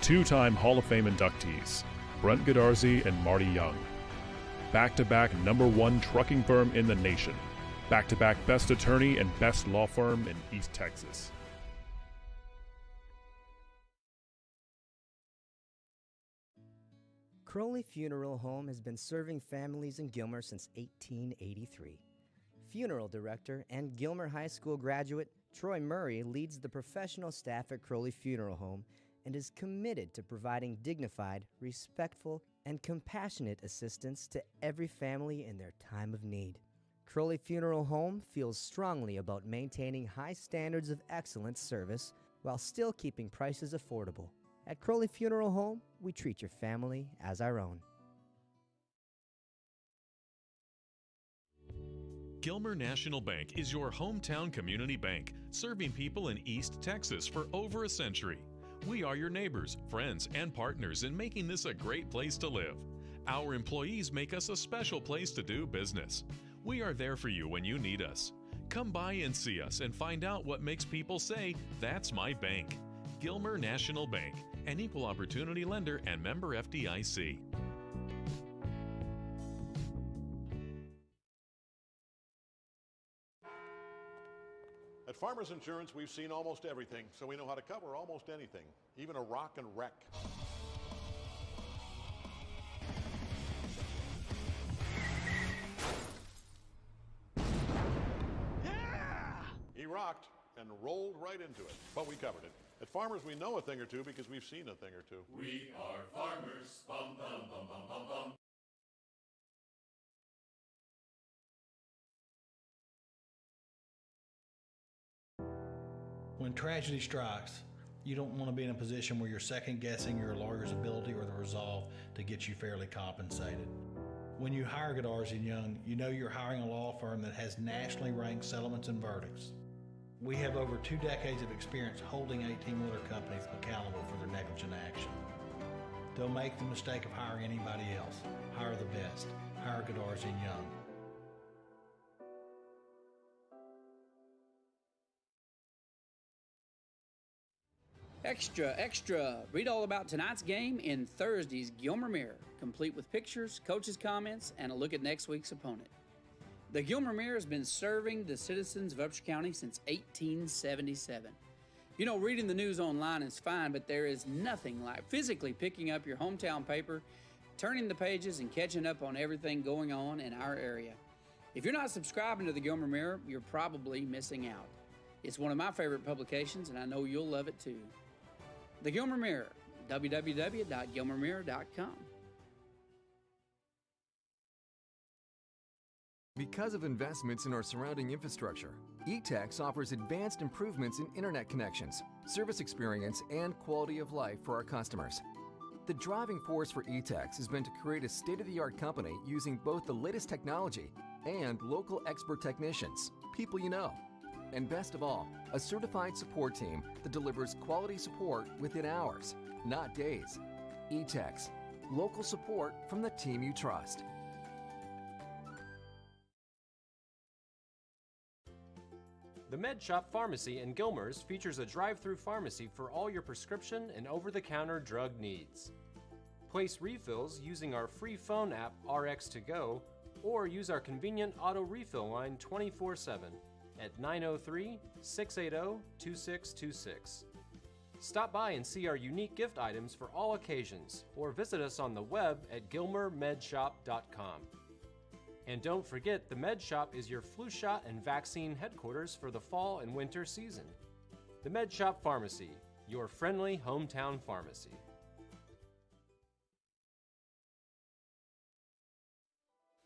two-time Hall of Fame inductees, Brent Godarzi and Marty Young. Back-to-back #1 trucking firm in the nation. Back-to-back best attorney and best law firm in East Texas. Crowley Funeral Home has been serving families in Gilmer since 1883. Funeral director and Gilmer High School graduate Troy Murray leads the professional staff at Crowley Funeral Home and is committed to providing dignified, respectful, and compassionate assistance to every family in their time of need. Crowley Funeral Home feels strongly about maintaining high standards of excellent service while still keeping prices affordable. At Crowley Funeral Home, we treat your family as our own. Gilmer National Bank is your hometown community bank, serving people in East Texas for over a century. We are your neighbors, friends, and partners in making this a great place to live. Our employees make us a special place to do business. We are there for you when you need us. Come by and see us and find out what makes people say, "That's my bank." Gilmer National Bank, an equal opportunity lender and member FDIC. At Farmers Insurance, we've seen almost everything, so we know how to cover almost anything, even a rock and wreck. Yeah! He rocked and rolled right into it, but we covered it. At Farmers, we know a thing or two because we've seen a thing or two. We are farmers. Bum, bum, bum, bum, bum, bum. When tragedy strikes, you don't want to be in a position where you're second guessing your lawyer's ability or the resolve to get you fairly compensated. When you hire Godarzi & Young, you know you're hiring a law firm that has nationally ranked settlements and verdicts. We have over 2 decades of experience holding 18-wheeler companies accountable for their negligent action. Don't make the mistake of hiring anybody else. Hire the best. Hire Godarzi & Young. Extra, extra! Read all about tonight's game in Thursday's Gilmer Mirror, complete with pictures, coaches' comments, and a look at next week's opponent. The Gilmer Mirror has been serving the citizens of Upshur County since 1877. You know, reading the news online is fine, but there is nothing like physically picking up your hometown paper, turning the pages, and catching up on everything going on in our area. If you're not subscribing to the Gilmer Mirror, you're probably missing out. It's one of my favorite publications, and I know you'll love it too. The Gilmer Mirror, www.gilmermirror.com. Because of investments in our surrounding infrastructure, eTex offers advanced improvements in internet connections, service experience, and quality of life for our customers. The driving force for eTex has been to create a state-of-the-art company using both the latest technology and local expert technicians, people you know. And best of all, a certified support team that delivers quality support within hours, not days. eTex, local support from the team you trust. The Med Shop Pharmacy in Gilmer's features a drive-through pharmacy for all your prescription and over-the-counter drug needs. Place refills using our free phone app RX2Go or use our convenient auto refill line 24/7 at 903-680-2626. Stop by and see our unique gift items for all occasions or visit us on the web at gilmermedshop.com. And don't forget, the Med Shop is your flu shot and vaccine headquarters for the fall and winter season. The Med Shop Pharmacy, your friendly hometown pharmacy.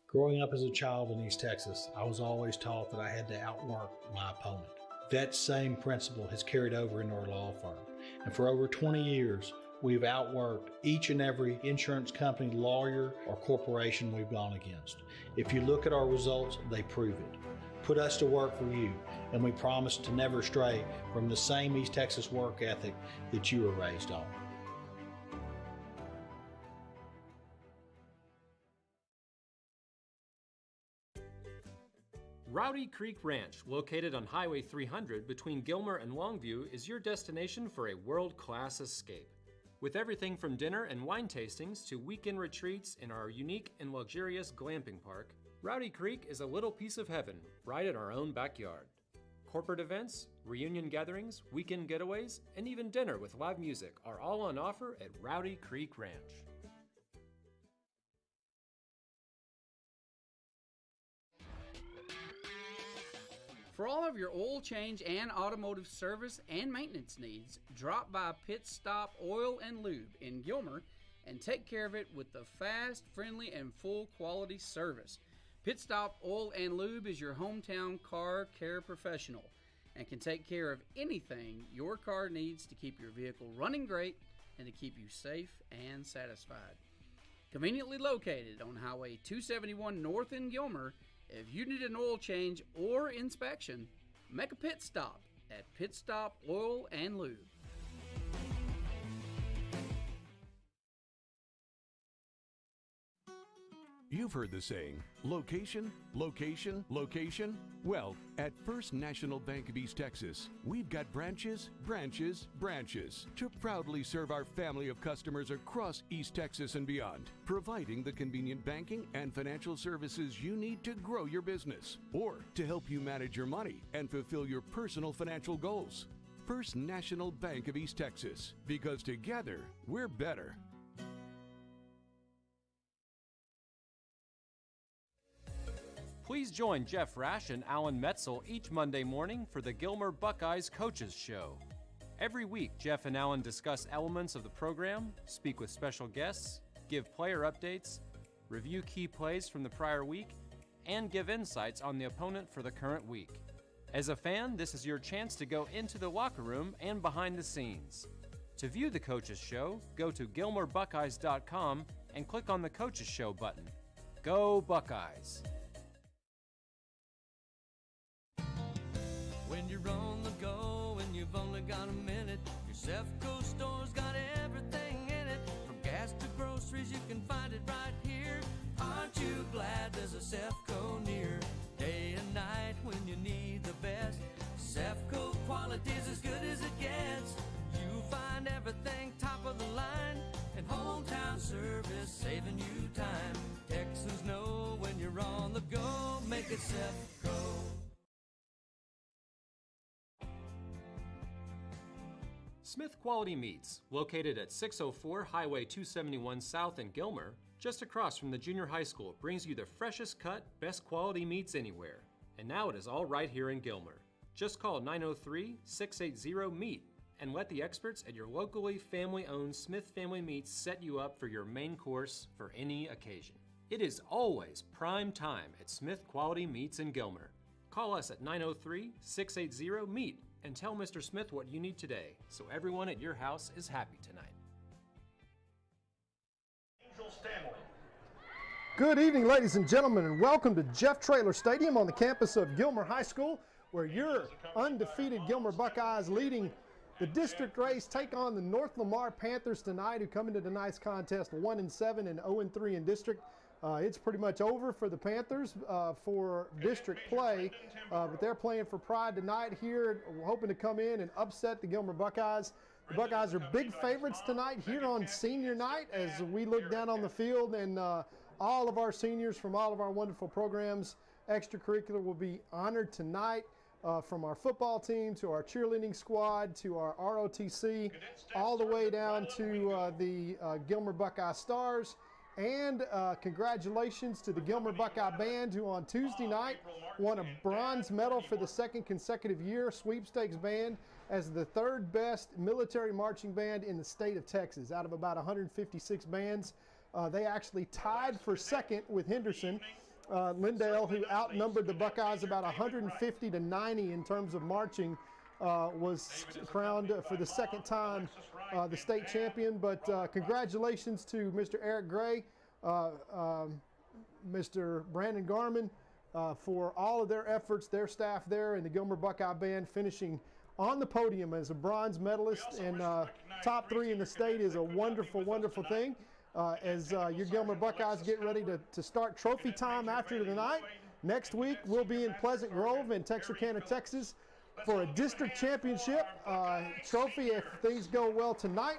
Growing up as a child in East Texas, I was always taught that I had to outwork my opponent. That same principle has carried over into our law firm. And for over 20 years, we've outworked each and every insurance company, lawyer, or corporation we've gone against. If you look at our results, they prove it. Put us to work for you, and we promise to never stray from the same East Texas work ethic that you were raised on. Rowdy Creek Ranch, located on Highway 300 between Gilmer and Longview, is your destination for a world-class escape. With everything from dinner and wine tastings to weekend retreats in our unique and luxurious glamping park, Rowdy Creek is a little piece of heaven right in our own backyard. Corporate events, reunion gatherings, weekend getaways, and even dinner with live music are all on offer at Rowdy Creek Ranch. For all of your oil change and automotive service and maintenance needs, drop by Pit Stop Oil and Lube in Gilmer and take care of it with the fast, friendly, and full quality service. Pit Stop Oil and Lube is your hometown car care professional and can take care of anything your car needs to keep your vehicle running great and to keep you safe and satisfied. Conveniently located on Highway 271 North in Gilmer, if you need an oil change or inspection, make a pit stop at Pit Stop Oil and Lube. You've heard the saying, location, location, location. Well, at First National Bank of East Texas, we've got branches, branches, branches to proudly serve our family of customers across East Texas and beyond, providing the convenient banking and financial services you need to grow your business or to help you manage your money and fulfill your personal financial goals. First National Bank of East Texas, because together, we're better. Please join Jeff Rash and Alan Metzel each Monday morning for the Gilmer Buckeyes Coaches Show. Every week, Jeff and Alan discuss elements of the program, speak with special guests, give player updates, review key plays from the prior week, and give insights on the opponent for the current week. As a fan, this is your chance to go into the locker room and behind the scenes. To view the Coaches Show, go to GilmerBuckeyes.com and click on the Coaches Show button. Go Buckeyes! When you're on the go and you've only got a minute, your Sefco store's got everything in it. From gas to groceries, you can find it right here. Aren't you glad there's a Sefco near? Day and night when you need the best, Sefco quality's as good as it gets. You find everything top of the line, and hometown service saving you time. Texans know when you're on the go, make it Sefco. Smith Quality Meats, located at 604 Highway 271 South in Gilmer, just across from the junior high school, brings you the freshest cut, best quality meats anywhere. And now it is all right here in Gilmer. Just call 903-680-MEAT and let the experts at your locally family-owned Smith Family Meats set you up for your main course for any occasion. It is always prime time at Smith Quality Meats in Gilmer. Call us at 903-680-MEAT and tell Mr. Smith what you need today, so everyone at your house is happy tonight. Angel Stanley. Good evening, ladies and gentlemen, and welcome to Jeff Traylor Stadium on the campus of Gilmer High School, where your undefeated Gilmer Buckeyes leading the district race take on the North Lamar Panthers tonight, who come into tonight's contest 1-7 and 0-3 in district. It's pretty much over for the Panthers for district play, but they're playing for pride tonight here. We're hoping to come in and upset the Gilmer Buckeyes. The Buckeyes are big favorites tonight here on senior night as we look down on the field, and all of our seniors from all of our wonderful programs, extracurricular, will be honored tonight, from our football team to our cheerleading squad to our ROTC, all the way down to the Gilmer Buckeye Stars. And congratulations to the Gilmer Buckeye Band, who on Tuesday night won a bronze medal for the second consecutive year, sweepstakes band, as the third best military marching band in the state of Texas. Out of about 156 bands, they actually tied for second with Henderson. Lindale, who outnumbered the Buckeyes about 150-90 in terms of marching, was crowned for the second time the state champion. But congratulations to Mr. Eric Gray, Mr. Brandon Garman, for all of their efforts, their staff there, and the Gilmer Buckeye Band finishing on the podium as a bronze medalist, and top three in the state is a wonderful, wonderful thing. As your Gilmer Buckeyes get ready to start trophy time after tonight. Next week, we'll be in Pleasant Grove in Texarkana, Texas, for a district championship trophy if things go well tonight.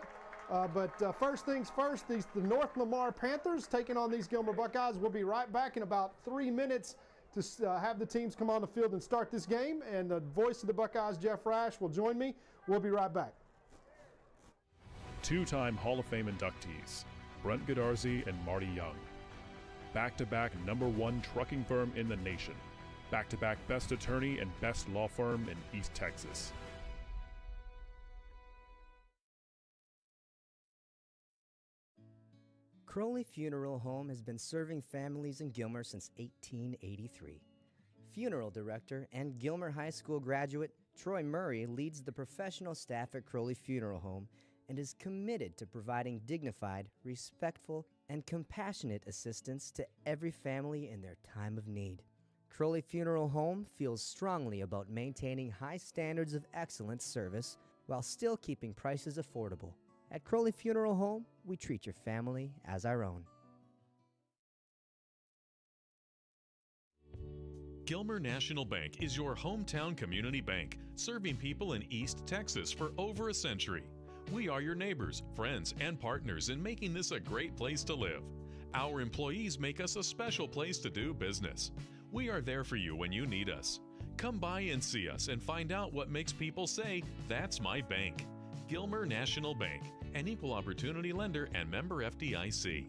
But first things first, the North Lamar Panthers taking on these Gilmer Buckeyes. We'll be right back in about 3 minutes to have the teams come on the field and start this game. And the voice of the Buckeyes, Jeff Rash, will join me. We'll be right back. Two-time Hall of Fame inductees, Brent Godarzi and Marty Young. Back-to-back #1 trucking firm in the nation. Back-to-back best attorney and best law firm in East Texas. Crowley Funeral Home has been serving families in Gilmer since 1883. Funeral director and Gilmer High School graduate Troy Murray leads the professional staff at Crowley Funeral Home and is committed to providing dignified, respectful, and compassionate assistance to every family in their time of need. Crowley Funeral Home feels strongly about maintaining high standards of excellent service while still keeping prices affordable. At Crowley Funeral Home, we treat your family as our own. Gilmer National Bank is your hometown community bank, serving people in East Texas for over a century. We are your neighbors, friends, and partners in making this a great place to live. Our employees make us a special place to do business. We are there for you when you need us. Come by and see us and find out what makes people say, "That's my bank." Gilmer National Bank, an equal opportunity lender and member FDIC.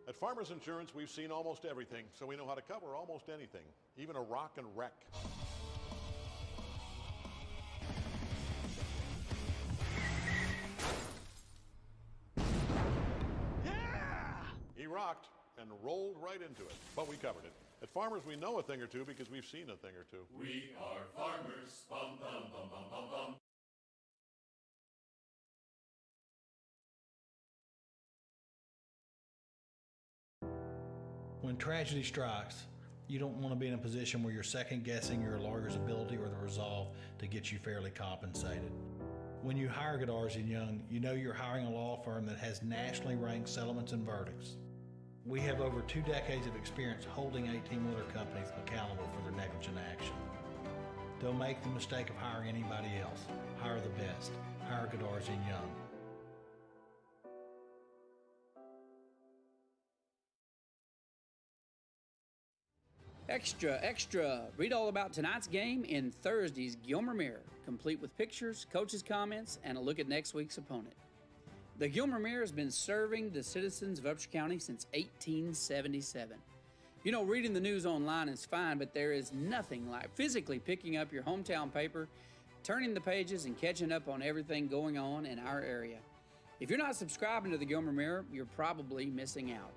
At Farmers Insurance, we've seen almost everything, so we know how to cover almost anything, even a rock and wreck. Yeah! He rocked and rolled right into it, but we covered it. At Farmers, we know a thing or two because we've seen a thing or two. We are farmers. Bum, bum, bum, bum, bum, bum. When tragedy strikes, you don't want to be in a position where you're second guessing your lawyer's ability or the resolve to get you fairly compensated. When you hire Godarzi & Young, you know you're hiring a law firm that has nationally ranked settlements and verdicts. We have over 2 decades of experience holding 18-wheeler companies accountable for their negligent action. Don't make the mistake of hiring anybody else. Hire the best. Hire Godarzi & Young. Extra, extra! Read all about tonight's game in Thursday's Gilmer Mirror, complete with pictures, coaches' comments, and a look at next week's opponent. The Gilmer Mirror has been serving the citizens of Upshur County since 1877. You know, reading the news online is fine, but there is nothing like physically picking up your hometown paper, turning the pages, and catching up on everything going on in our area. If you're not subscribing to the Gilmer Mirror, you're probably missing out.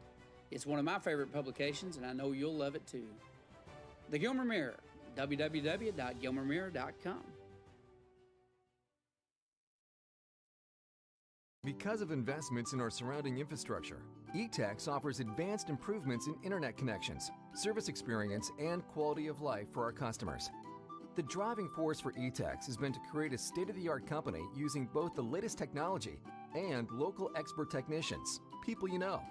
It's one of my favorite publications, and I know you'll love it too. The Gilmer Mirror, www.gilmermirror.com. Because of investments in our surrounding infrastructure, eTex offers advanced improvements in internet connections, service experience, and quality of life for our customers. The driving force for eTex has been to create a state-of-the-art company using both the latest technology and local expert technicians, people you know.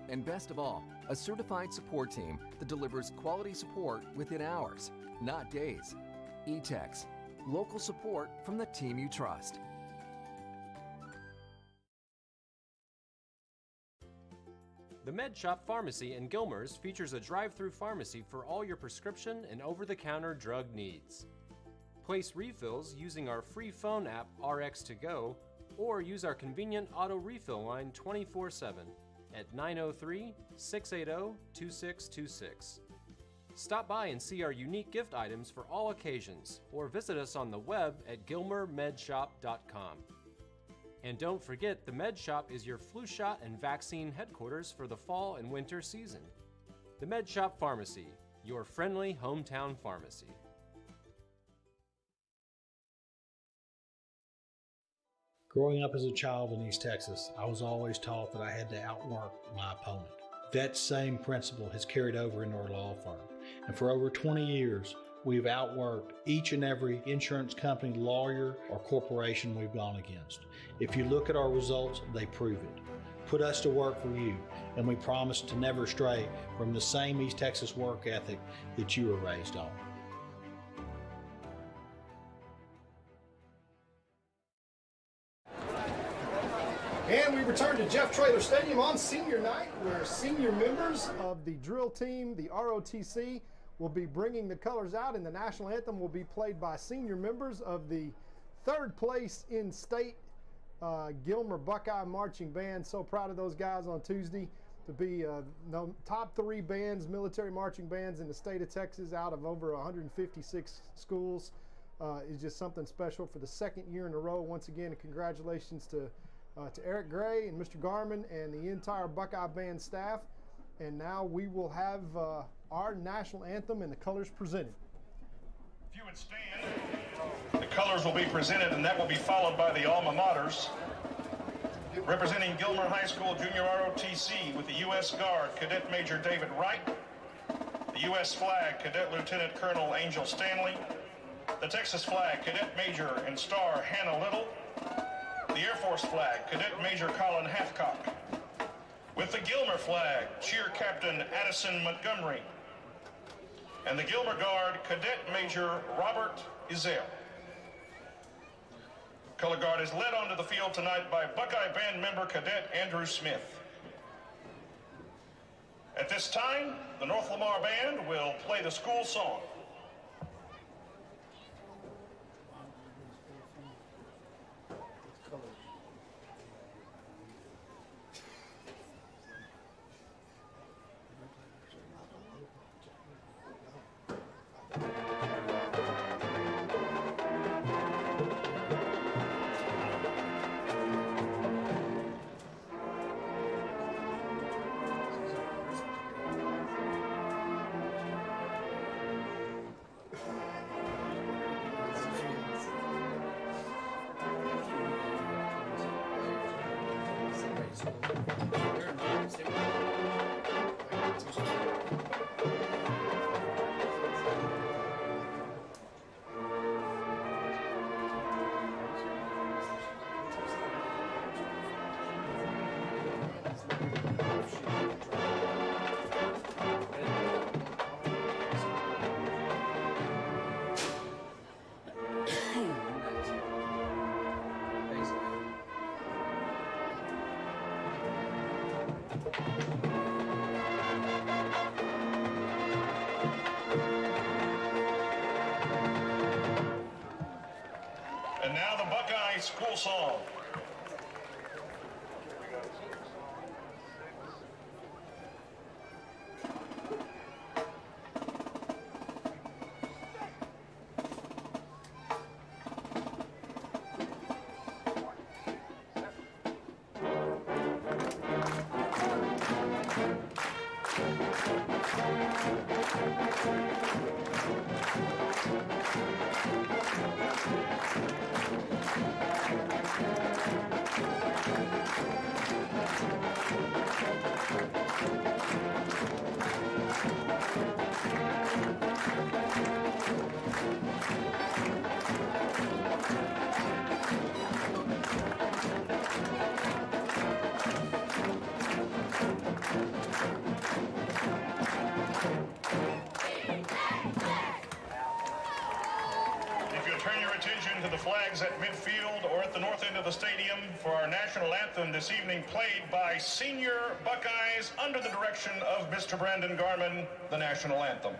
And best of all, a certified support team that delivers quality support within hours, not days. eTex, local support from the team you trust. The Med Shop Pharmacy in Gilmer's features a drive-through pharmacy for all your prescription and over-the-counter drug needs. Place refills using our free phone app RX2Go or use our convenient auto refill line 24/7 at 903-680-2626. Stop by and see our unique gift items for all occasions or visit us on the web at gilmermedshop.com. And don't forget, the Med Shop is your flu shot and vaccine headquarters for the fall and winter season. The Med Shop Pharmacy, your friendly hometown pharmacy. Growing up as a child in East Texas, I was always taught that I had to outwork my opponent. That same principle has carried over into our law firm. And for over 20 years, we've outworked each and every insurance company, lawyer, or corporation we've gone against. If you look at our results, they prove it. Put us to work for you, and we promise to never stray from the same East Texas work ethic that you were raised on. And we return to Jeff Traylor Stadium on senior night, where senior members of the drill team, the ROTC, will be bringing the colors out, and the national anthem will be played by senior members of the third place in state Gilmer Buckeye Marching Band. So proud of those guys on Tuesday to be top 3 bands, military marching bands in the state of Texas out of over 156 schools. Is just something special for the second year in a row. Once again, congratulations to Eric Gray and Mr. Garman and the entire Buckeye Band staff. And now we will have our national anthem and the colors presented. If you would stand, the colors will be presented, and that will be followed by the alma maters. Representing Gilmer High School Junior ROTC with the U.S. Guard, Cadet Major David Wright. The U.S. Flag, Cadet Lieutenant Colonel Angel Stanley. The Texas Flag, Cadet Major and Star Hannah Little. The Air Force Flag, Cadet Major Colin Hathcock. With the Gilmer Flag, Cheer Captain Addison Montgomery. And the Gilmer Guard, Cadet Major Robert Izell. Color Guard is led onto the field tonight by Buckeye Band member Cadet Andrew Smith. At this time, the North Lamar Band will play the school song. And now the Buckeye school song. To the flags at midfield or at the north end of the stadium for our national anthem this evening, played by senior Buckeyes under the direction of Mr. Brandon Garman, the national anthem.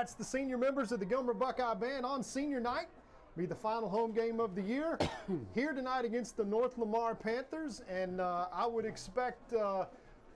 That's the senior members of the Gilmer Buckeye Band on senior night. Be the final home game of the year here tonight against the North Lamar Panthers, and I would expect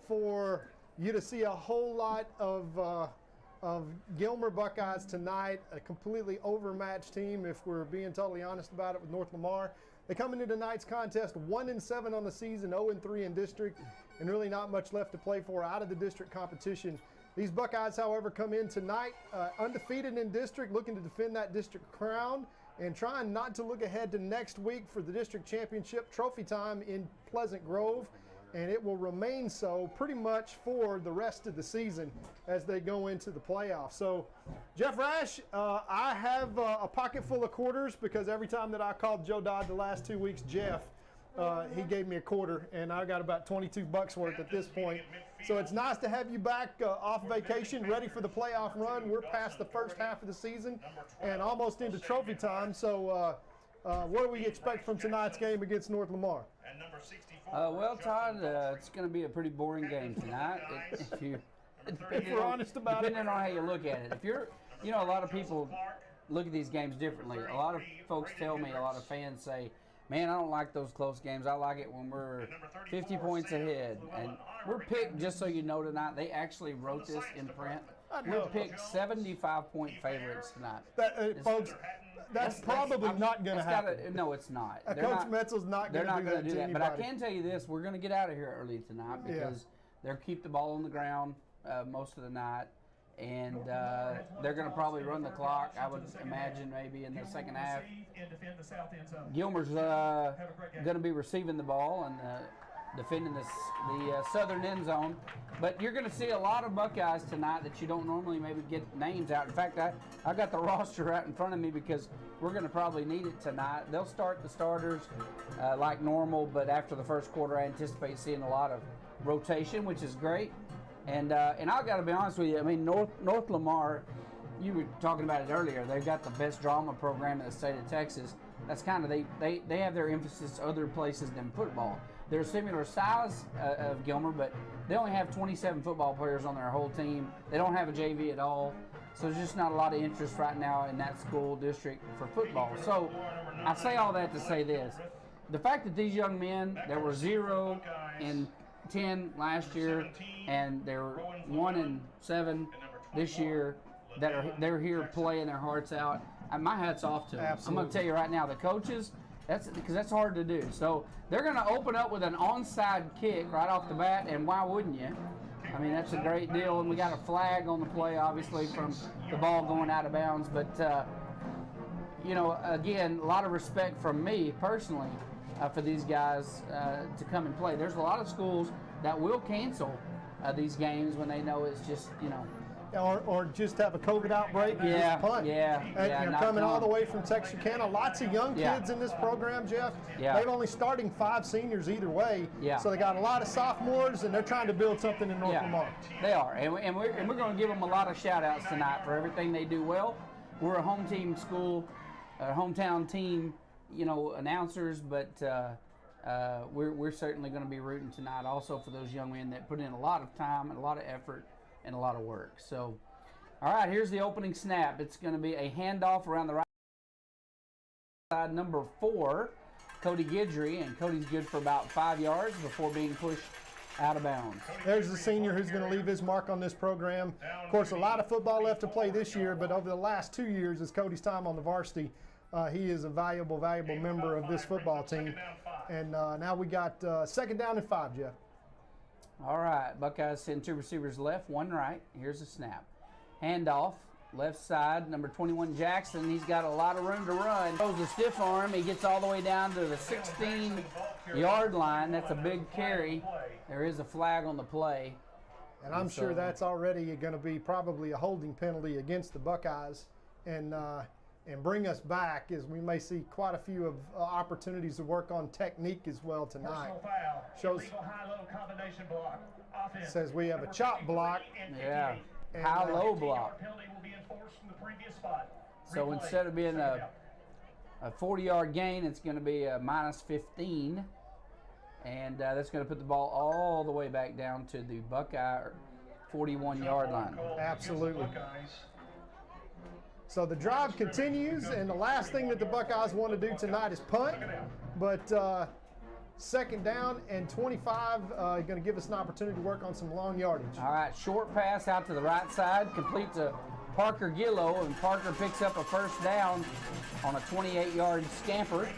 for you to see a whole lot of Gilmer Buckeyes tonight, a completely overmatched team if we're being totally honest about it with North Lamar. They come into tonight's contest 1-7 on the season, 0-3 in district, and really not much left to play for out of the district competition. These Buckeyes, however, come in tonight undefeated in district, looking to defend that district crown and trying not to look ahead to next week for the district championship trophy time in Pleasant Grove. And it will remain so pretty much for the rest of the season as they go into the playoffs. So, Jeff Rash, I have a pocket full of quarters because every time that I called Joe Dodd the last 2 weeks, Jeff, he gave me a quarter, and I got about 22 bucks worth at this point. So it's nice to have you back off vacation, ready for the playoff run. We're past the first half of the season and almost into trophy time. So what do we expect from tonight's game against North Lamar? Well, Todd, it's going to be a pretty boring game tonight. If we're honest about it. Depending on how you look at it. If you're, you know, a lot of people look at these games differently. A lot of folks tell me, a lot of fans say, man, I don't like those close games. I like it when we're 50 points ahead. And we're picked, just so you know tonight, they actually wrote this in print. We're picked 75-point favorites tonight. Folks, that's probably not going to happen. No, it's not. Coach Metzel's not going to do that. But I can tell you this: we're going to get out of here early tonight because they'll keep the ball on the ground most of the night, and they're going to probably run the clock. I would imagine maybe in the second half. Gilmer's going to be receiving the ball and defending the southern end zone. But you're going to see a lot of Buckeyes tonight that you don't normally maybe get names out. In fact, I got the roster out in front of me because we're going to probably need it tonight. They'll start the starters like normal, but after the first quarter, I anticipate seeing a lot of rotation, which is great. And I got to be honest with you. I mean, North Lamar, you were talking about it earlier. They've got the best drama program in the state of Texas. That's kind of they have their emphasis other places than football. They're a similar size of Gilmer, but they only have 27 football players on their whole team. They don't have a JV at all. So there's just not a lot of interest right now in that school district for football. So I say all that to say this. The fact that these young men, there were 0 and 10 last year, and they're 1-7 this year, they're here playing their hearts out. My hat's off to them. Absolutely. I'm going to tell you right now, the coaches, because that's hard to do. So they're going to open up with an onside kick right off the bat, and why wouldn't you? I mean, that's a great deal, and we got a flag on the play, obviously, from the ball going out of bounds. But, you know, again, a lot of respect from me personally for these guys to come and play. There's a lot of schools that will cancel these games when they know it's just, you know, or just have a COVID outbreak and just punt. And you're coming all the way from Texarkana. Lots of young kids in this program, Jeff. They've only starting 5 seniors either way. So they got a lot of sophomores, and they're trying to build something in North Lamar. They are, and we're going to give them a lot of shout-outs tonight for everything they do well. We're a home team school, a hometown team, you know, announcers, but we're certainly going to be rooting tonight also for those young men that put in a lot of time and a lot of effort and a lot of work. So, all right, here's the opening snap. It's going to be a handoff around the right side, number 4, Cody Guidry, and Cody's good for about 5 yards before being pushed out of bounds. There's the senior who's going to leave his mark on this program. Of course, a lot of football left to play this year, but over the last 2 years, as Cody's time on the varsity, he is a valuable member of this football team. And now we got 2nd down and 5, Jeff. All right, Buckeyes send 2 receivers left, 1 right. Here's the snap. Handoff, left side, number 21, Jackson. He's got a lot of room to run. Throws a stiff arm. He gets all the way down to the 16-yard line. That's a big carry. There is a flag on the play. And I'm sure that's already going to be probably a holding penalty against the Buckeyes. And bring us back, as we may see quite a few of opportunities to work on technique as well tonight. Shows says we have a chop block. Yeah, high-low block. So instead of being a 40-yard gain, it's going to be a -15. And that's going to put the ball all the way back down to the Buckeye 41-yard line. Absolutely. So the drive continues, and the last thing that the Buckeyes want to do tonight is punt. But second down and 25, going to give us an opportunity to work on some long yardage. All right, short pass out to the right side, complete to Parker Gillow, and Parker picks up a first down on a 28-yard scamper.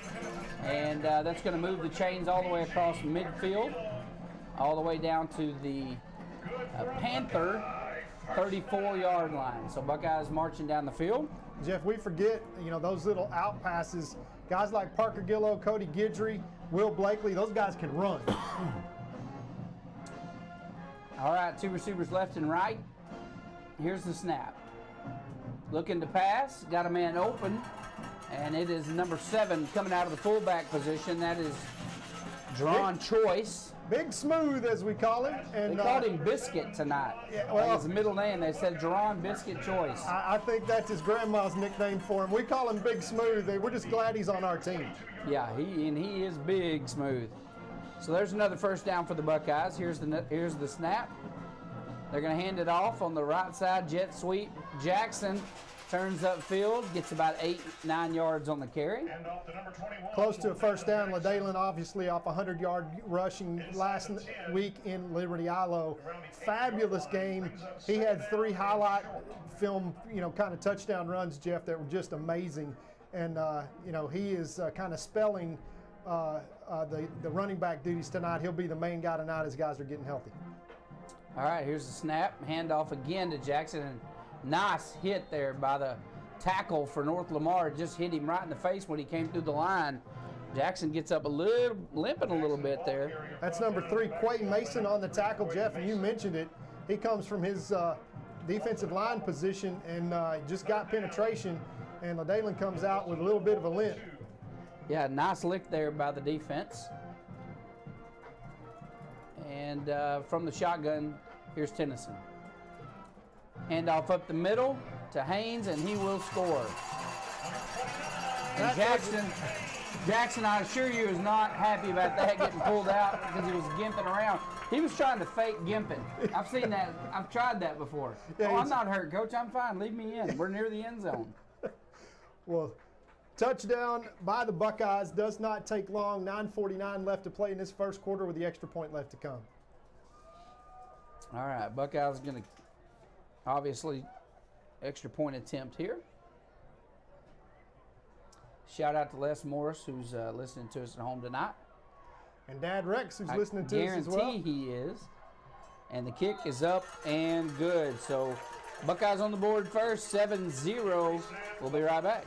And that's going to move the chains all the way across midfield, all the way down to the Panther 34-yard line. So Buckeyes marching down the field. Jeff, we forget, those little out passes. Guys like Parker Gillow, Cody Guidry, Will Blakely, those guys can run. All right, 2 receivers left and right. Here's the snap. Looking to pass, got a man open, and it is number 7 coming out of the fullback position. That is Jerron Choice. Big Smooth, as we call him. And they called him Biscuit tonight. Yeah, well, his middle name, they said Jerron Biscuit Choice. I think that's his grandma's nickname for him. We call him Big Smooth. We're just glad he's on our team. Yeah, he is big smooth. So there's another first down for the Buckeyes. Here's the snap. They're going to hand it off on the right side, jet sweep. Jackson turns upfield, gets about 8-9 yards on the carry. Close to a first down. LaDalen obviously off a 100-yard rushing last week in Liberty Ilo. Fabulous game. He had 3 highlight film, kind of touchdown runs, Jeff, that were just amazing. And, he is kind of spelling the running back duties tonight. He'll be the main guy tonight as guys are getting healthy. All right, here's the snap. Handoff again to Jackson. And nice hit there by the tackle for North Lamar. Just hit him right in the face when he came through the line. Jackson gets up limping a little bit there. That's number 3, Quay Mason on the tackle, Jeff, and you mentioned it. He comes from his defensive line position and just got penetration, and LaDalen comes out with a little bit of a limp. Yeah, nice lick there by the defense. And from the shotgun, here's Tennyson. Handoff up the middle to Haynes, and he will score. And Jackson, I assure you, is not happy about that getting pulled out because he was gimping around. He was trying to fake gimping. I've seen that. I've tried that before. Yeah, I'm not hurt, Coach. I'm fine. Leave me in. We're near the end zone. Well, touchdown by the Buckeyes does not take long. 9:49 left to play in this first quarter with the extra point left to come. All right, Buckeyes going to obviously extra point attempt here. Shout out to Les Morris, who's listening to us at home tonight. And Dad Rex, who's listening to us as well. I guarantee he is. And the kick is up and good. So Buckeyes on the board first, 7-0. We'll be right back.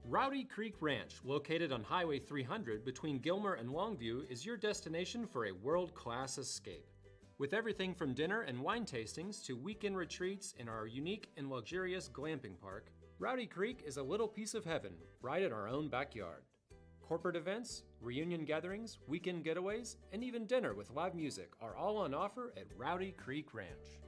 Rowdy Creek Ranch, located on Highway 300 between Gilmer and Longview, is your destination for a world-class escape. With everything from dinner and wine tastings to weekend retreats in our unique and luxurious glamping park, Rowdy Creek is a little piece of heaven right in our own backyard. Corporate events, reunion gatherings, weekend getaways, and even dinner with live music are all on offer at Rowdy Creek Ranch.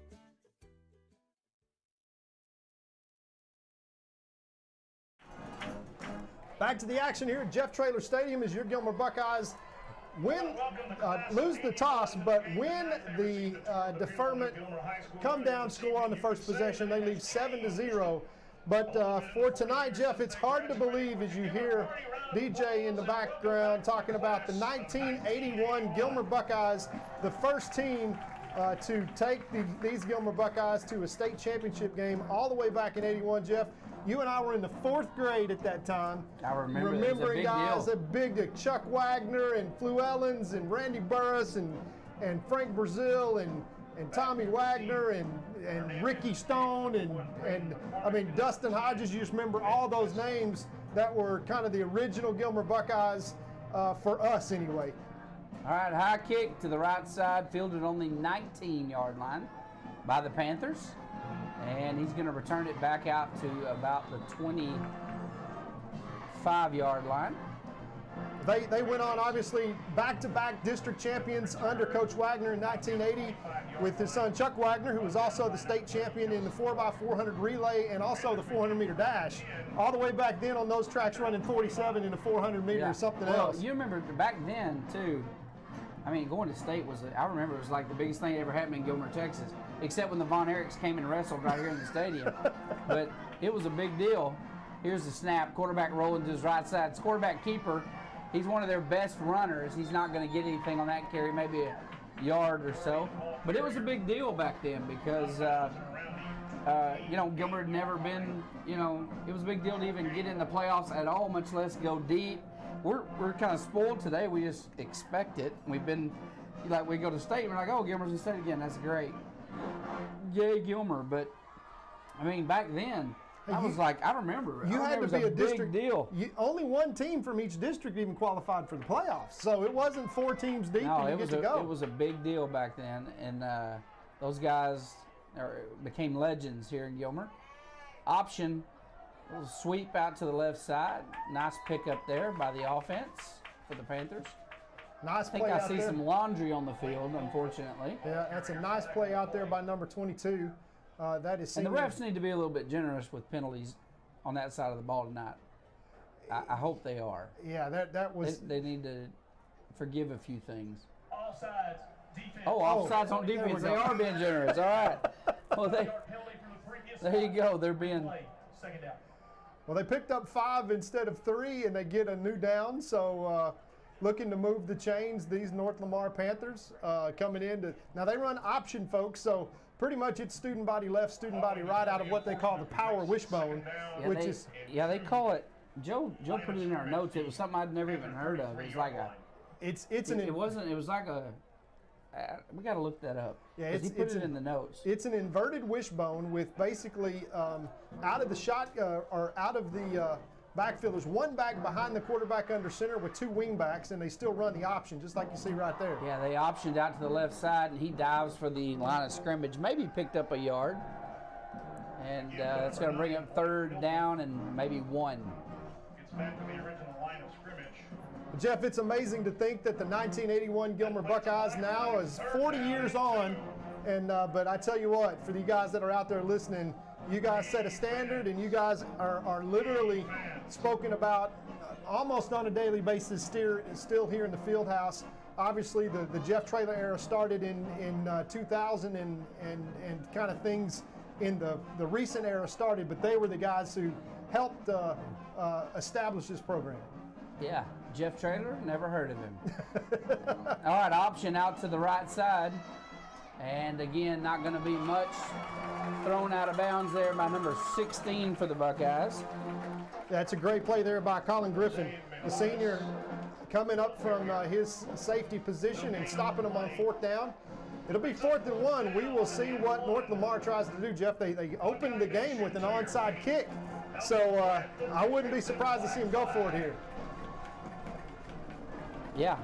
Back to the action here at Jeff Traylor Stadium as your Gilmer Buckeyes lose the toss, but win the deferment, come down, score on the first possession. They leave 7-0. But for tonight, Jeff, it's hard to believe as you hear DJ in the background talking about the 1981 Gilmer Buckeyes, the first team to take these Gilmer Buckeyes to a state championship game all the way back in 81, Jeff. You and I were in the 4th grade at that time. I remember. Remembering guys that big Chuck Wagner and Flew Ellens and Randy Burris and Frank Brazil and Tommy Wagner and Ricky Stone and I mean Dustin Hodges. You just remember all those names that were kind of the original Gilmer Buckeyes for us anyway. All right, high kick to the right side, fielded on the 19-yard line by the Panthers. And he's going to return it back out to about the 25-yard line. They went on, obviously, back-to-back district champions under Coach Wagner in 1980 with his son Chuck Wagner, who was also the state champion in the 4x400 relay and also the 400-meter dash. All the way back then on those tracks running 47 in the 400-meter or something else. Well, you remember back then, too, I mean, going to state was, I remember it was like the biggest thing that ever happened in Gilmer, Texas, except when the Von Erichs came and wrestled right here in the stadium. But it was a big deal. Here's the snap, quarterback rolling to his right side. It's quarterback keeper. He's one of their best runners. He's not going to get anything on that carry, maybe a yard or so. But it was a big deal back then because, you know, Gilmer had never been, you know, it was a big deal to even get in the playoffs at all, much less go deep. We're kind of spoiled today. We just expect it. We've been, like, we go to state, we're like, oh, Gilmer's in state again. That's great. Yay, Gilmer. But, I mean, back then, I was like, I remember. You had to be a district deal. Only one team from each district even qualified for the playoffs, so it wasn't 4 teams deep and you get to go. It was a big deal back then, and those guys became legends here in Gilmer. Option, a little sweep out to the left side. Nice pickup there by the offense for the Panthers. Nice play out there. I think I see some laundry on the field, unfortunately. Yeah, that's a nice play out there by number 22. That is. And the refs need to be a little bit generous with penalties on that side of the ball tonight. I hope they are. Yeah, that was. They need to forgive a few things. Offsides, defense. Oh, offsides on defense. They are being generous. All right. Well, there you go. They're being. Second down. Well, they picked up 5 instead of 3, and they get a new down. So, looking to move the chains, these North Lamar Panthers coming in to. Now they run option, folks. So. Pretty much it's student body left, student body right out of what they call the power wishbone, they call it. Joe put it in our notes. It was something I'd never even heard of. It was like a. It was like a. We got to look that up. Yeah, he put it in the notes. It's an inverted wishbone with basically out of the shot or out of the backfield. There's one back behind the quarterback under center with 2 wing backs, and they still run the option, just like you see right there. Yeah, they optioned out to the left side, and he dives for the line of scrimmage. Maybe picked up a yard, and that's going to bring up 3rd down and maybe 1. Gets back to the original line of scrimmage. Jeff, it's amazing to think that the 1981 Gilmer Buckeyes now is 40 years on, and but I tell you what, for you guys that are out there listening, you guys set a standard, and you guys are literally spoken about almost on a daily basis still here in the field house. Obviously, the Jeff Traylor era started in 2000 and kind of things in the recent era started, but they were the guys who helped establish this program. Yeah, Jeff Traylor, never heard of him. All right, option out to the right side. And again, not going to be much thrown out of bounds there by number 16 for the Buckeyes. That's a great play there by Colin Griffin, the senior, coming up from his safety position and stopping him on 4th down. It'll be 4th and 1. We will see what North Lamar tries to do, Jeff. They opened the game with an onside kick, so I wouldn't be surprised to see him go for it here. Yeah,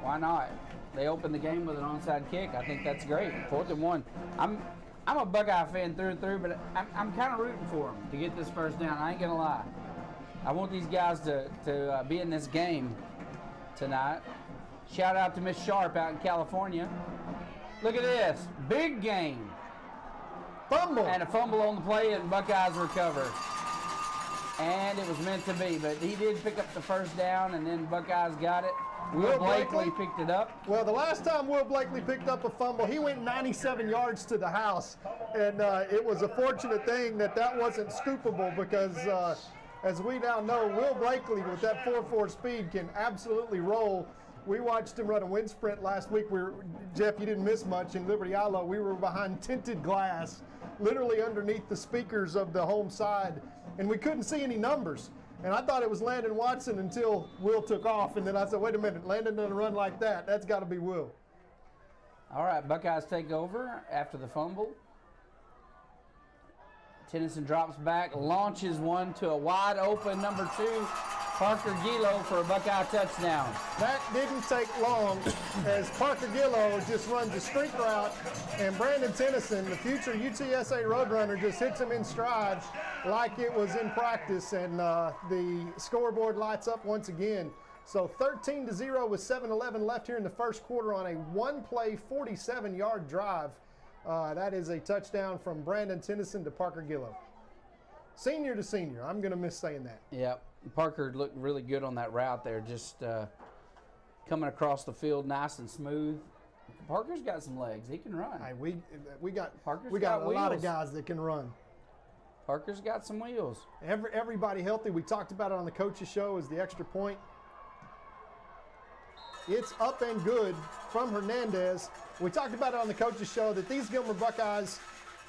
why not? They opened the game with an onside kick. I think that's great. 4th and 1. I'm a Buckeye fan through and through, but I'm kind of rooting for them to get this 1st down. I ain't gonna lie. I want these guys to be in this game tonight. Shout out to Miss Sharp out in California. Look at this, big game. Fumble. And a fumble on the play, and Buckeyes recover. And it was meant to be, but he did pick up the 1st down, and then Buckeyes got it. Will Blakely picked it up. Well, the last time Will Blakely picked up a fumble, he went 97 yards to the house. And it was a fortunate thing that wasn't scoopable because, as we now know, Will Blakely with that 4.4 speed can absolutely roll. We watched him run a wind sprint last week. Jeff, you didn't miss much in Liberty Islo. We were behind tinted glass, literally underneath the speakers of the home side, and we couldn't see any numbers. And I thought it was Landon Watson until Will took off, and then I said, wait a minute, Landon doesn't run like that. That's got to be Will. All right, Buckeyes take over after the fumble. Tennyson drops back, launches one to a wide open number 2, Parker Gillo for a Buckeye touchdown. That didn't take long as Parker Gillo just runs a streak route, and Brandon Tennyson, the future UTSA Roadrunner, just hits him in stride like it was in practice, and the scoreboard lights up once again. So 13-0 with 7:11 left here in the 1st quarter on a 1-play, 47-yard drive. That is a touchdown from Brandon Tennyson to Parker Gillo. Senior to senior. I'm going to miss saying that. Yep. Parker looked really good on that route there. Just coming across the field nice and smooth. Parker's got some legs. He can run. Hey, we got Parker's a lot of wheels. guys that can run. Parker's got some wheels. Everybody healthy. We talked about it on the coaches show as the extra point. It's up and good from Hernandez. We talked about it on the coaches show that these Gilmer Buckeyes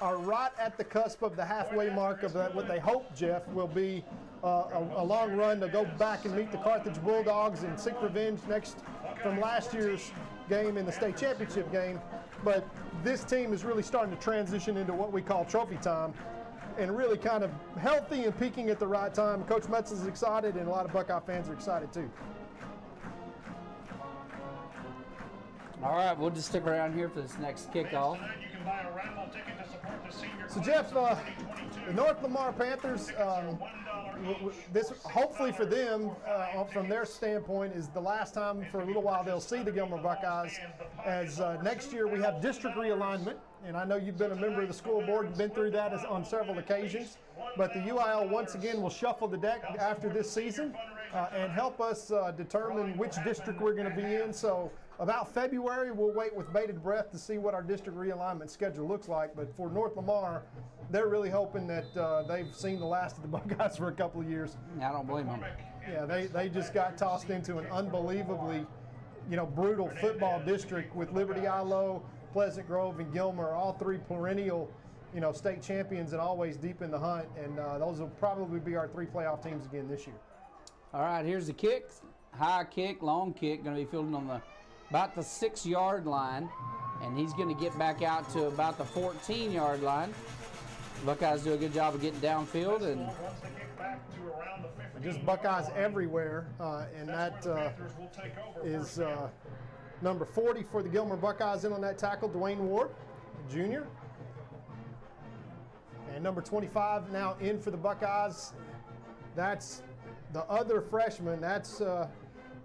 are right at the cusp of the halfway mark of what they hope, Jeff, will be a long run to go back and meet the Carthage Bulldogs and seek revenge from last year's game in the state championship game. But this team is really starting to transition into what we call trophy time and really kind of healthy and peaking at the right time. Coach Metz is excited, and a lot of Buckeye fans are excited too. All right, we'll just stick around here for this next kickoff. So Jeff, the North Lamar Panthers, this hopefully for them, from their standpoint, is the last time for a little while they'll see the Gilmer Buckeyes. As next year we have district realignment, and I know you've been a member of the school board and been through that on several occasions. But the UIL once again will shuffle the deck after this season and help us determine which district we're going to be in. So about February, we'll wait with bated breath to see what our district realignment schedule looks like. But for North Lamar, they're really hoping that they've seen the last of the Buckeyes for a couple of years. I don't blame them. Yeah, they just got tossed into an unbelievably, brutal football district with Liberty Ilo, Pleasant Grove, and Gilmer, all three perennial, state champions and always deep in the hunt. And those will probably be our three playoff teams again this year. All right, here's the kick. High kick, long kick, going to be fielded on about the 6-yard line, and he's going to get back out to about the 14-yard line. Buckeyes do a good job of getting downfield, and just Buckeyes everywhere, and that is number 40 for the Gilmer Buckeyes in on that tackle, Dwayne Ward, junior. And number 25 now in for the Buckeyes. That's the other freshman. That's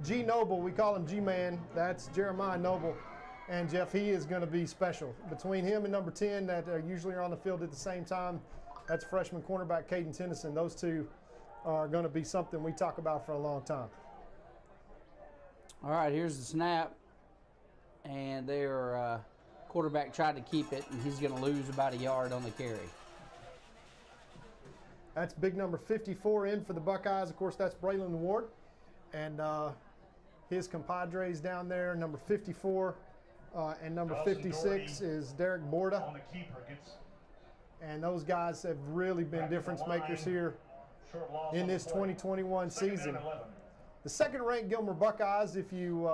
G Noble. We call him G-Man. That's Jeremiah Noble. And Jeff, he is going to be special. Between him and number 10 that usually are on the field at the same time, that's freshman cornerback Caden Tennyson. Those two are going to be something we talk about for a long time. All right, here's the snap. And their quarterback tried to keep it, and he's going to lose about a yard on the carry. That's big number 54 in for the Buckeyes. Of course, that's Braylon Ward. And his compadres down there, number 54 and number 56 is Derek Borda. And those guys have really been difference makers here in this 2021 season. The second-ranked Gilmer Buckeyes, if you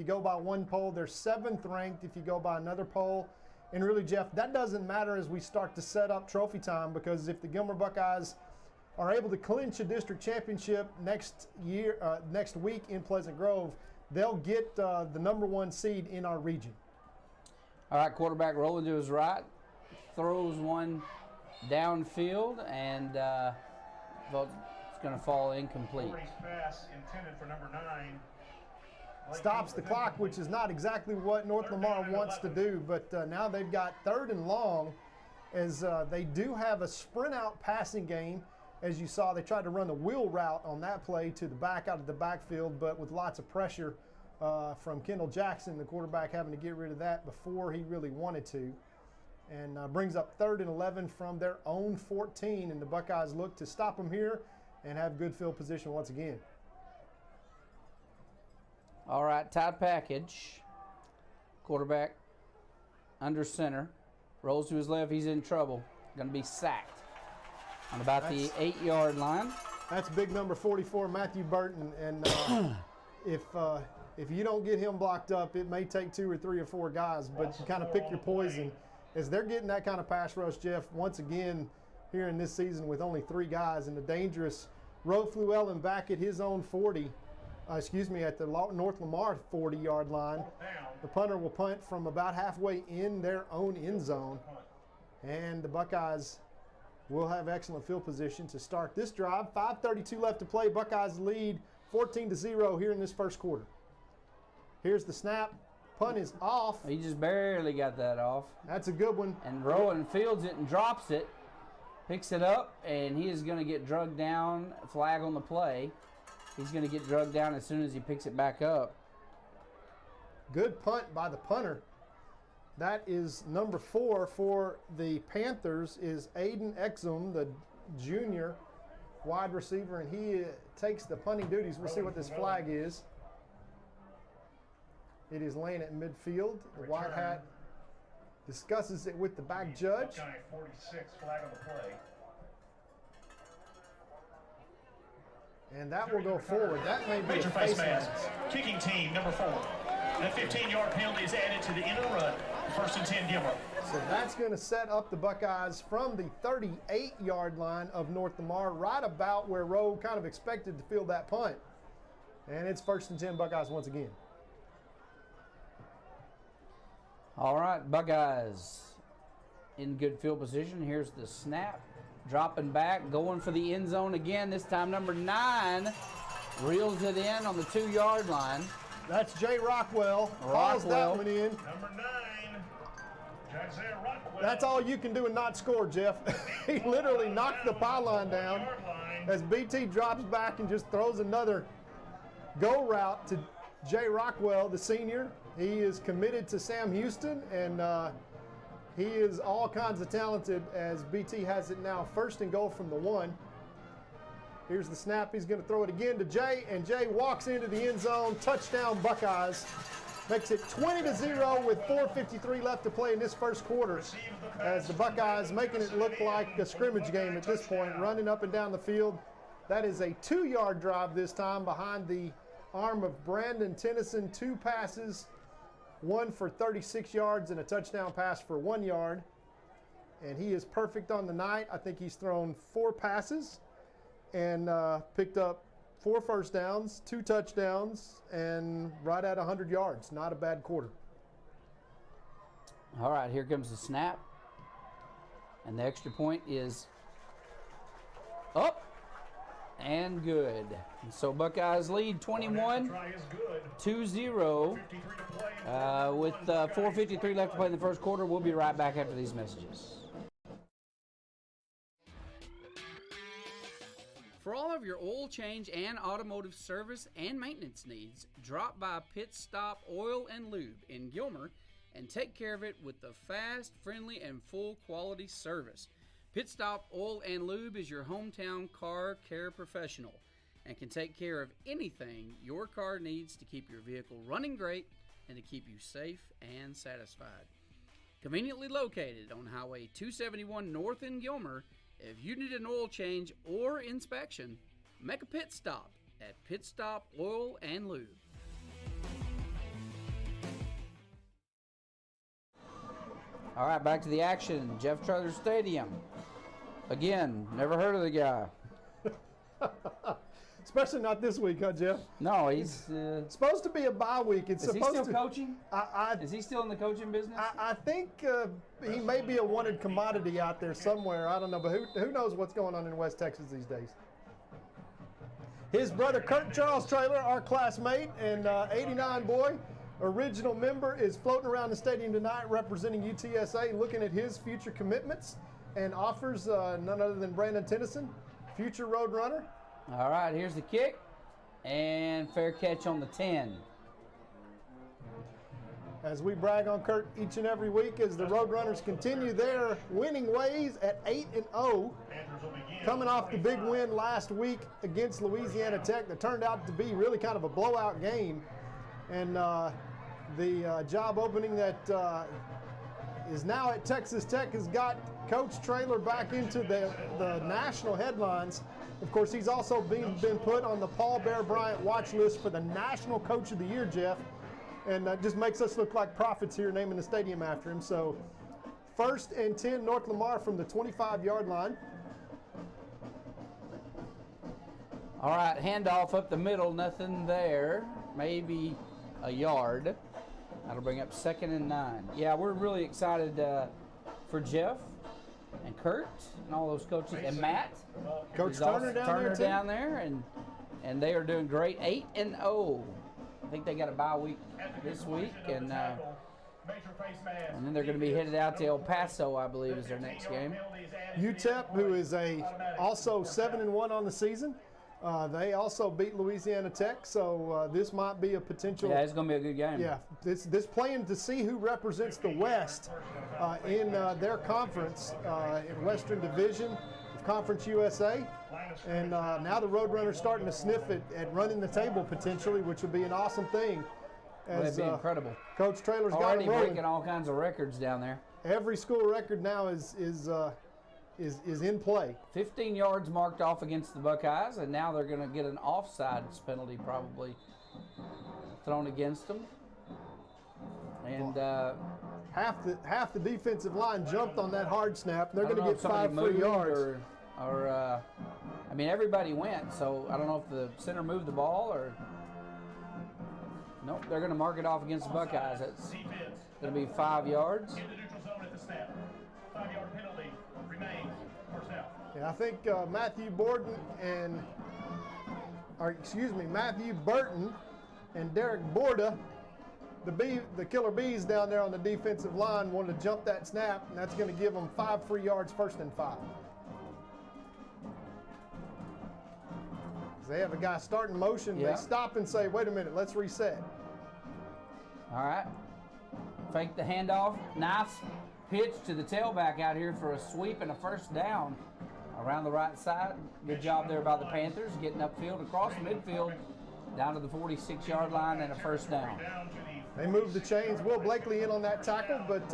go by one poll, they're 7th ranked if you go by another poll. And really, Jeff, that doesn't matter as we start to set up trophy time, because if the Gilmer Buckeyes are able to clinch a district championship next week in Pleasant Grove, they'll get the number 1 seed in our region. All right, quarterback rolling to his right, throws one downfield, and it's going to fall incomplete. Pass intended for number 9. Stops the clock, which is not exactly what North Lamar wants to do, but now they've got 3rd and long, as they do have a sprint out passing game. As you saw, they tried to run the wheel route on that play to the back out of the backfield, but with lots of pressure from Kendall Jackson, the quarterback, having to get rid of that before he really wanted to. And brings up 3rd and 11 from their own 14, and the Buckeyes look to stop them here and have good field position once again. All right, tight package. Quarterback under center. Rolls to his left, he's in trouble. Going to be sacked on about the 8-yard line. That's big number 44, Matthew Burton. And if you don't get him blocked up, it may take 2 or 3 or 4 guys, but you kind of pick your poison. As they're getting that kind of pass rush, Jeff, once again here in this season with only 3 guys, and the dangerous Ro Fluellen back at his own 40, at the North Lamar 40-yard line. The punter will punt from about halfway in their own end zone, and the Buckeyes will have excellent field position to start this drive. 5:32 left to play. Buckeyes lead 14-0 here in this first quarter. Here's the snap. Punt is off. He just barely got that off. That's a good one. And Rowan fields it and drops it, picks it up, and he is going to get drugged down. Flag on the play. He's going to get drugged down as soon as he picks it back up. Good punt by the punter. That is number 4 for the Panthers is Aiden Exum, the junior wide receiver, and he takes the punting duties. We'll see what this flag is. It is laying at midfield. The white hat discusses it with the back judge. Buckeye 46, flag on the play. And that will go forward. That may be a face mask. Kicking team, number 4. And a 15-yard penalty is added to the end of the run. 1st and 10, Gilmer. So that's going to set up the Buckeyes from the 38-yard line of North Lamar, right about where Rowe kind of expected to field that punt. And it's 1st and 10 Buckeyes once again. All right, Buckeyes in good field position. Here's the snap. Dropping back, going for the end zone again. This time number 9 reels it in on the 2-yard line. That's Jay Rockwell. Calls that one in. Number 9, Isaiah Rockwell. That's all you can do and not score, Jeff. He literally knocked the pylon down as BT drops back and just throws another go route to Jay Rockwell, the senior. He is committed to Sam Houston, and he is all kinds of talented as BT has it now 1st and goal from the 1. Here's the snap. He's going to throw it again to Jay, and Jay walks into the end zone. Touchdown, Buckeyes. Makes it 20-0 with 4:53 left to play in this first quarter, as the Buckeyes making it look like a scrimmage game at this point, running up and down the field. That is a 2-yard drive this time behind the arm of Brandon Tennyson. 2 passes, 1 for 36 yards and a touchdown pass for 1 yard. And he is perfect on the night. I think he's thrown 4 passes and picked up 4 first downs, 2 touchdowns, and right at 100 yards. Not a bad quarter. All right, here comes the snap. And the extra point is up and good. And so Buckeyes lead 21-2-0 with 4:53 left to play in the first quarter. We'll be right back after these messages. For all of your oil change and automotive service and maintenance needs, drop by Pit Stop Oil and Lube in Gilmer and take care of it with the fast, friendly, and full quality service. Pit Stop Oil and Lube is your hometown car care professional and can take care of anything your car needs to keep your vehicle running great and to keep you safe and satisfied. Conveniently located on Highway 271 North in Gilmer, if you need an oil change or inspection, make a pit stop at Pit Stop Oil and Lube. All right, back to the action. Jeff Traylor Stadium. Again, never heard of the guy. Especially not this week, huh, Jeff? No, he's supposed to be a bye week. It's is supposed he still coaching? Is he still in the coaching business? I think he may be a wanted commodity out there somewhere. I don't know, but who knows what's going on in West Texas these days. His brother Kurt Charles Traylor, our classmate and 89 boy, original member, is floating around the stadium tonight representing UTSA, looking at his future commitments and offers none other than Brandon Tennyson, future road runner. All right, here's the kick, and fair catch on the 10. As we brag on Kurt each and every week as the Roadrunners continue their winning ways at 8-0, coming off the big win last week against Louisiana Tech that turned out to be really kind of a blowout game. And the job opening that is now at Texas Tech has got Coach Traylor back into the national headlines. Of course, he's also been put on the Paul Bear Bryant watch list for the National Coach of the Year, Jeff. And just makes us look like prophets here naming the stadium after him. So 1st and 10 North Lamar from the 25-yard line. All right, handoff up the middle, nothing there. Maybe a yard. That'll bring up 2nd and 9. Yeah, we're really excited for Jeff and Kurt and all those coaches and Matt. Coach Turner down there, and they are doing great. 8-0. I think they got a bye week this week, and then they're going to be headed out to El Paso, I believe, is their next game. UTEP, who is also 7-1 on the season, They also beat Louisiana Tech, so this might be a potential. Yeah, it's going to be a good game. Yeah, this playing to see who represents the West in their conference in Western Division of Conference USA. And now the Roadrunners starting to sniff at running the table potentially, which would be an awesome thing. That'd be incredible. Coach Traylor's already got them rolling. breaking all kinds of records down there. Every school record now is in play. 15 yards marked off against the Buckeyes, and now they're going to get an offsides penalty probably thrown against them. And half the defensive line jumped on that hard snap. They're going to get 5 free yards. I mean, everybody went, so I don't know if the center moved the ball or. Nope, they're going to mark it off against the Buckeyes. It's going to be 5 yards. In the neutral zone at the snap. 5-yard penalty remains. First down. Yeah, I think Matthew Burton and Derek Borda, the Killer Bees down there on the defensive line, wanted to jump that snap, and that's going to give them 5 free yards, 1st and 5. They have a guy starting motion. Yeah. They stop and say, wait a minute, let's reset. All right. Fake the handoff. Nice pitch to the tailback out here for a sweep and a 1st down around the right side. Good job there by the Panthers, getting upfield across midfield down to the 46-yard line and a 1st down. They moved the chains. Will Blakely in on that tackle, but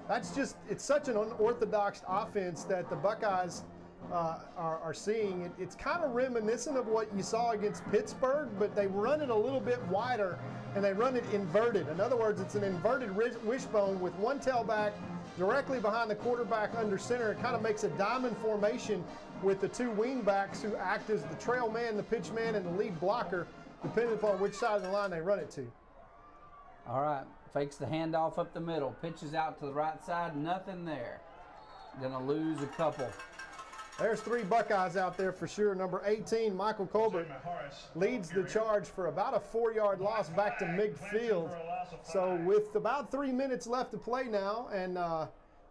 it's such an unorthodox offense that the Buckeyes are seeing. It's kind of reminiscent of what you saw against Pittsburgh, but they run it a little bit wider and they run it inverted. In other words, it's an inverted wishbone with one tailback directly behind the quarterback under center. It kind of makes a diamond formation with the 2 wing backs who act as the trail man, the pitch man, and the lead blocker, depending upon which side of the line they run it to. All right, fakes the handoff up the middle, pitches out to the right side, nothing there. Gonna lose a couple. There's 3 Buckeyes out there for sure. Number 18, Michael Colbert, leads the charge for about a 4-yard loss back to midfield. So with about 3 minutes left to play now, and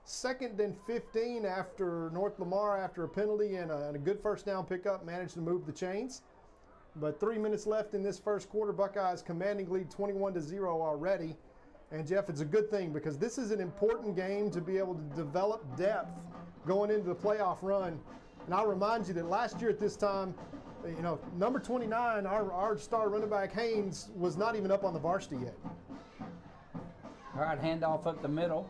2nd and 15 after North Lamar, after a penalty and a good 1st down pickup, managed to move the chains. But 3 minutes left in this first quarter. Buckeyes commanding lead 21-0 already. And Jeff, it's a good thing because this is an important game to be able to develop depth going into the playoff run. And I'll remind you that last year at this time, number 29, our star running back Haynes, was not even up on the varsity yet. All right, handoff up the middle.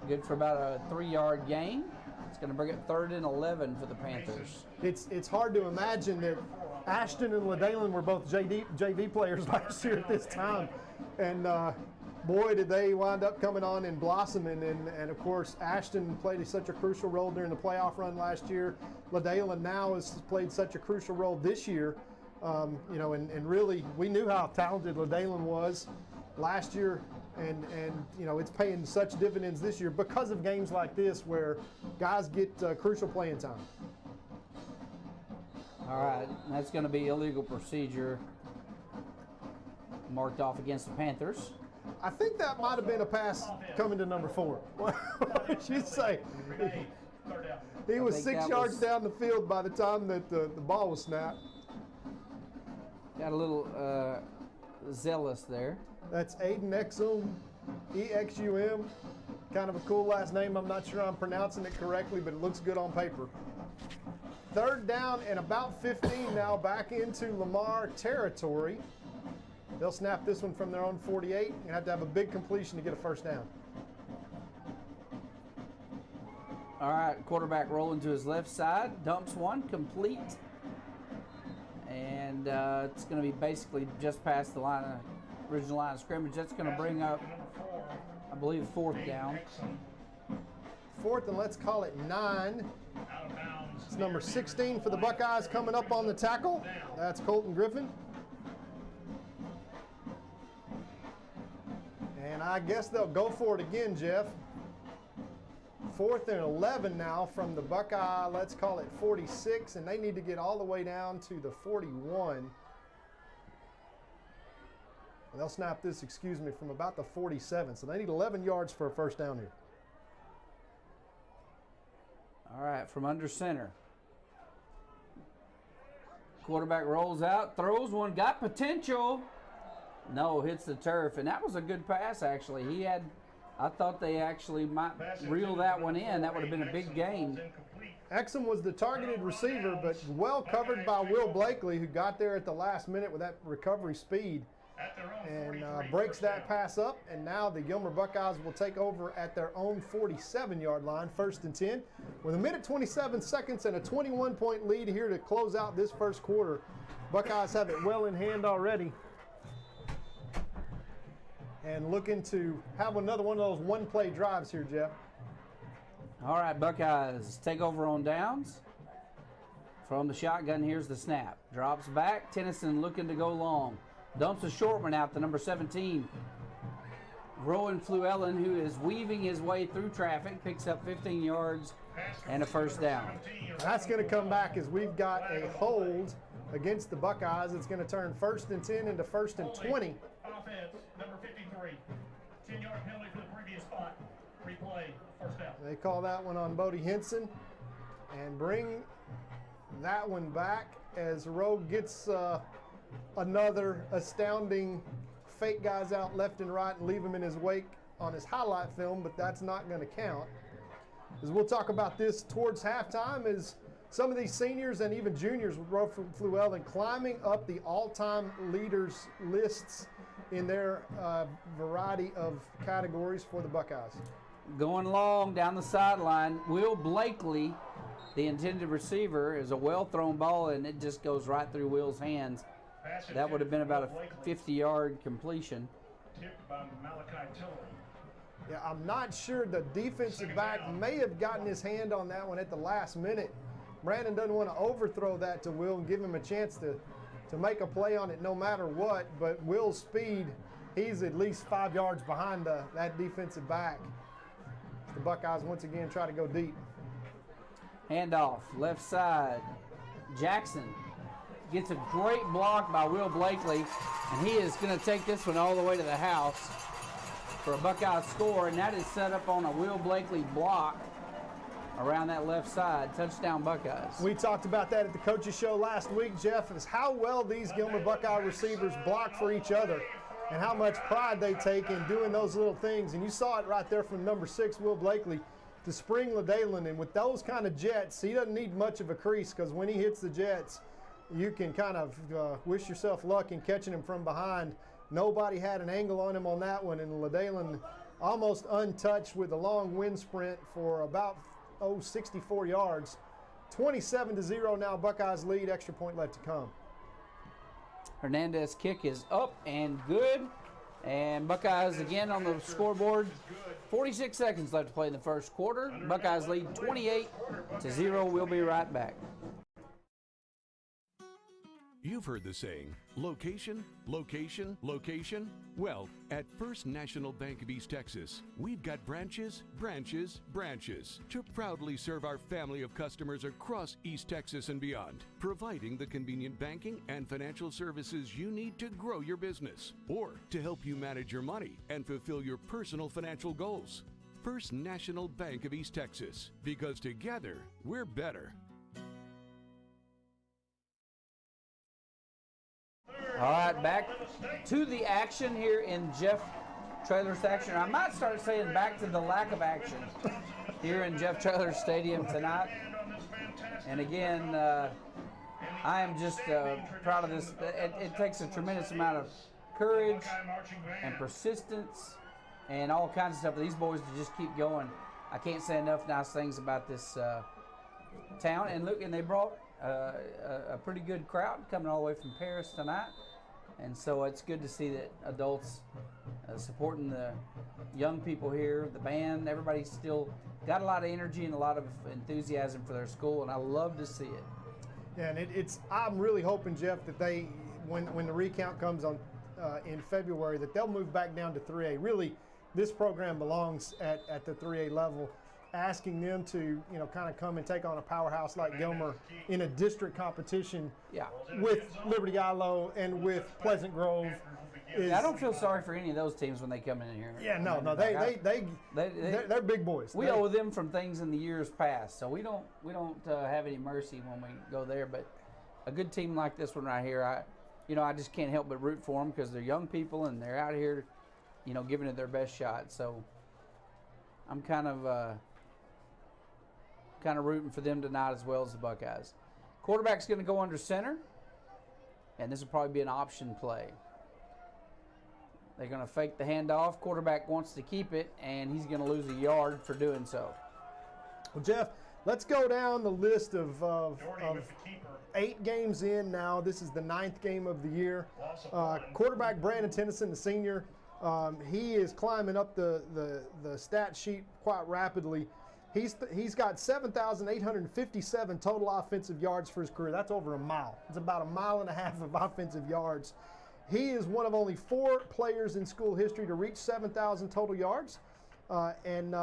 Good for about a 3-yard gain. It's going to bring it 3rd and 11 for the Panthers. It's hard to imagine that Ashton and LaDalen were both JV players last year at this time. And boy, did they wind up coming on and blossoming. And of course, Ashton played such a crucial role during the playoff run last year. LaDalen now has played such a crucial role this year. And really, we knew how talented LaDalen was last year. And it's paying such dividends this year because of games like this where guys get crucial playing time. All right, that's going to be illegal procedure marked off against the Panthers. I think that might have been a pass coming to number 4. What did you say? He was 6 yards down the field by the time that the ball was snapped. Got a little zealous there. That's Aiden Exum, E-X-U-M. Kind of a cool last name. I'm not sure I'm pronouncing it correctly, but it looks good on paper. 3rd down and about 15 now, back into Lamar territory. They'll snap this one from their own 48 and have to have a big completion to get a 1st down. All right, quarterback rolling to his left side, dumps one, complete. And it's going to be basically just past the original line of scrimmage. That's going to bring up, I believe, 4th down. 4th and let's call it 9. It's number 16 for the Buckeyes coming up on the tackle. That's Colton Griffin. And I guess they'll go for it again, Jeff. 4th and 11 now from the Buckeye, let's call it 46, and they need to get all the way down to the 41. And they'll snap this, from about the 47. So they need 11 yards for a 1st down here. All right, from under center. Quarterback rolls out, throws one, got potential. No, hits the turf, and that was a good pass, actually. I thought they actually might reel that one in. That would have been a big gain. Exum was the targeted receiver, but well covered by Will Blakely, who got there at the last minute with that recovery speed and breaks that pass up. And now the Gilmer Buckeyes will take over at their own 47-yard line, 1st and 10. With 1:27 seconds and a 21-point lead here to close out this first quarter. Buckeyes have it well in hand already. And looking to have another one of those one-play drives here, Jeff. All right, Buckeyes take over on downs. From the shotgun, here's the snap. Drops back, Tennyson looking to go long. Dumps a short one out to number 17. Rowan Fluellen, who is weaving his way through traffic, picks up 15 yards and a first down. That's going to come back as we've got a hold against the Buckeyes. It's going to turn 1st and 10 into 1st and 20. Offense, number 53. 10-yard penalty for the previous spot. Replay, first down. They call that one on Bodie Henson and bring that one back as Rogue gets another astounding fake guys out left and right and leave him in his wake on his highlight film, but that's not going to count. As we'll talk about this towards halftime, is some of these seniors and even juniors with Roe Fluellen climbing up the all-time leaders lists in their variety of categories for the Buckeyes. Going long down the sideline, Will Blakely, the intended receiver, is a well-thrown ball, and it just goes right through Will's hands. That would have been about a 50-yard completion. Tipped by Malachi Tillery. Yeah, I'm not sure. The defensive back may have gotten his hand on that one at the last minute. Brandon doesn't want to overthrow that to Will and give him a chance to make a play on it no matter what. But Will's speed, he's at least 5 yards behind that defensive back. The Buckeyes once again try to go deep. Handoff, left side. Jackson gets a great block by Will Blakely, and he is going to take this one all the way to the house for a Buckeye score, and that is set up on a Will Blakely block around that left side. Touchdown Buckeyes. We talked about that at the coaches show last week, Jeff, is how well these Gilmer Buckeye receivers block for each other and how much pride they take in doing those little things. And you saw it right there from number 6, Will Blakely, to Spring Ladalen. And with those kind of jets, he doesn't need much of a crease, because when he hits the jets, you can kind of wish yourself luck in catching him from behind. Nobody had an angle on him on that one, and Ladalen almost untouched with a long wind sprint for about 64 yards. 27-0 now, Buckeyes lead, extra point left to come. Hernandez kick is up and good, and Buckeyes again on the scoreboard. 46 seconds left to play in the first quarter. Buckeyes lead 28-0. We'll be right back. You've heard the saying, location, location, location. Well, at First National Bank of East Texas, we've got branches, branches, branches to proudly serve our family of customers across East Texas and beyond, providing the convenient banking and financial services you need to grow your business or to help you manage your money and fulfill your personal financial goals. First National Bank of East Texas, because together we're better. All right, back to the action here in Jeff Traylor Stadium. I might start saying back to the lack of action here in Jeff Traylor Stadium tonight. And again, I am just proud of this. It takes a tremendous amount of courage and persistence and all kinds of stuff for these boys to just keep going. I can't say enough nice things about this town. And look, and they brought a pretty good crowd coming all the way from Paris tonight, and so it's good to see that adults supporting the young people here, the band. Everybody's still got a lot of energy and a lot of enthusiasm for their school, and I love to see it. Yeah, and I'm really hoping, Jeff, that they, when the recount comes on in February, that they'll move back down to 3A. Really, this program belongs at the 3A level. Asking them to, kind of come and take on a powerhouse like Gilmer in a district competition with Liberty Ilo and with Pleasant Grove. I don't feel sorry for any of those teams when they come in here. Yeah, no, they're big boys. We owe them from things in the years past, so we don't have any mercy when we go there. But a good team like this one right here, I just can't help but root for them because they're young people and they're out here, giving it their best shot. So I'm kind of rooting for them tonight as well as the Buckeyes. Quarterback's going to go under center, and this will probably be an option play. They're going to fake the handoff. Quarterback wants to keep it, and he's going to lose a yard for doing so. Well, Jeff, let's go down the list of 8 games in now. This is the 9th game of the year. Quarterback Brandon Tennyson, the senior, he is climbing up the stat sheet quite rapidly. He's got 7,857 total offensive yards for his career. That's over a mile. It's about a mile and a half of offensive yards. He is one of only 4 players in school history to reach 7,000 total yards, and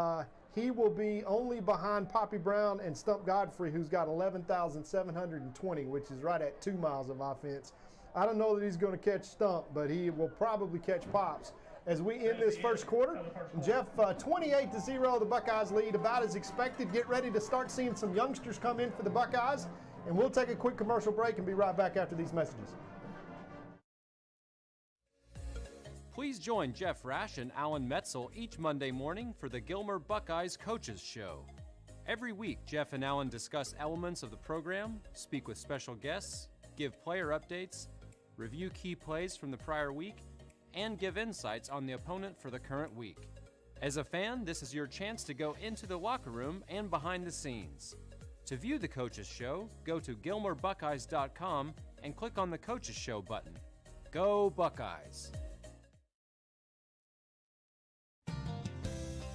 he will be only behind Poppy Brown and Stump Godfrey, who's got 11,720, which is right at 2 miles of offense. I don't know that he's going to catch Stump, but he will probably catch Pops. As we end this first quarter, Jeff, 28-0, the Buckeyes lead, about as expected. Get ready to start seeing some youngsters come in for the Buckeyes, and we'll take a quick commercial break and be right back after these messages. Please join Jeff Rash and Alan Metzel each Monday morning for the Gilmer Buckeyes Coaches Show. Every week, Jeff and Alan discuss elements of the program, speak with special guests, give player updates, review key plays from the prior week, and give insights on the opponent for the current week. As a fan, this is your chance to go into the locker room and behind the scenes. To view the Coaches Show, go to GilmerBuckeyes.com and click on the Coaches Show button. Go Buckeyes!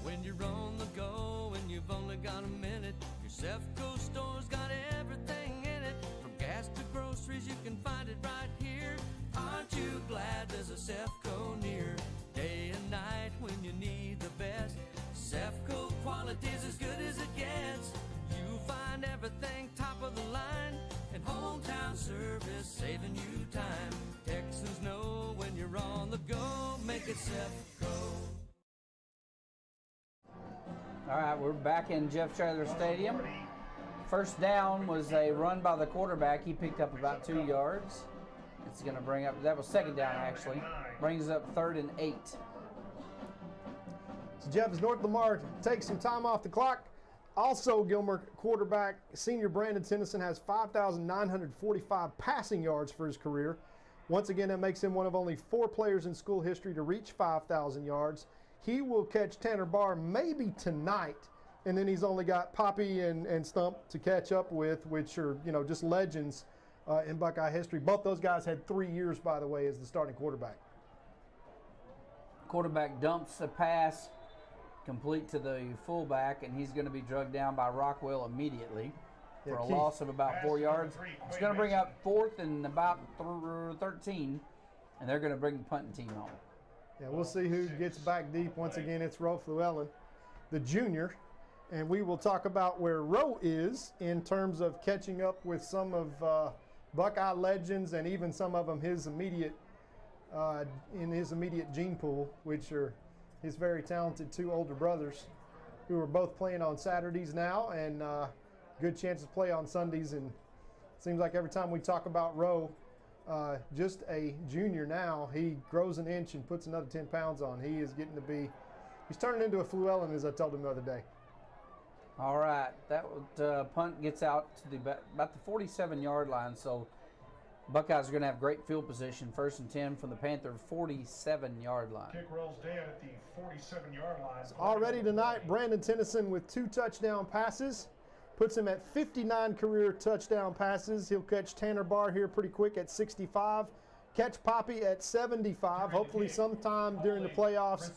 When you're on the go and you've only got a minute, your Sefco store's got everything in it. From gas to groceries, you can find it right here. Aren't you glad there's a Sefco near? Day and night when you need the best, Sefco quality's as good as it gets. You find everything top of the line, and hometown service saving you time. Texans know when you're on the go, make it Sefco. All right, we're back in Jeff Traylor Stadium. First down was a run by the quarterback. He picked up about 2 yards. It's going to bring up, that was second down actually, brings up 3rd and 8. So Jeff, as North Lamar takes some time off the clock, also Gilmer quarterback senior Brandon Tennyson has 5,945 passing yards for his career. Once again, that makes him one of only 4 players in school history to reach 5,000 yards. He will catch Tanner Barr maybe tonight, and then he's only got Poppy and Stump to catch up with, which are, just legends in Buckeye history. Both those guys had 3 years, by the way, as the starting quarterback. Quarterback dumps a pass complete to the fullback, and he's going to be drugged down by Rockwell immediately for a loss of about 4 yards. It's going to bring up 4th and about 13, and they're going to bring the punting team home. Yeah, we'll see who gets back deep. Once again, it's Roe Llewellyn, the junior. And we will talk about where Roe is in terms of catching up with some of Buckeye legends and even some of them his immediate in his immediate gene pool, which are his very talented 2 older brothers who are both playing on Saturdays now and good chances to play on Sundays. And it seems like every time we talk about Roe, just a junior now, he grows an inch and puts another 10 pounds on. He is getting to be, he's turning into a Llewellyn, as I told him the other day. All right, that punt gets out to about the 47-yard line, so Buckeyes are going to have great field position, 1st and 10 from the Panther 47-yard line. Kick rolls down at the 47-yard line. Already tonight, Brandon Tennyson with 2 touchdown passes. Puts him at 59 career touchdown passes. He'll catch Tanner Barr here pretty quick at 65. Catch Poppy at 75, hopefully sometime during the playoffs.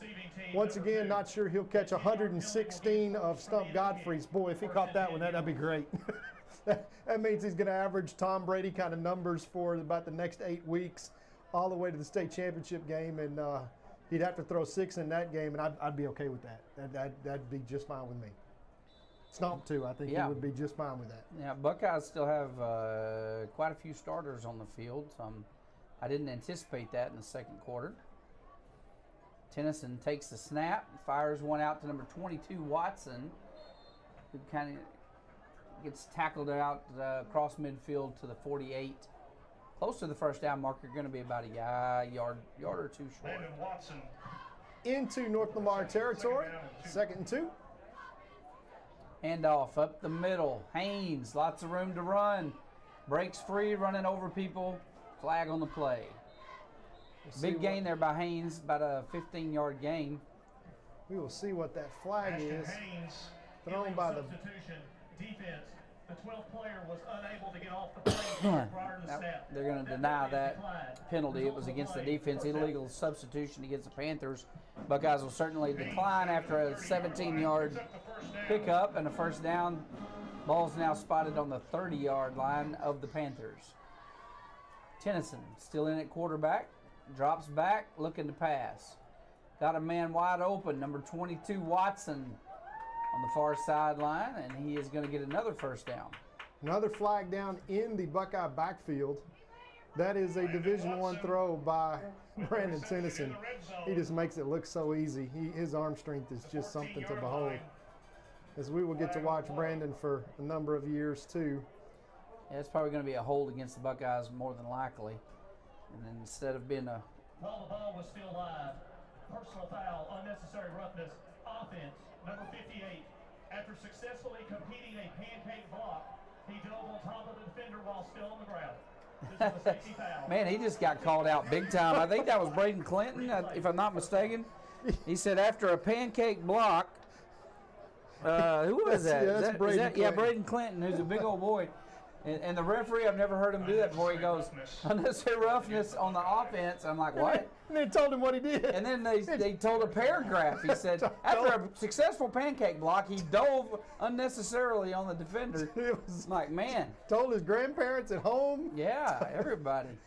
Once again, not sure he'll catch 116 of Stump Godfrey's. Boy, if he caught that one, that'd be great. That means he's going to average Tom Brady kind of numbers for about the next 8 weeks, all the way to the state championship game, and he'd have to throw 6 in that game, and I'd be okay with that. That'd be just fine with me. Stomp too, I think he would be just fine with that. Yeah, Buckeyes still have quite a few starters on the field. I didn't anticipate that in the second quarter. Tennyson takes the snap, fires one out to number 22, Watson, who kind of gets tackled out across midfield to the 48. Close to the first down marker, going to be about a yard or two short. Landon Watson Into North Lamar territory, 2nd and 2. Handoff up the middle. Haynes, lots of room to run. Breaks free, running over people. Flag on the play. Big gain there by Haynes, about a 15-yard gain. We will see what that flag is. Haynes, Thrown by the substitution defense. The 12th player was unable to get off the plane prior to the snap. They're going to deny that penalty. It was against the defense. Illegal substitution against the Panthers. Buckeyes will certainly decline after a 17-yard pickup and a first down. Ball's now spotted on the 30-yard line of the Panthers. Tennyson still in at quarterback. Drops back, looking to pass. Got a man wide open, number 22, Watson, on the far sideline, and he is going to get another first down. Another flag down in the Buckeye backfield. That is a Division I throw by Brandon Tennyson. He just makes it look so easy. His arm strength is just something to behold. As we will get to watch Brandon for a number of years too. Yeah, it's probably going to be a hold against the Buckeyes more than likely. And then instead of being a... While the ball was still live, personal foul, unnecessary roughness, offense, number 58. After successfully completing a pancake block, he dove on top of the defender while still on the ground. This is a safety foul. Man, he just got called out big time. I think that was Braden Clinton, if I'm not mistaken. He said after a pancake block, who was that? Yeah, Braden Clinton, who's a big old boy. And the referee, I've never heard him do that before. He goes, unnecessary roughness on the offense. I'm like, what? And they told him what he did. And then they told a paragraph. He said, after a successful pancake block, he dove unnecessarily on the defender. It was like, man. Told his grandparents at home. Yeah, everybody.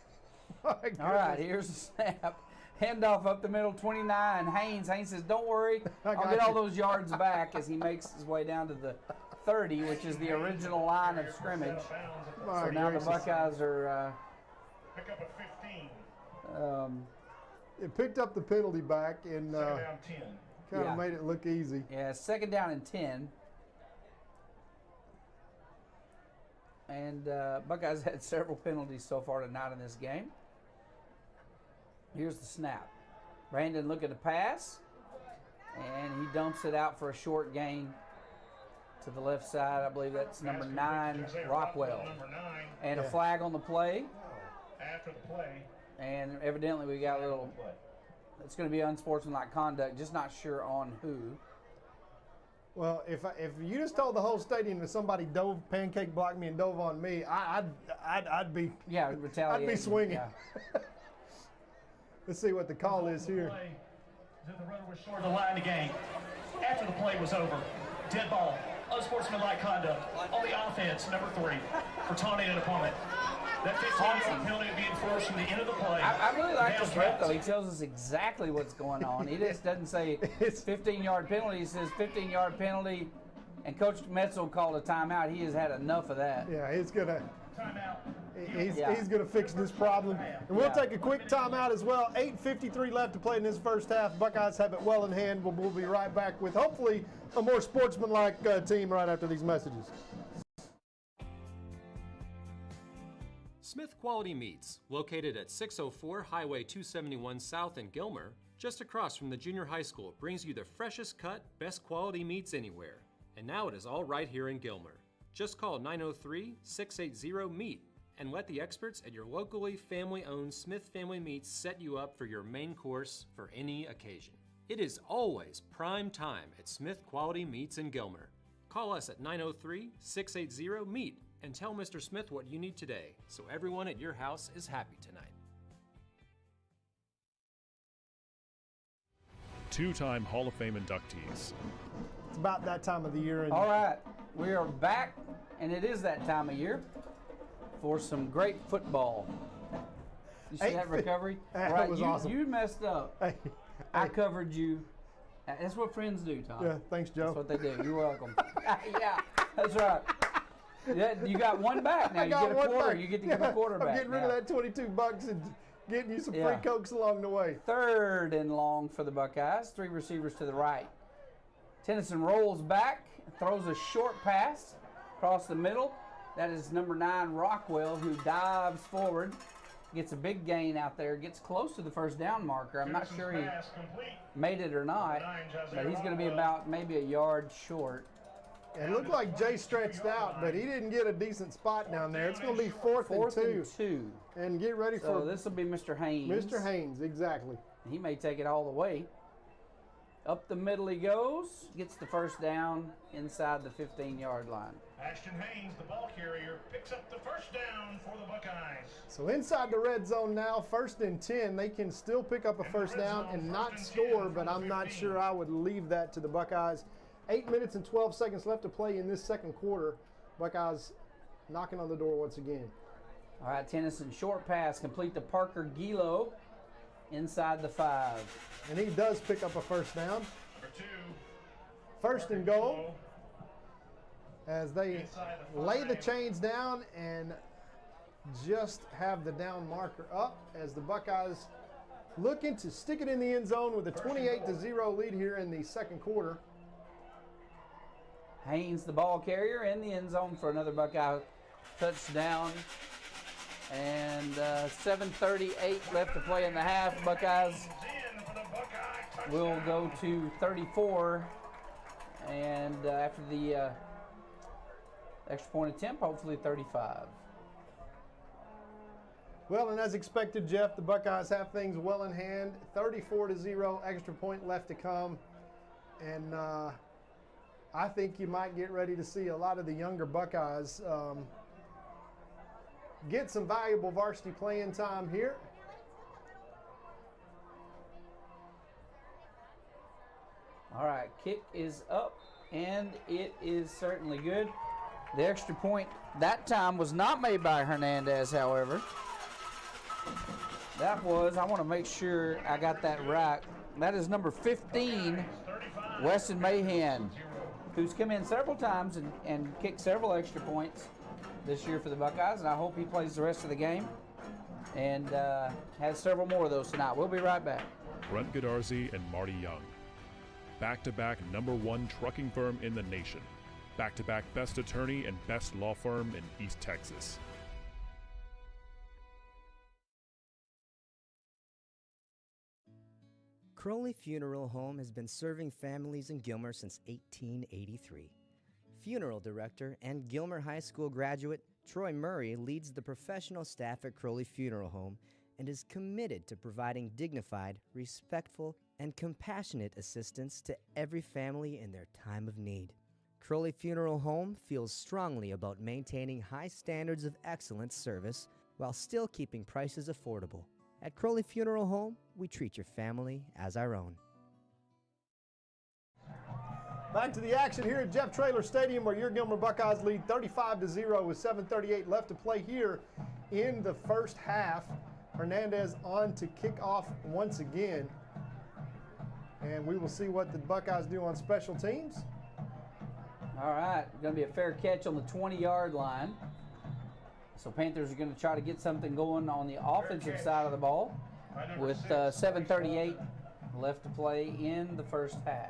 All right, here's the snap. Handoff up the middle, 29. Haynes says, don't worry. I'll get all those yards back as he makes his way down to the 30, which is the original line of scrimmage. So now the Buckeyes are pick up a 15. It picked up the penalty back and Second down 10. kind of made it look easy. Yeah, 2nd down and 10. And Buckeyes had several penalties so far tonight in this game. Here's the snap. Brandon looking to pass, and he dumps it out for a short gain to the left side. I believe that's number 9, Rockwell. And a flag on the play. After the play. And evidently we got a little, it's going to be unsportsmanlike conduct, just not sure on who. Well, if you just told the whole stadium that somebody pancake blocked me and dove on me, I'd be retaliating. I'd be swinging. Yeah. Let's see what the call is here. The runner was short of the line of the game. After the play was over, dead ball, unsportsmanlike conduct on the offense, number 3, for taunting an opponent. That 15-yard penalty will be enforced from the end of the play. I really like this rep, though. He tells us exactly what's going on. He just doesn't say it's 15-yard penalty. He says 15-yard penalty, and Coach Metzel called a timeout. He has had enough of that. Yeah, he's going to. Timeout. He's going to fix this problem. And we'll take a quick timeout as well. 8:53 left to play in this first half. Buckeyes have it well in hand. We'll be right back with hopefully a more sportsmanlike team right after these messages. Smith Quality Meats, located at 604 Highway 271 South in Gilmer, just across from the junior high school, brings you the freshest cut, best quality meats anywhere. And now it is all right here in Gilmer. Just call 903-680-MEAT and let the experts at your locally family-owned Smith Family Meats set you up for your main course for any occasion. It is always prime time at Smith Quality Meats in Gilmer. Call us at 903-680-MEAT and tell Mr. Smith what you need today so everyone at your house is happy tonight. Two-time Hall of Fame inductees. It's about that time of the year. All right, we are back, and it is that time of year for some great football. You see that recovery? That was awesome. You messed up. I covered you. That's what friends do, Tom. Yeah, thanks, Joe. That's what they do. You're welcome. Yeah, that's right. You got one back now. You get a quarter. Back. You get to give a quarter back. I'm getting rid of that $22 and getting you some free Cokes along the way. 3rd and long for the Buckeyes. 3 receivers to the right. Tennyson rolls back, throws a short pass across the middle. That is number 9, Rockwell, who dives forward, gets a big gain out there, gets close to the first down marker. I'm not sure he made it or not, but he's going to be about maybe a yard short. It looked like Jay stretched out, but he didn't get a decent spot down there. It's going to be fourth and two. And get ready for... So this will be Mr. Haynes. Mr. Haynes, exactly. He may take it all the way. Up the middle he goes, gets the first down inside the 15-yard line. Ashton Haynes, the ball carrier, picks up the first down for the Buckeyes. So inside the red zone now, 1st and 10. They can still pick up a first down and not score, but I'm not sure I would leave that to the Buckeyes. 8 minutes and 12 seconds left to play in this second quarter. Buckeyes knocking on the door once again. All right, Tennyson, short pass, complete to Parker Gilo inside the 5. And he does pick up a first down. Number 2. 1st and goal. As they lay the chains down and just have the down marker up as the Buckeyes looking to stick it in the end zone with a 28-0 lead here in the second quarter. Haynes, the ball carrier, in the end zone for another Buckeye touchdown. And 7:38 left to play in the half. Buckeyes will go to 34. And after the extra point attempt, hopefully 35. Well, and as expected, Jeff, the Buckeyes have things well in hand. 34-0, extra point left to come. And I think you might get ready to see a lot of the younger Buckeyes get some valuable varsity playing time here. All right, kick is up, and it is certainly good. The extra point that time was not made by Hernandez, however. That was, I want to make sure I got that right. That is number 15, Weston Mahan, who's come in several times and kicked several extra points this year for the Buckeyes, and I hope he plays the rest of the game and has several more of those tonight. We'll be right back. Brent Godarzi and Marty Young. Back-to-back #1 trucking firm in the nation. Back-to-back best attorney and best law firm in East Texas. Crowley Funeral Home has been serving families in Gilmer since 1883. Funeral director and Gilmer High School graduate Troy Murray leads the professional staff at Crowley Funeral Home and is committed to providing dignified, respectful, and compassionate assistance to every family in their time of need. Crowley Funeral Home feels strongly about maintaining high standards of excellent service while still keeping prices affordable. At Crowley Funeral Home, we treat your family as our own. Back to the action here at Jeff Traylor Stadium, where your Gilmer Buckeyes lead 35-0 with 7:38 left to play here in the first half. Hernandez on to kick off once again. And we will see what the Buckeyes do on special teams. All right, going to be a fair catch on the 20-yard line. So Panthers are going to try to get something going on the offensive side of the ball with 7:38 left to play in the first half.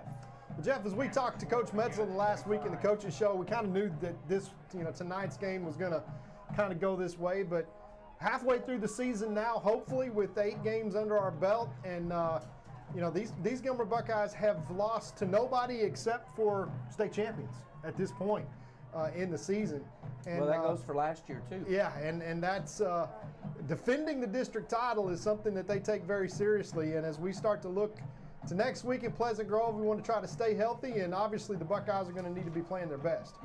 Jeff, as we talked to Coach Metzel last week in the coaches show, we kind of knew that this, tonight's game was going to kind of go this way. But halfway through the season now, hopefully with 8 games under our belt, and these Gilmer Buckeyes have lost to nobody except for state champions at this point in the season. And, well, that goes for last year too. Yeah, and that's defending the district title is something that they take very seriously. And as we start to look to next week in Pleasant Grove, we want to try to stay healthy, and obviously the Buckeyes are going to need to be playing their best.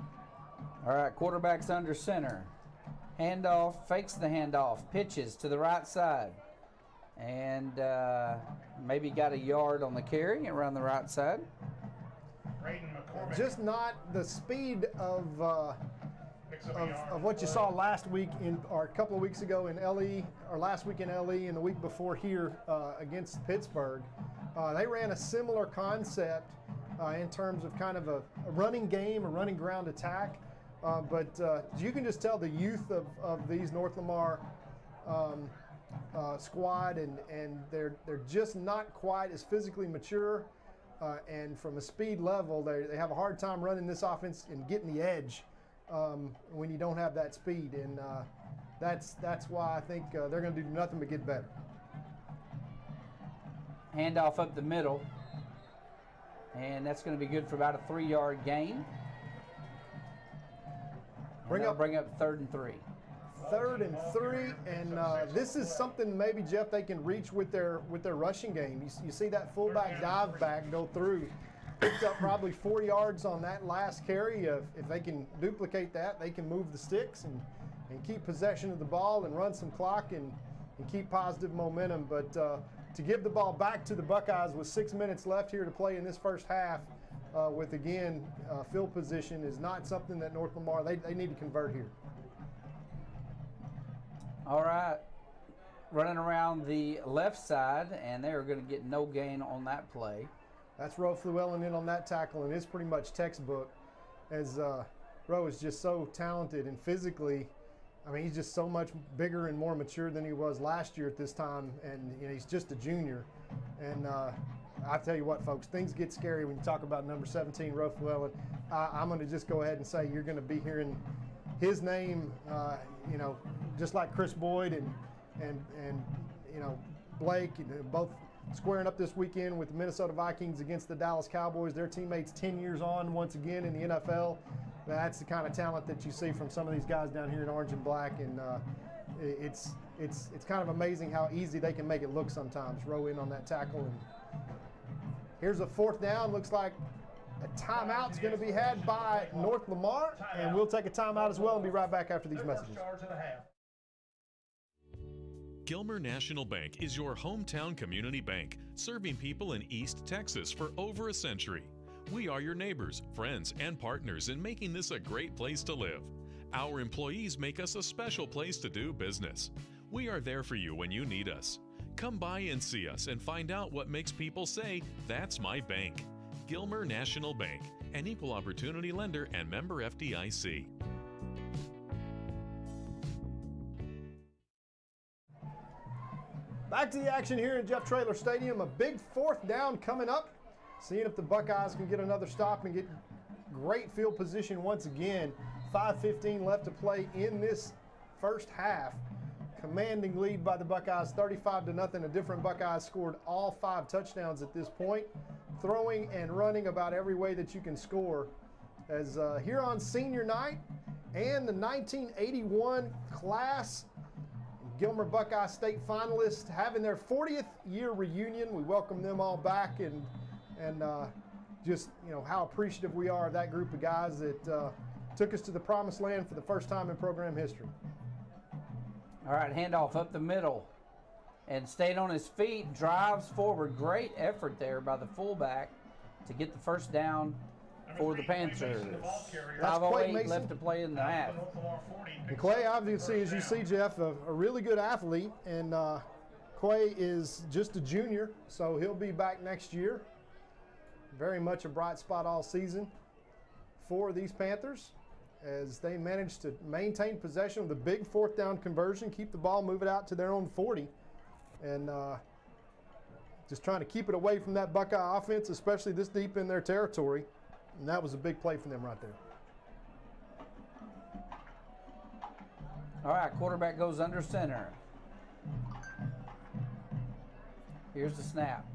All right, quarterback's under center. Handoff, fakes the handoff, pitches to the right side. And maybe got a yard on the carry around the right side. Just not the speed of what you saw last week or a couple of weeks ago in LE, or last week in LE and the week before here against Pittsburgh. They ran a similar concept in terms of kind of a running game, a running ground attack. But you can just tell the youth of these North Lamar squad, and they're just not quite as physically mature. And from a speed level, they have a hard time running this offense and getting the edge when you don't have that speed, and that's why I think they're going to do nothing but get better. Handoff up the middle, and that's going to be good for about a 3-yard gain. Bring up 3rd and 3. 3rd and 3, and this is something maybe, Jeff, they can reach with their rushing game. You see that fullback dive back go through, picked up probably 4 yards on that last carry. If they can duplicate that, they can move the sticks and keep possession of the ball and run some clock and keep positive momentum. But to give the ball back to the Buckeyes with 6 minutes left here to play in this first half with, again, field position is not something that North Lamar, they need to convert here. All right, running around the left side, and they're going to get no gain on that play. That's Roe Fluellen in on that tackle, and it's pretty much textbook, as Roe is just so talented and physically. I mean, he's just so much bigger and more mature than he was last year at this time, and he's just a junior. And I tell you what, folks, things get scary when you talk about number 17, Roe Fluellen. I'm going to just go ahead and say you're going to be hearing his name, just like Chris Boyd and Blake, both squaring up this weekend with the Minnesota Vikings against the Dallas Cowboys. Their teammates 10 years on once again in the NFL. That's the kind of talent that you see from some of these guys down here in orange and black, and it's kind of amazing how easy they can make it look sometimes. Row in on that tackle, and here's a 4th down. Looks like a timeout's going to be had by North Lamar, and we'll take a timeout as well and be right back after these messages. Gilmer National Bank is your hometown community bank, serving people in East Texas for over a century. We are your neighbors, friends, and partners in making this a great place to live. Our employees make us a special place to do business. We are there for you when you need us. Come by and see us and find out what makes people say, "That's my bank." Gilmer National Bank, an equal opportunity lender and member FDIC. Back to the action here in Jeff Traylor Stadium. A big 4th down coming up. Seeing if the Buckeyes can get another stop and get great field position once again. 5:15 left to play in this first half. Commanding lead by the Buckeyes, 35-0. A different Buckeyes scored all 5 touchdowns at this point. Throwing and running about every way that you can score. As here on senior night and the 1981 class, Gilmer Buckeye State finalists having their 40th year reunion. We welcome them all back, and just how appreciative we are of that group of guys that took us to the promised land for the first time in program history. All right, handoff up the middle, and staying on his feet, drives forward. Great effort there by the fullback to get the first down for the Panthers. 5:08 left to play in the half. And Clay, obviously, as you see, Jeff, a really good athlete, and Clay is just a junior, so he'll be back next year. Very much a bright spot all season for these Panthers as they manage to maintain possession with a big 4th down conversion, keep the ball, move it out to their own 40, and just trying to keep it away from that Buckeye offense, especially this deep in their territory. And that was a big play for them right there. All right, quarterback goes under center. Here's the snap.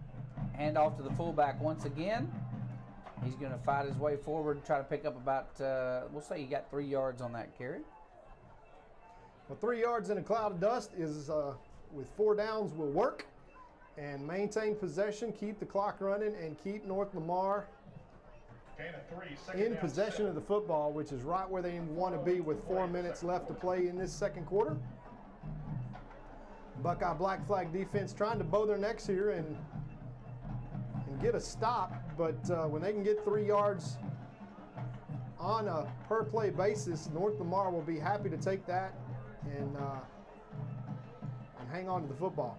Hand off to the fullback once again. He's going to fight his way forward, try to pick up about, we'll say he got 3 yards on that carry. Well, 3 yards in a cloud of dust is, with 4 downs, will work. And maintain possession, keep the clock running, and keep North Lamar in possession of the football, which is right where they want to be with 4 minutes left to play in this second quarter. Buckeye black flag defense trying to bow their necks here and get a stop, but when they can get 3 yards on a per play basis, North Lamar will be happy to take that and hang on to the football.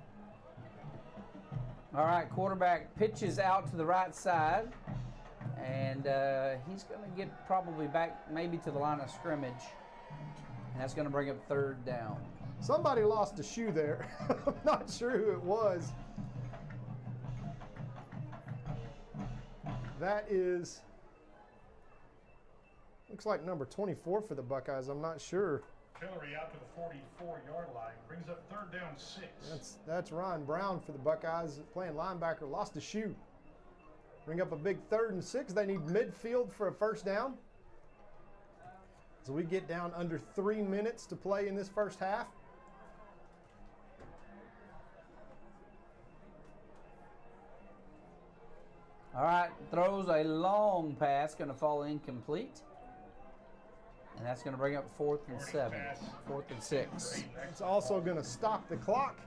All right, quarterback pitches out to the right side, and he's going to get probably back maybe to the line of scrimmage, and that's going to bring up 3rd down. Somebody lost a shoe there. I'm not sure who it was. That is, Looks like number 24 for the Buckeyes. I'm not sure. Hillary out to the 44-yard line. Brings up 3rd down 6. That's Ryan Brown for the Buckeyes, playing linebacker. Lost a shoe. Bring up a big 3rd and 6. They need midfield for a first down. So we get down under 3 minutes to play in this first half. All right, throws a long pass, going to fall incomplete. And that's going to bring up 4th and 7, 4th and 6. It's also going to stop the clock.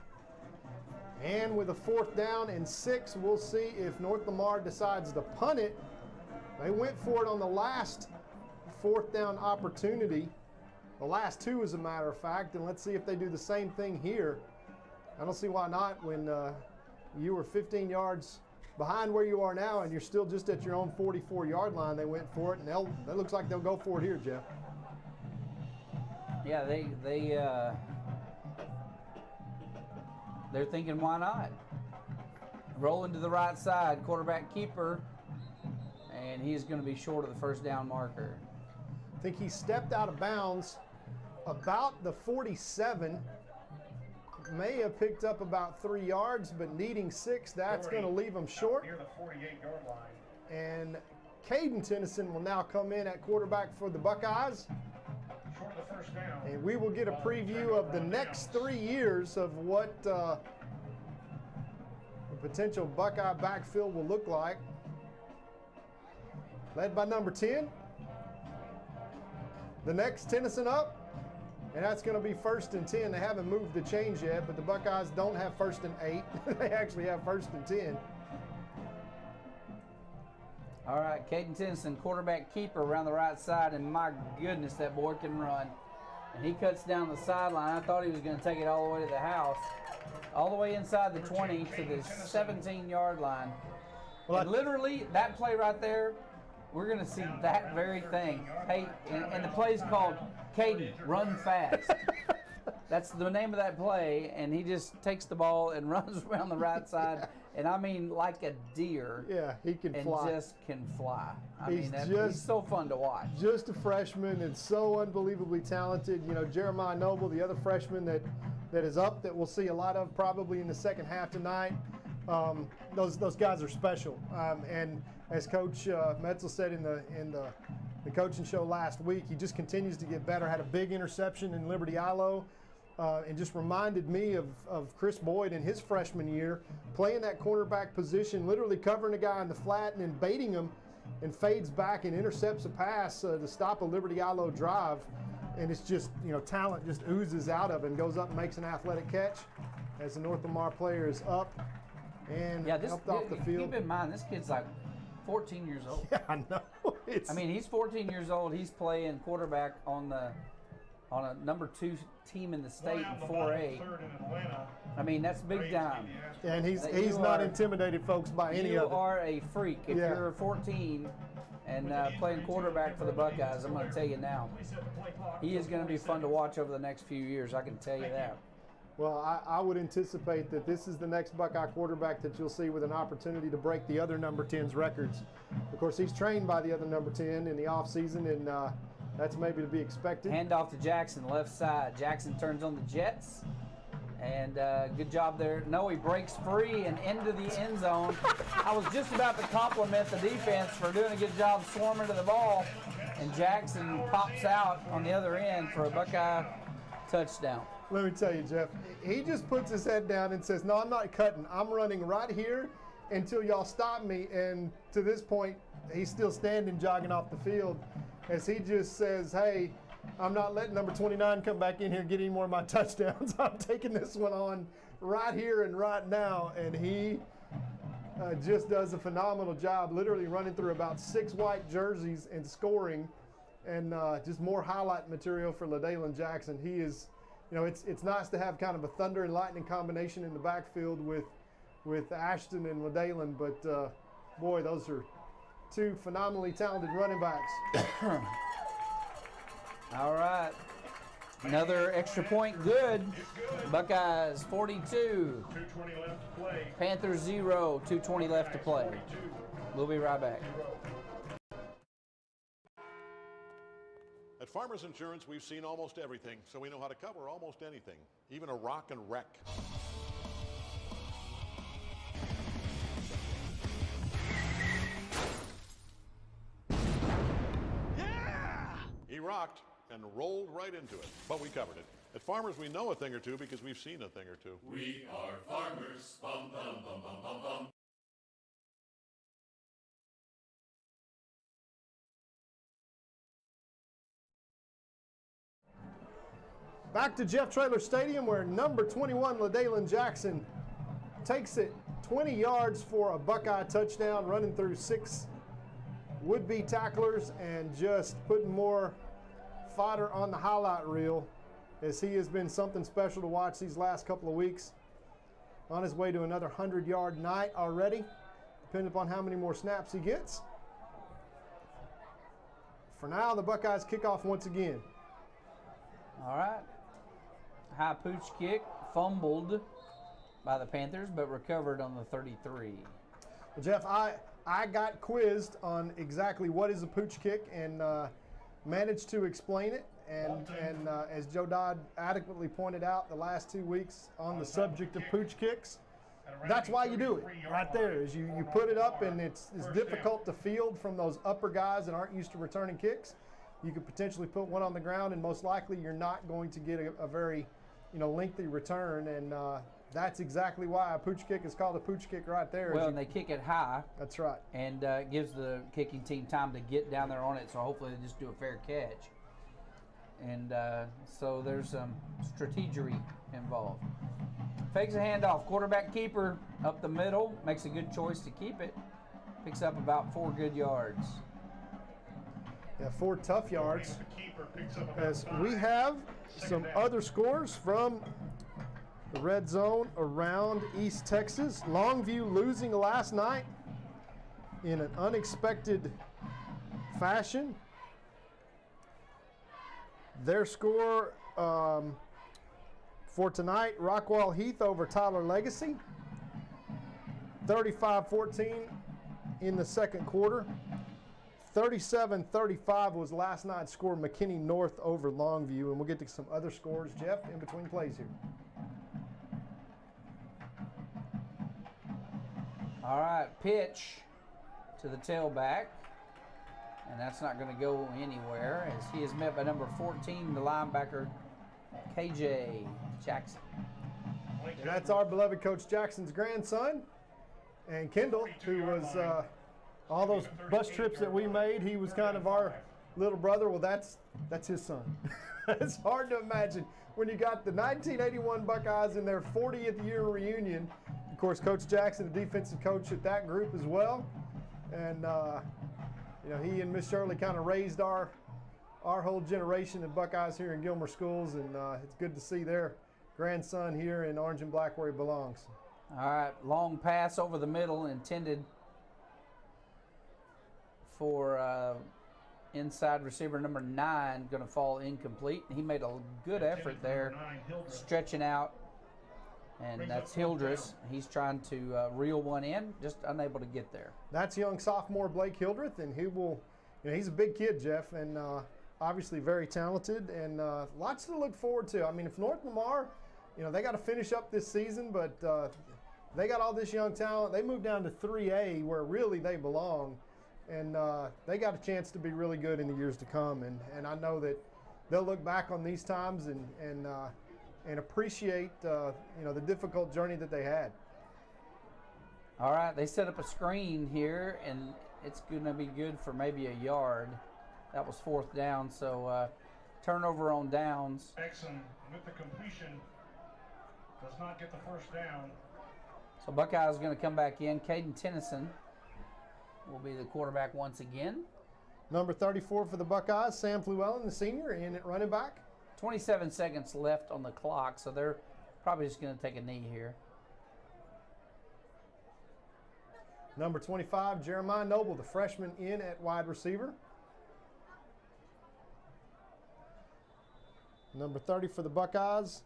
And with a 4th down and 6, we'll see if North Lamar decides to punt it. They went for it on the last 4th down opportunity. The last 2, as a matter of fact. And let's see if they do the same thing here. I don't see why not when you were 15 yards behind where you are now and you're still just at your own 44-yard line. They went for it, and that looks like they'll go for it here, Jeff. Yeah, they're thinking, why not? Rolling to the right side, quarterback keeper, and he's going to be short of the first down marker. I think he stepped out of bounds about the 47. May have picked up about 3 yards, but needing 6, that's going to leave him short. Near the 48-yard line. And Caden Tennyson will now come in at quarterback for the Buckeyes. Short of the first down. And we will get a preview of the next 3 years of what the potential Buckeye backfield will look like. Led by number 10. The next Tennyson up. And that's going to be 1st and 10. They haven't moved the chains yet, but the Buckeyes don't have 1st and 8. They actually have 1st and 10. All right, Caden Tennyson, quarterback keeper around the right side, and my goodness, that boy can run. And he cuts down the sideline. I thought he was going to take it all the way to the house, all the way inside the 20 to the 17-yard line. Well, and literally, that play right there, we're going to see that very thing. Hey, and the play's called Caden, run fast. That's the name of that play, and he just takes the ball and runs around the right side, and I mean like a deer. Yeah, he can fly. And just can fly. He's so fun to watch. Just a freshman and so unbelievably talented. You know, Jeremiah Noble, the other freshman that is up that we'll see a lot of probably in the second half tonight. Those guys are special. And as Coach Metzel said in the coaching show last week, he just continues to get better. Had a big interception in Liberty Ilo, and just reminded me of Chris Boyd in his freshman year, playing that cornerback position, literally covering a guy in the flat and then baiting him, and fades back and intercepts a pass to stop a Liberty Ilo drive. And it's just, you know, talent just oozes out of it and goes up and makes an athletic catch as the North Lamar player is up and helped off the field. Keep in mind, this kid's like 14 years old. Yeah, I know. He's 14 years old. He's playing quarterback on a number 2 team in the state in 4A. I mean, that's big time. And he's not intimidated, folks, by any of it. You are a freak. If you're 14 and playing quarterback for the Buckeyes, I'm going to tell you now, he is going to be fun to watch over the next few years. I can tell you that. Well, I would anticipate that this is the next Buckeye quarterback that you'll see with an opportunity to break the other number 10's records. Of course, he's trained by the other number 10 in the offseason, and that's maybe to be expected. Hand off to Jackson, left side. Jackson turns on the Jets, and good job there. No, he breaks free and into the end zone. I was just about to compliment the defense for doing a good job swarming to the ball, and Jackson pops out on the other end for a Buckeye touchdown. Let me tell you, Jeff, he just puts his head down and says, no, I'm not cutting. I'm running right here until y'all stop me. And to this point, he's still standing, jogging off the field as he just says, hey, I'm not letting number 29 come back in here and get any more of my touchdowns. I'm taking this one on right here and right now. And he just does a phenomenal job, literally running through about 6 white jerseys and scoring, and just more highlight material for LaDaylon Jackson. He is, you know, it's nice to have kind of a thunder and lightning combination in the backfield with Ashton and LaDaylon, but boy, those are 2 phenomenally talented running backs. All right. Another extra point, good. Buckeyes 42. 2:20 left to play. Panthers 0, 2:20 left to play. We'll be right back. At Farmers Insurance, we've seen almost everything, so we know how to cover almost anything, even a rock and wreck. Yeah! He rocked and rolled right into it, but we covered it. At Farmers, we know a thing or two because we've seen a thing or two. We are farmers. Bum, bum, bum, bum, bum, bum. Back to Jeff Traylor Stadium, where number 21, LaDaylon Jackson, takes it 20 yards for a Buckeye touchdown, running through 6 would-be tacklers and just putting more fodder on the highlight reel, as he has been something special to watch these last couple of weeks. On his way to another 100-yard night already, depending upon how many more snaps he gets. For now, the Buckeyes kick off once again. All right. High pooch kick, fumbled by the Panthers, but recovered on the 33. Well, Jeff, I got quizzed on exactly what is a pooch kick and managed to explain it. And as Joe Dodd adequately pointed out the last 2 weeks on the subject of pooch kicks, that's why you do it right there, is you put it up, and it's difficult to field from those upper guys that aren't used to returning kicks. You could potentially put one on the ground, and most likely you're not going to get a very lengthy return, and that's exactly why a pooch kick is called a pooch kick right there. Well, and they kick it high. That's right. And gives the kicking team time to get down there on it, so hopefully they just do a fair catch. And so there's some strategery involved. Fakes a handoff, quarterback keeper up the middle, makes a good choice to keep it. Picks up about 4 good yards. Yeah, 4 tough yards. As we have some other scores from the red zone around East Texas. Longview losing last night in an unexpected fashion. Their score for tonight, Rockwall Heath over Tyler Legacy, 35-14 in the second quarter. 37-35 was last night's score, McKinney North over Longview, and we'll get to some other scores, Jeff, in between plays here. All right, pitch to the tailback, and that's not going to go anywhere as he is met by number 14, the linebacker, KJ Jackson. And that's our beloved Coach Jackson's grandson, and Kendall, who was all those bus trips that we made, he was kind of our little brother. Well, that's his son. It's hard to imagine when you got the 1981 Buckeyes in their 40th year reunion. Of course, Coach Jackson, the defensive coach at that group as well. And, he and Miss Shirley kind of raised our whole generation of Buckeyes here in Gilmer schools, and it's good to see their grandson here in orange and black where he belongs. All right, long pass over the middle intended for inside receiver number 9, going to fall incomplete. He made a good effort there, stretching out, and that's Hildreth. He's trying to reel one in, just unable to get there. That's young sophomore Blake Hildreth, and he will, he's a big kid, Jeff, and obviously very talented, and lots to look forward to. I mean, if North Lamar, they got to finish up this season, but they got all this young talent. They moved down to 3A where really they belong. And they got a chance to be really good in the years to come. And I know that they'll look back on these times and appreciate the difficult journey that they had. All right, they set up a screen here, and it's going to be good for maybe a yard. That was 4th down, so turnover on downs. Jackson with the completion does not get the first down. So Buckeyes going to come back in. Caden Tennyson will be the quarterback once again. Number 34 for the Buckeyes, Sam Fluellen, the senior, in at running back. 27 seconds left on the clock, so they're probably just going to take a knee here. Number 25, Jeremiah Noble, the freshman, in at wide receiver. Number 30 for the Buckeyes,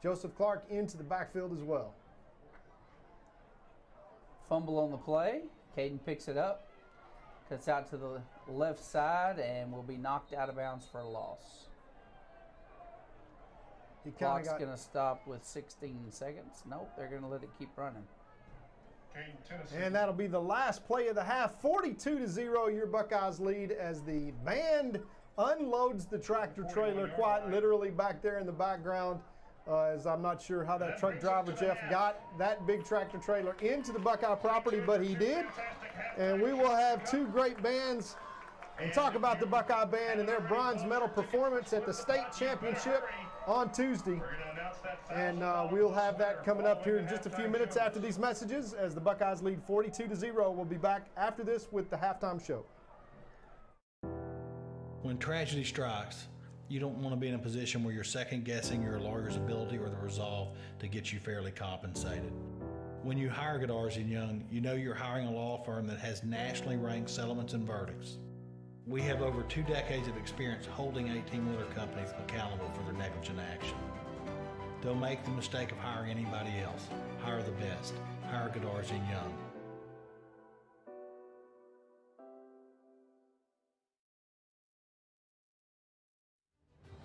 Joseph Clark, into the backfield as well. Fumble on the play. Caden picks it up. Cuts out to the left side and will be knocked out of bounds for a loss. Clock's going to stop with 16 seconds. Nope, they're going to let it keep running. And that'll be the last play of the half. 42-0, your Buckeyes lead as the band unloads the tractor trailer quite literally back there in the background. As I'm not sure how that truck driver, Jeff, got that big tractor trailer into the Buckeye property, but he did. And we will have two great bands and talk about the Buckeye Band and their bronze medal performance at the state championship on Tuesday. And we'll have that coming up here in just a few minutes after these messages as the Buckeyes lead 42-0. We'll be back after this with the halftime show. When tragedy strikes, you don't want to be in a position where you're second-guessing your lawyer's ability or the resolve to get you fairly compensated. When you hire Godarzi & Young, you know you're hiring a law firm that has nationally ranked settlements and verdicts. We have over 2 decades of experience holding 18-wheeler companies accountable for their negligent action. Don't make the mistake of hiring anybody else. Hire the best. Hire Godarzi & Young.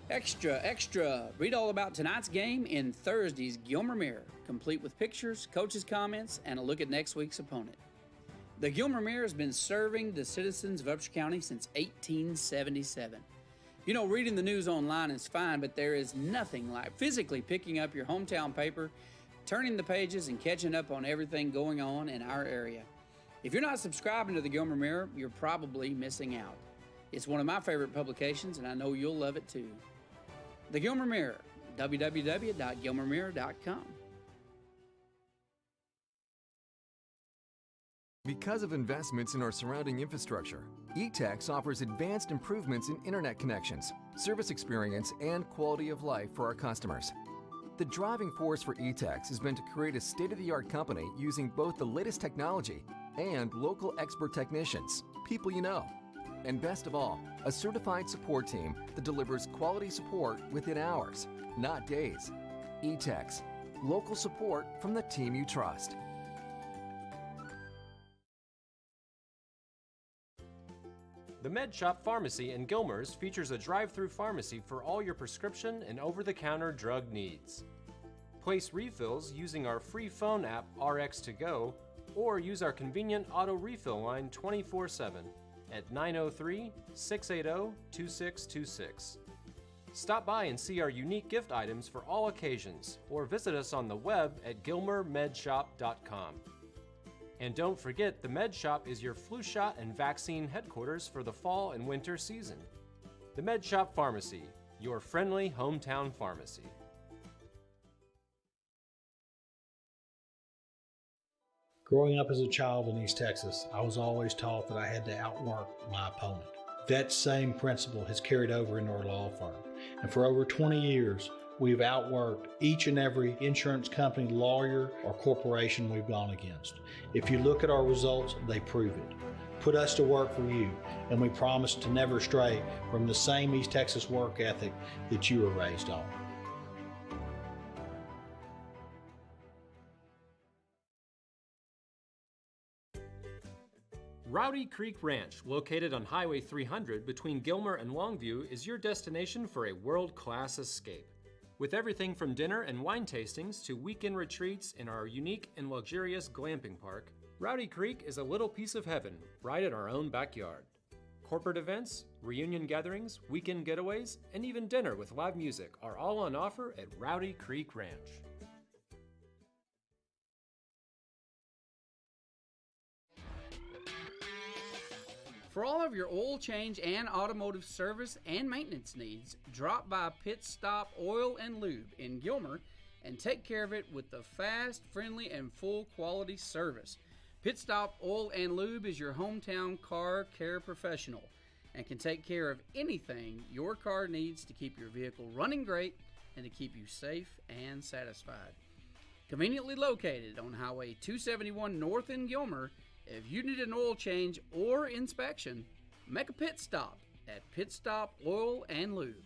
Extra, extra! Read all about tonight's game in Thursday's Gilmer Mirror, complete with pictures, coaches' comments, and a look at next week's opponent. The Gilmer Mirror has been serving the citizens of Upshur County since 1877. You know, reading the news online is fine, but there is nothing like physically picking up your hometown paper, turning the pages, and catching up on everything going on in our area. If you're not subscribing to the Gilmer Mirror, you're probably missing out. It's one of my favorite publications, and I know you'll love it too. The Gilmer Mirror, www.gilmermirror.com. Because of investments in our surrounding infrastructure, eTex offers advanced improvements in internet connections, service experience, and quality of life for our customers. The driving force for eTex has been to create a state-of-the-art company using both the latest technology and local expert technicians, people you know. And best of all, a certified support team that delivers quality support within hours, not days. eTex, local support from the team you trust. The Med Shop Pharmacy in Gilmer's features a drive-through pharmacy for all your prescription and over-the-counter drug needs. Place refills using our free phone app RX2Go or use our convenient auto refill line 24/7 at 903-680-2626. Stop by and see our unique gift items for all occasions or visit us on the web at gilmermedshop.com. And don't forget, the Med Shop is your flu shot and vaccine headquarters for the fall and winter season. The Med Shop Pharmacy, your friendly hometown pharmacy. Growing up as a child in East Texas, I was always taught that I had to outwork my opponent. That same principle has carried over into our law firm. And for over 20 years, we've outworked each and every insurance company, lawyer, or corporation we've gone against. If you look at our results, they prove it. Put us to work for you, and we promise to never stray from the same East Texas work ethic that you were raised on. Rowdy Creek Ranch, located on Highway 300 between Gilmer and Longview, is your destination for a world-class escape. With everything from dinner and wine tastings to weekend retreats in our unique and luxurious glamping park, Rowdy Creek is a little piece of heaven right in our own backyard. Corporate events, reunion gatherings, weekend getaways, and even dinner with live music are all on offer at Rowdy Creek Ranch. For all of your oil change and automotive service and maintenance needs, drop by Pit Stop Oil and Lube in Gilmer and take care of it with the fast, friendly, and full quality service. Pit Stop Oil and Lube is your hometown car care professional and can take care of anything your car needs to keep your vehicle running great and to keep you safe and satisfied. Conveniently located on Highway 271 North in Gilmer, if you need an oil change or inspection, make a pit stop at Pit Stop Oil and Lube.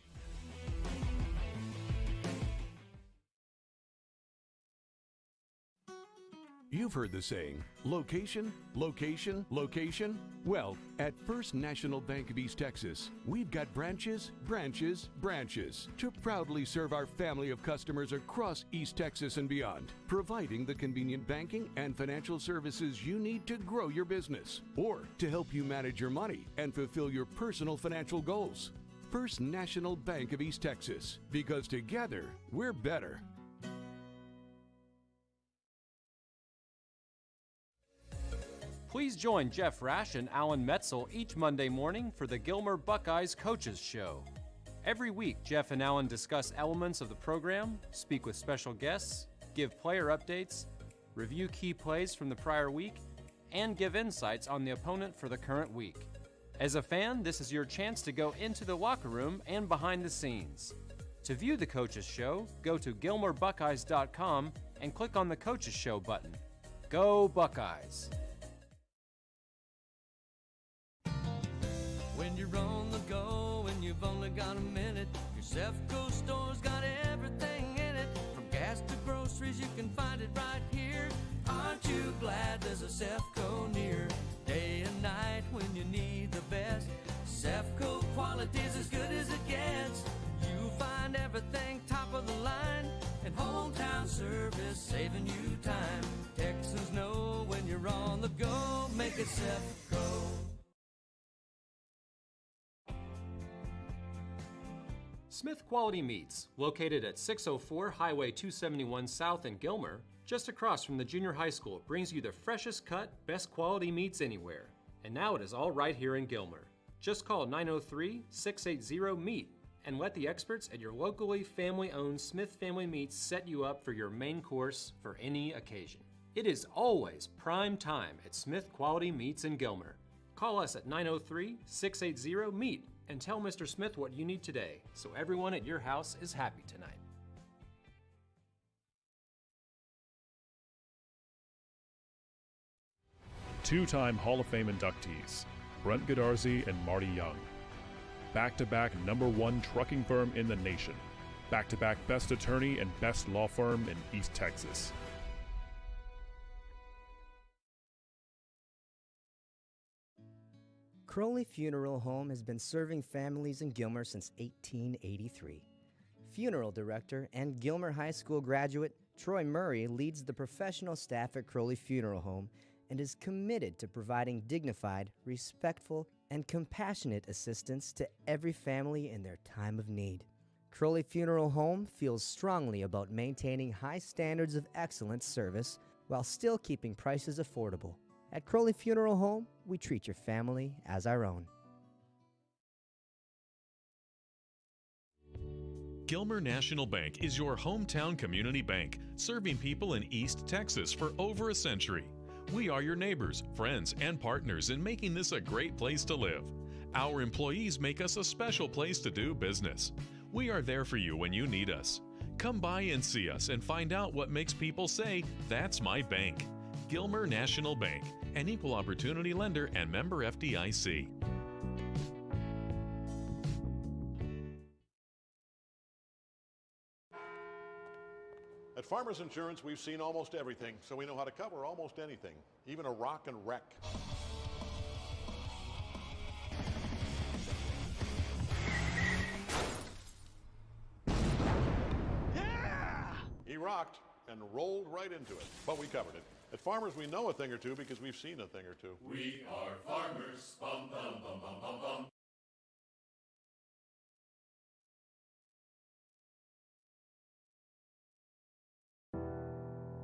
You've heard the saying, location, location, location. Well, at First National Bank of East Texas, we've got branches, branches, branches to proudly serve our family of customers across East Texas and beyond, providing the convenient banking and financial services you need to grow your business or to help you manage your money and fulfill your personal financial goals. First National Bank of East Texas, because together, we're better. Please join Jeff Rash and Alan Metzel each Monday morning for the Gilmer Buckeyes Coaches Show. Every week, Jeff and Alan discuss elements of the program, speak with special guests, give player updates, review key plays from the prior week, and give insights on the opponent for the current week. As a fan, this is your chance to go into the locker room and behind the scenes. To view the Coaches Show, go to GilmerBuckeyes.com and click on the Coaches Show button. Go Buckeyes! When you're on the go and you've only got a minute, your Sefco store's got everything in it. From gas to groceries, you can find it right here. Aren't you glad there's a Sefco near? Day and night when you need the best, Sefco quality's as good as it gets. You find everything top of the line, and hometown service saving you time. Texans know when you're on the go, make it Sefco. Smith Quality Meats, located at 604 Highway 271 South in Gilmer, just across from the junior high school, brings you the freshest cut, best quality meats anywhere. And now it is all right here in Gilmer. Just call 903-680-MEAT and let the experts at your locally family-owned Smith Family Meats set you up for your main course for any occasion. It is always prime time at Smith Quality Meats in Gilmer. Call us at 903-680-MEAT and tell Mr. Smith what you need today, so everyone at your house is happy tonight. Two-time Hall of Fame inductees, Brent Godarzy and Marty Young. Back-to-back #1 trucking firm in the nation. Back-to-back best attorney and best law firm in East Texas. Crowley Funeral Home has been serving families in Gilmer since 1883. Funeral director and Gilmer High School graduate Troy Murray leads the professional staff at Crowley Funeral Home and is committed to providing dignified, respectful, and compassionate assistance to every family in their time of need. Crowley Funeral Home feels strongly about maintaining high standards of excellent service while still keeping prices affordable. At Crowley Funeral Home, we treat your family as our own. Gilmer National Bank is your hometown community bank, serving people in East Texas for over a century. We are your neighbors, friends, and partners in making this a great place to live. Our employees make us a special place to do business. We are there for you when you need us. Come by and see us and find out what makes people say, "That's my bank." Gilmer National Bank, an equal opportunity lender and member FDIC. At Farmers Insurance, we've seen almost everything, so we know how to cover almost anything, even a rock and wreck. Yeah! He rocked and rolled right into it, but we covered it. At Farmers, we know a thing or two because we've seen a thing or two. We are farmers. Bum, bum, bum, bum, bum, bum.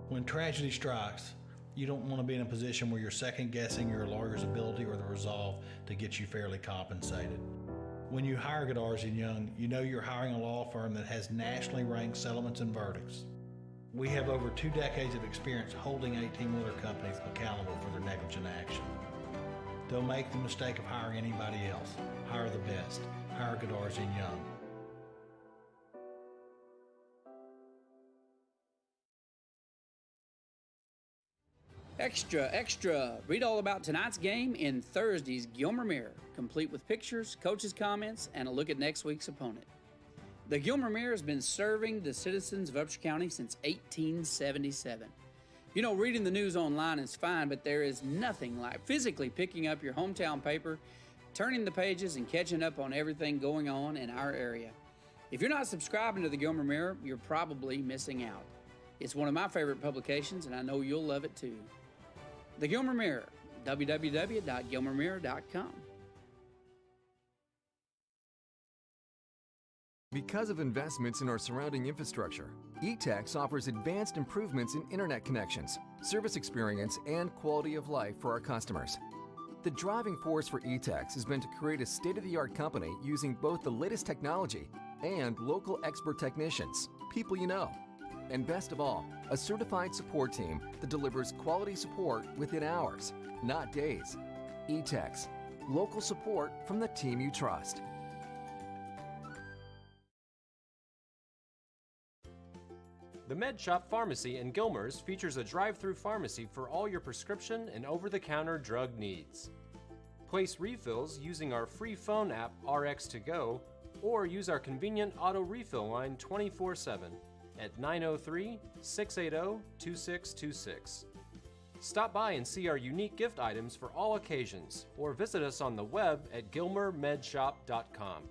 When tragedy strikes, you don't want to be in a position where you're second guessing your lawyer's ability or the resolve to get you fairly compensated. When you hire Godarzy & Young, you know you're hiring a law firm that has nationally ranked settlements and verdicts. We have over 2 decades of experience holding 18-wheeler companies accountable for their negligent action. Don't make the mistake of hiring anybody else. Hire the best. Hire Godarzy & Young. Extra, extra! Read all about tonight's game in Thursday's Gilmer Mirror, complete with pictures, coaches' comments, and a look at next week's opponent. The Gilmer Mirror has been serving the citizens of Upshur County since 1877. You know, reading the news online is fine, but there is nothing like physically picking up your hometown paper, turning the pages, and catching up on everything going on in our area. If you're not subscribing to the Gilmer Mirror, you're probably missing out. It's one of my favorite publications, and I know you'll love it too. The Gilmer Mirror, www.gilmermirror.com. Because of investments in our surrounding infrastructure, eTex offers advanced improvements in internet connections, service experience, and quality of life for our customers. The driving force for eTex has been to create a state-of-the-art company using both the latest technology and local expert technicians, people you know. And best of all, a certified support team that delivers quality support within hours, not days. eTex, local support from the team you trust. The Med Shop Pharmacy in Gilmer's features a drive-through pharmacy for all your prescription and over-the-counter drug needs. Place refills using our free phone app RX2Go or use our convenient auto refill line 24/7 at 903-680-2626. Stop by and see our unique gift items for all occasions or visit us on the web at gilmermedshop.com.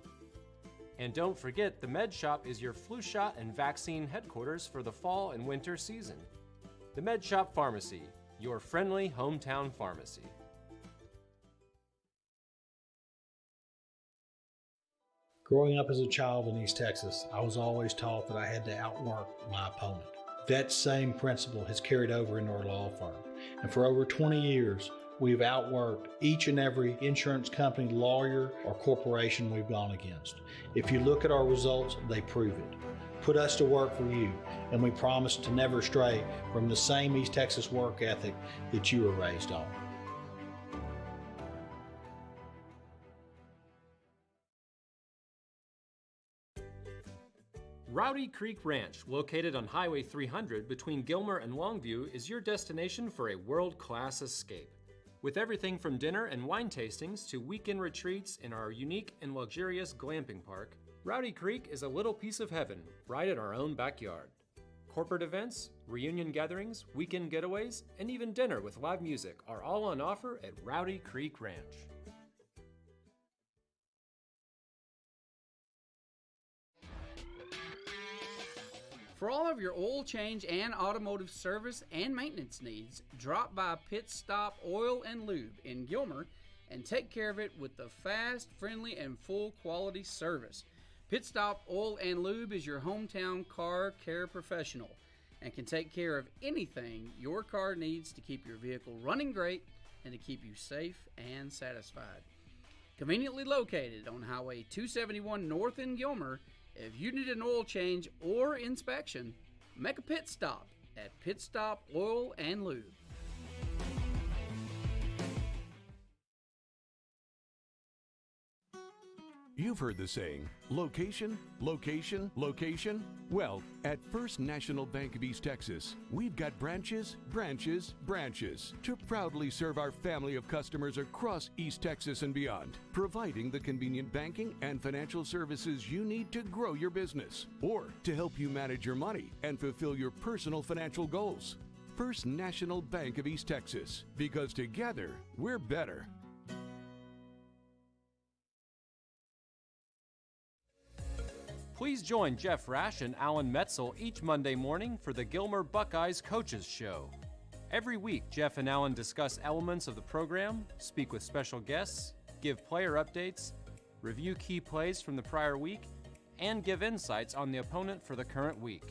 And don't forget, the Med Shop is your flu shot and vaccine headquarters for the fall and winter season. The Med Shop Pharmacy, your friendly hometown pharmacy. Growing up as a child in East Texas, I was always taught that I had to outwork my opponent. That same principle has carried over into our law firm. And for over 20 years, we've outworked each and every insurance company, lawyer, or corporation we've gone against. If you look at our results, they prove it. Put us to work for you, and we promise to never stray from the same East Texas work ethic that you were raised on. Rowdy Creek Ranch, located on Highway 300 between Gilmer and Longview, is your destination for a world-class escape. With everything from dinner and wine tastings to weekend retreats in our unique and luxurious glamping park, Rowdy Creek is a little piece of heaven right in our own backyard. Corporate events, reunion gatherings, weekend getaways, and even dinner with live music are all on offer at Rowdy Creek Ranch. For all of your oil change and automotive service and maintenance needs, drop by Pit Stop Oil and Lube in Gilmer and take care of it with the fast, friendly, and full quality service. Pit Stop Oil and Lube is your hometown car care professional and can take care of anything your car needs to keep your vehicle running great and to keep you safe and satisfied. Conveniently located on Highway 271 North in Gilmer, if you need an oil change or inspection, make a pit stop at Pit Stop Oil and Lube. You've heard the saying, location, location, location. Well, at First National Bank of East Texas, we've got branches, branches, branches to proudly serve our family of customers across East Texas and beyond, providing the convenient banking and financial services you need to grow your business or to help you manage your money and fulfill your personal financial goals. First National Bank of East Texas, because together, we're better. Please join Jeff Rash and Alan Metzel each Monday morning for the Gilmer Buckeyes Coaches Show. Every week, Jeff and Alan discuss elements of the program, speak with special guests, give player updates, review key plays from the prior week, and give insights on the opponent for the current week.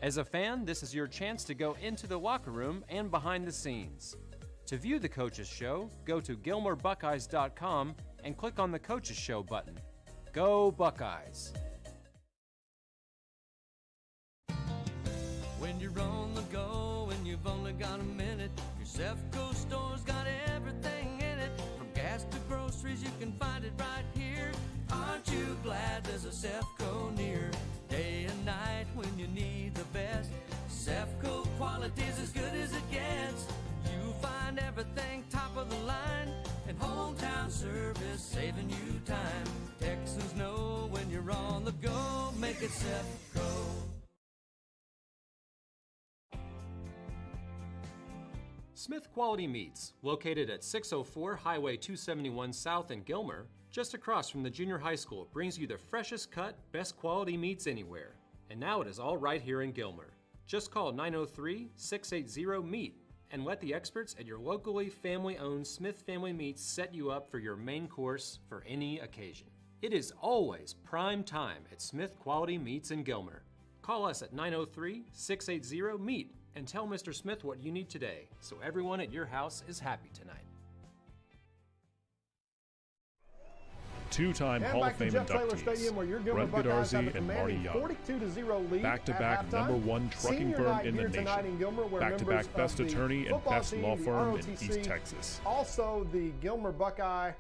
As a fan, this is your chance to go into the locker room and behind the scenes. To view the Coaches Show, go to GilmerBuckeyes.com and click on the Coaches Show button. Go Buckeyes! When you're on the go and you've only got a minute, your Sefco store's got everything in it. From gas to groceries, you can find it right here. Aren't you glad there's a Sefco near? Day and night when you need the best, Sefco quality's as good as it gets. You find everything top of the line, and hometown service saving you time. Texans know when you're on the go, make it Sefco. Smith Quality Meats, located at 604 Highway 271 South in Gilmer, just across from the junior high school, brings you the freshest cut, best quality meats anywhere. And now it is all right here in Gilmer. Just call 903-680-MEAT and let the experts at your locally family-owned Smith Family Meats set you up for your main course for any occasion. It is always prime time at Smith Quality Meats in Gilmer. Call us at 903-680-MEAT and tell Mr. Smith what you need today, so everyone at your house is happy tonight. Two-time Hall of Fame inductees, Brent Godarzi and Marty Young. Back-to-back #1 trucking firm in the nation. Back-to-back best attorney and best law firm in East Texas. Also, the Gilmer Buckeye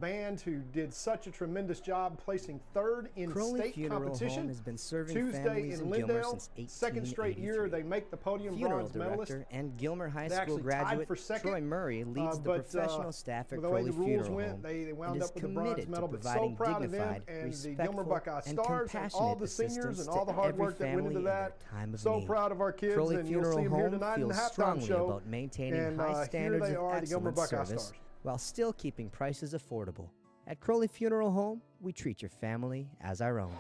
band, who did such a tremendous job placing third in state competition. Has been serving Tuesday in Lindale, since 1883. second straight year they make the podium. Bronze medalist and Gilmer High School graduate Troy Murray leads the professional staff at Crowley Funeral Home they wound and up is with the bronze committed medal. to But so providing proud of them dignified, and the Gilmer Buckeye and stars and all the seniors and all the hard work that went into that. So proud of our kids, Crowley and you'll see them here tonight in the halftime show. About maintaining and high standards here they of are, the Gilmer excellent Buckeye service, stars. while still keeping prices affordable. At Crowley Funeral Home, we treat your family as our own.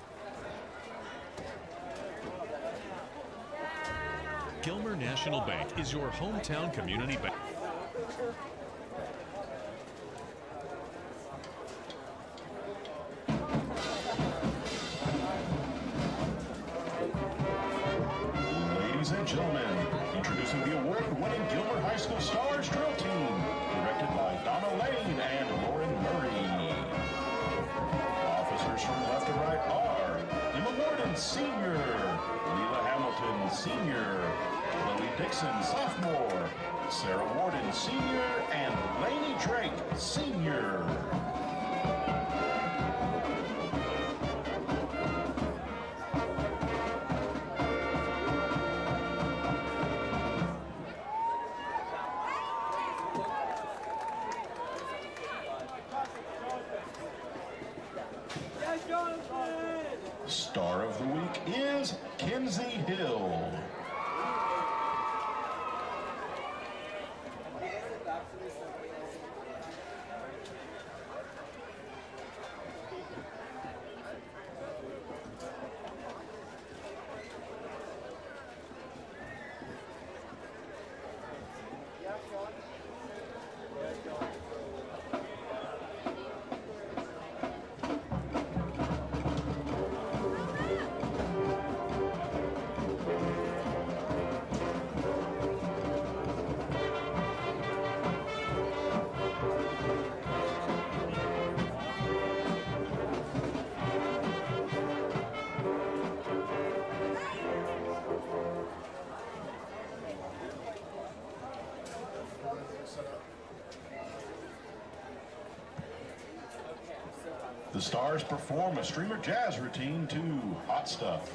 Gilmer National Bank is your hometown community bank. Ladies and gentlemen, introducing the award-winning Gilmer High School Stars Drill Team, directed by Donna Lane and Lauren Murray. Officers from left to right are Emma Warden, Senior, Leela Hamilton, Senior, Chloe Dixon, Sophomore, Sarah Warden, Senior, and Lainey Drake, Senior. Star of the week is Kenzie Hill. The stars perform a streamer jazz routine to Hot Stuff.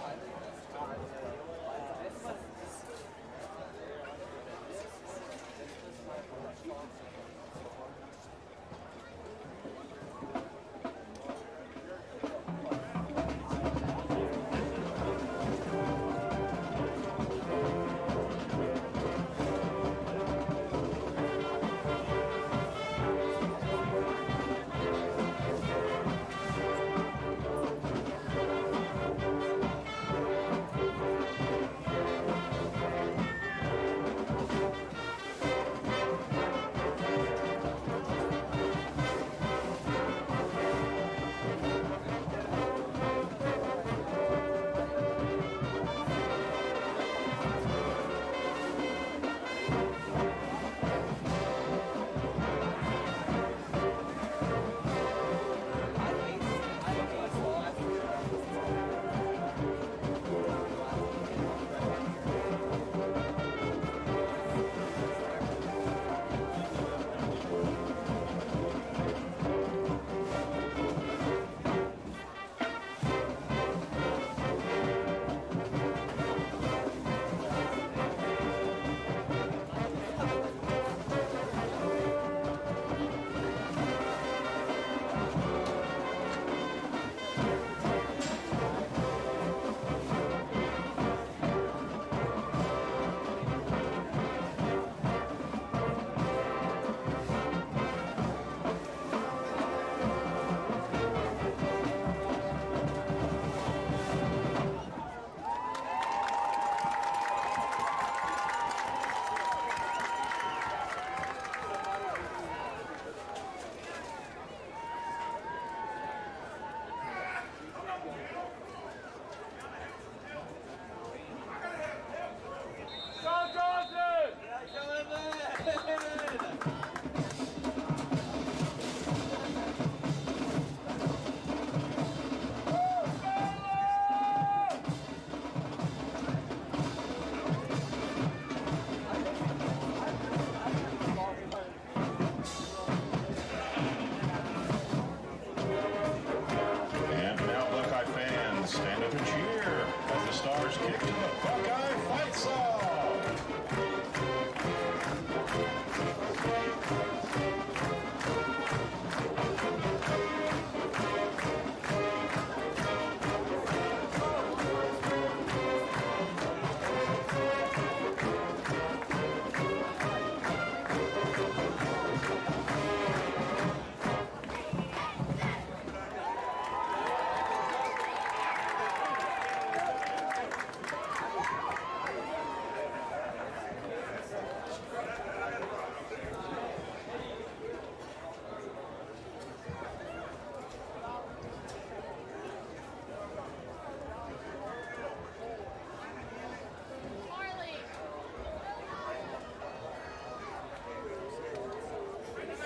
And now Buckeye fans, stand up and cheer as the Stars kick to the Buckeye fight song.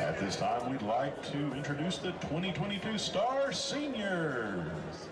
At this time, we'd like to introduce the 2022 Star Seniors.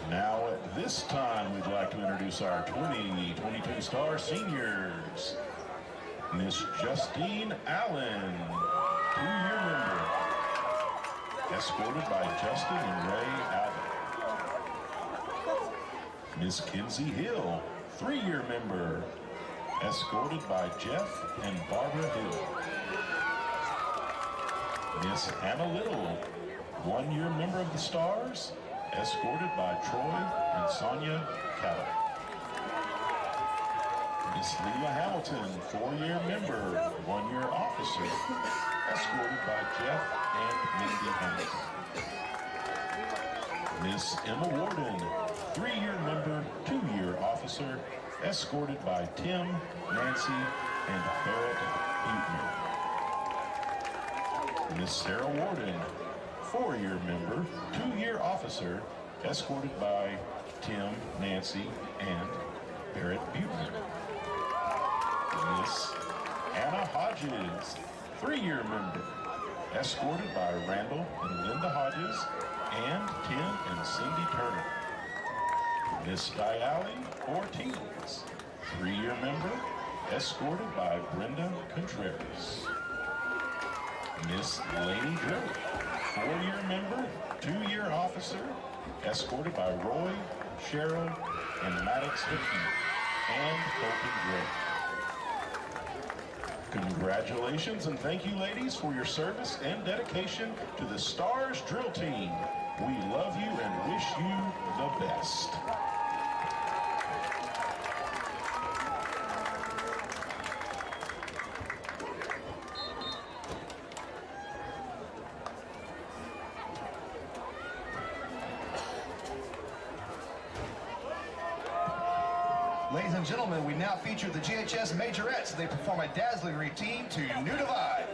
Now at this time, we'd like to introduce our 2022 Star Seniors. Miss Justine Allen, 2-year member, escorted by Justin and Ray Allen. Miss Kinsey Hill, 3-year member, escorted by Jeff and Barbara Hill. Miss Hannah Little, 1-year member of the Stars, escorted by Troy and Sonia Cattle. Miss Leila Hamilton, 4-year member, 1-year officer, escorted by Jeff and Mindy Hamilton. Miss Emma Warden, 3-year member, 2-year officer, escorted by Tim, Nancy, and Barrett Buechner. Miss Sarah Warden, 4-year member, 2-year officer, escorted by Tim, Nancy, and Barrett Buechner. Miss Anna Hodges, 3-year member, escorted by Randall and Linda Hodges and Tim and Cindy Turner. Miss Diali Ortiz, 3-year member, escorted by Brenda Contreras. Miss Lainey Drilley, 4-year member, 2-year officer, escorted by Roy, Cheryl, and Maddox Hickman, and Colton Gray. Congratulations and thank you, ladies, for your service and dedication to the Stars Drill Team. We love you and wish you the best. Ladies and gentlemen, we now feature the GHS Majorettes. They perform a dazzling routine to New Divide.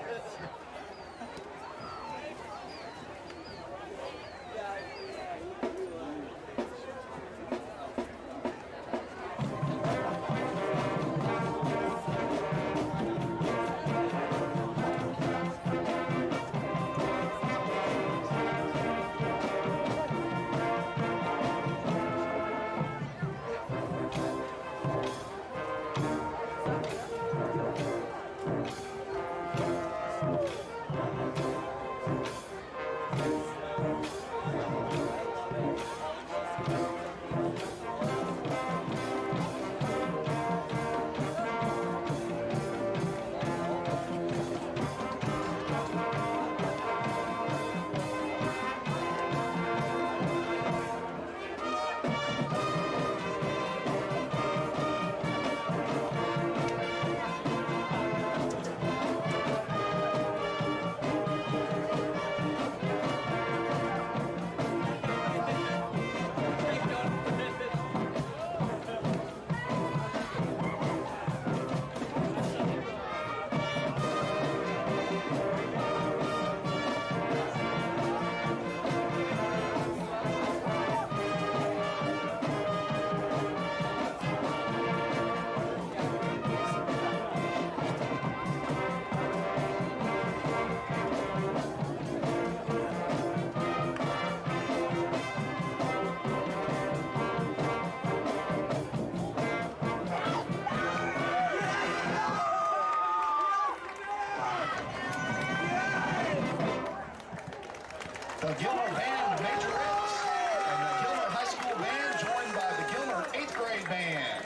Gilmer Band Majorettes and the Gilmer High School Band joined by the Gilmer 8th grade band.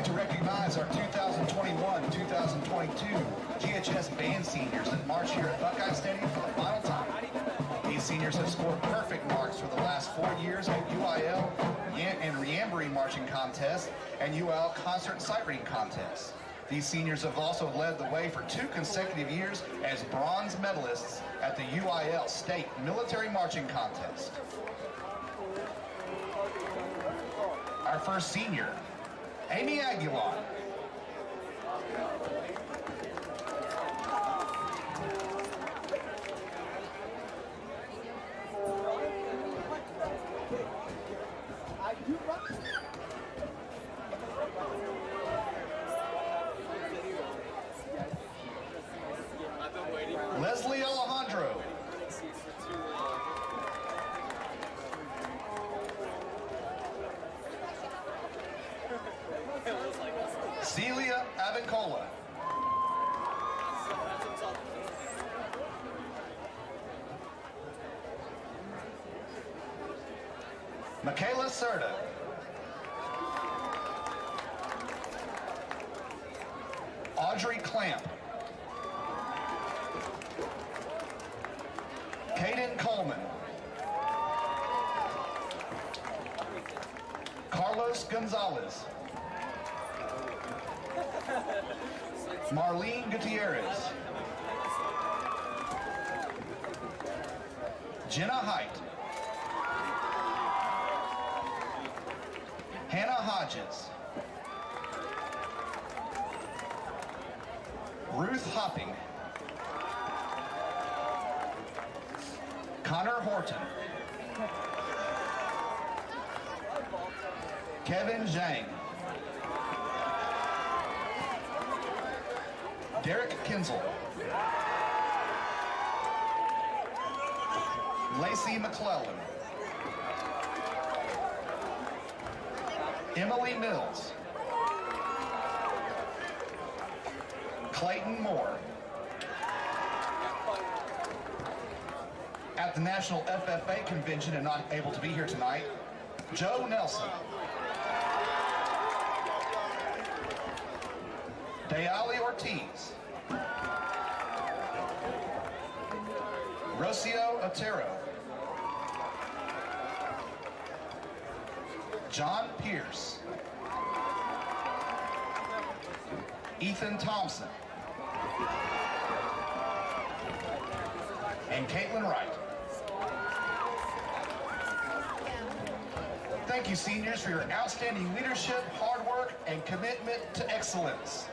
To recognize our 2021-2022 GHS band seniors that march here at Buckeye Stadium for the final time. These seniors have scored perfect marks for the last 4 years at UIL and Reambury marching contests and UIL concert sight reading contests. These seniors have also led the way for 2 consecutive years as bronze medalists at the UIL State Military Marching Contest. Our first senior, Amy Aguilar. Leslie Alejandro. Celia Avincola. Michaela Serta. Audrey Clamp. Caden Coleman. Carlos Gonzalez. Marlene Gutierrez. Jenna Height. Hannah Hodges. Ruth Hopping. Connor Horton. Kevin Zhang. Derek Kinzel. Lacey McClellan. Emily Mills. Clayton Moore. At the National FFA Convention and not able to be here tonight, Joe Nelson. Dayali Ortiz. Rocio Otero. John Pierce. Ethan Thompson. And Caitlin Wright. Thank you, seniors, for your outstanding leadership, hard work, and commitment to excellence.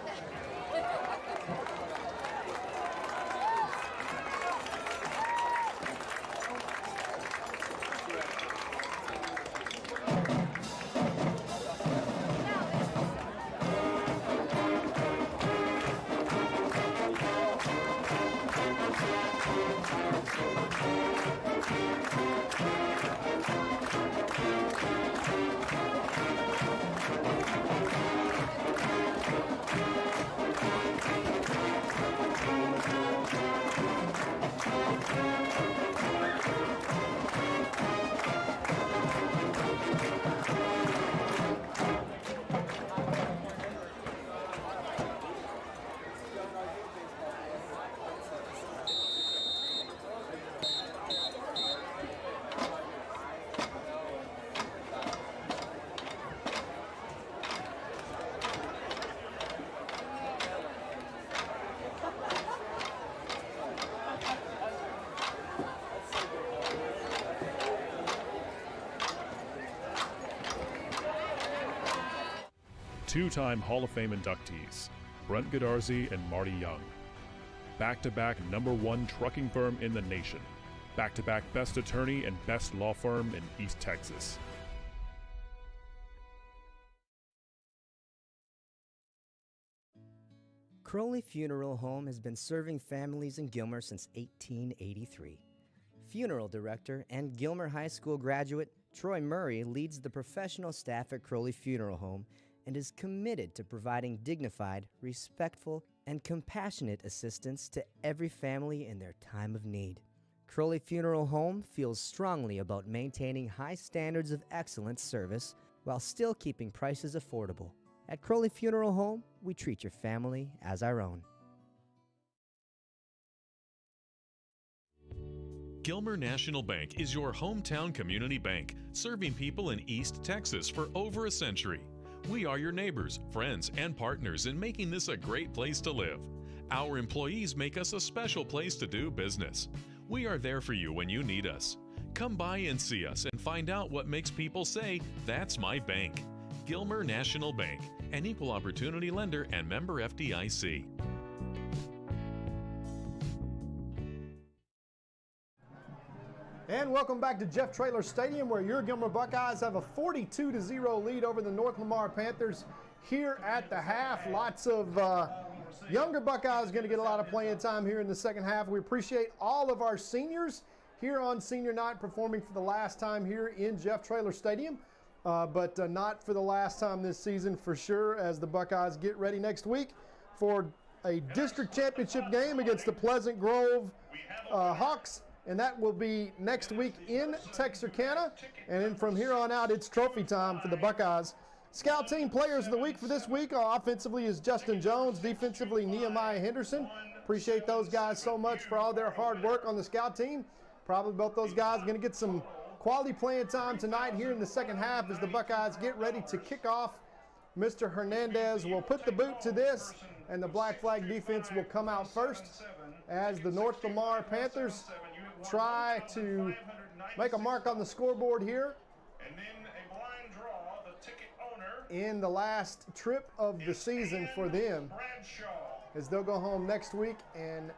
Two-time Hall of Fame inductees, Brent Godarzy and Marty Young. Back-to-back #1 trucking firm in the nation. Back-to-back best attorney and best law firm in East Texas. Crowley Funeral Home has been serving families in Gilmer since 1883. Funeral director and Gilmer High School graduate Troy Murray leads the professional staff at Crowley Funeral Home and is committed to providing dignified, respectful, and compassionate assistance to every family in their time of need. Crowley Funeral Home feels strongly about maintaining high standards of excellent service while still keeping prices affordable. At Crowley Funeral Home, we treat your family as our own. Gilmer National Bank is your hometown community bank, serving people in East Texas for over a century. We are your neighbors, friends, and partners in making this a great place to live. Our employees make us a special place to do business. We are there for you when you need us. Come by and see us and find out what makes people say, "That's my bank." Gilmer National Bank, an equal opportunity lender and member FDIC. And welcome back to Jeff Traylor Stadium, where your Gilmer Buckeyes have a 42-0 lead over the North Lamar Panthers here at the half. Lots of younger Buckeyes going to get a lot of playing time here in the second half. We appreciate all of our seniors here on senior night performing for the last time here in Jeff Traylor Stadium, but not for the last time this season for sure, as the Buckeyes get ready next week for a district championship game against the Pleasant Grove Hawks. And that will be next week in Texarkana. And then from here on out, it's trophy time for the Buckeyes. Scout Team Players of the Week for this week, offensively is Justin Jones, defensively Nehemiah Henderson. Appreciate those guys so much for all their hard work on the Scout Team. Probably both those guys are going to get some quality playing time tonight here in the second half as the Buckeyes get ready to kick off. Mr. Hernandez will put the boot to this, and the Black Flag defense will come out first as the North Lamar Panthers try to make a mark on the scoreboard here. And then a blind draw, the ticket owner in the last trip of the season for them, as they'll go home next week and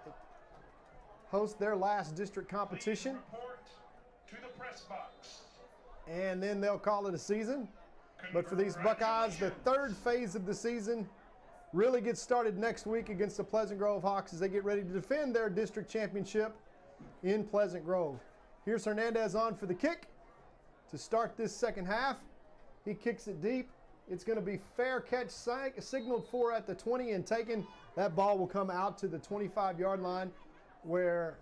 host their last district competition. to the press box. And then they'll call it a season. But for these Buckeyes, the third phase of the season really gets started next week against the Pleasant Grove Hawks as they get ready to defend their district championship in Pleasant Grove. Here's Hernandez on for the kick to start this second half. He kicks it deep. It's going to be fair catch, signaled for at the 20 and taken. That ball will come out to the 25-yard line where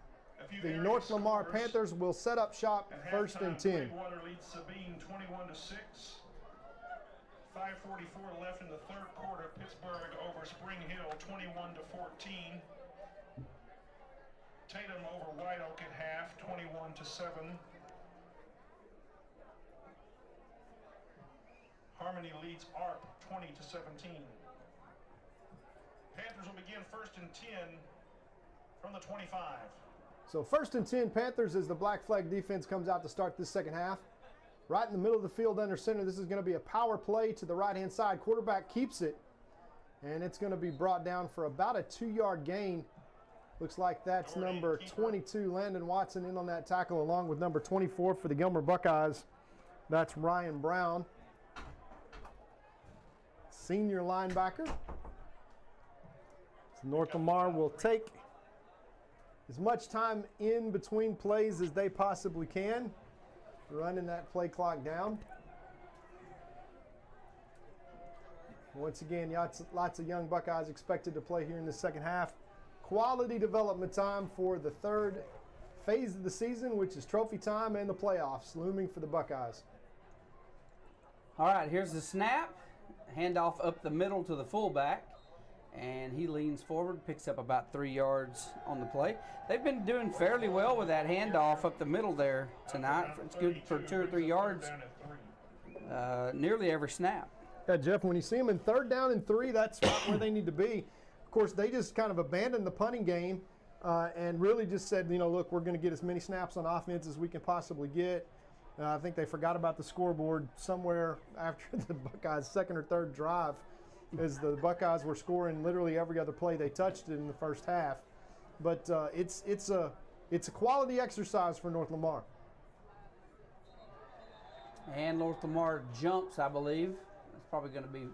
the North Lamar Panthers will set up shop first and 10. Water leads Sabine 21-6. 5:44 left in the third quarter. Pittsburgh over Spring Hill 21-14. Tatum over White Oak at half 21-7. Harmony leads ARP 20-17. Panthers will begin first and 10 from the 25. So first and 10 Panthers as the Black Flag defense comes out to start this second half. Right in the middle of the field under center. This is going to be a power play to the right-hand side. Quarterback keeps it, and it's going to be brought down for about a 2-yard gain. Looks like that's number 22, Landon Watson, in on that tackle, along with number 24 for the Gilmer Buckeyes. That's Ryan Brown, senior linebacker. So North Lamar will take as much time in between plays as they possibly can, running that play clock down. Once again, lots of young Buckeyes expected to play here in the second half. Quality development time for the third phase of the season, which is trophy time and the playoffs looming for the Buckeyes. All right, here's the snap. Handoff up the middle to the fullback, and he leans forward, picks up about 3 yards on the play. They've been doing fairly well with that handoff up the middle there tonight. It's good for 2 or 3 yards nearly every snap. Yeah, Jeff, when you see them in 3rd down and 3, that's right where they need to be. Of course, they just kind of abandoned the punting game and really just said, you know, look, we're going to get as many snaps on offense as we can possibly get. I think they forgot about the scoreboard somewhere after the Buckeyes' 2nd or 3rd drive, as the Buckeyes were scoring literally every other play they touched it in the first half. But it's a quality exercise for North Lamar. And North Lamar jumps, I believe. It's probably going to be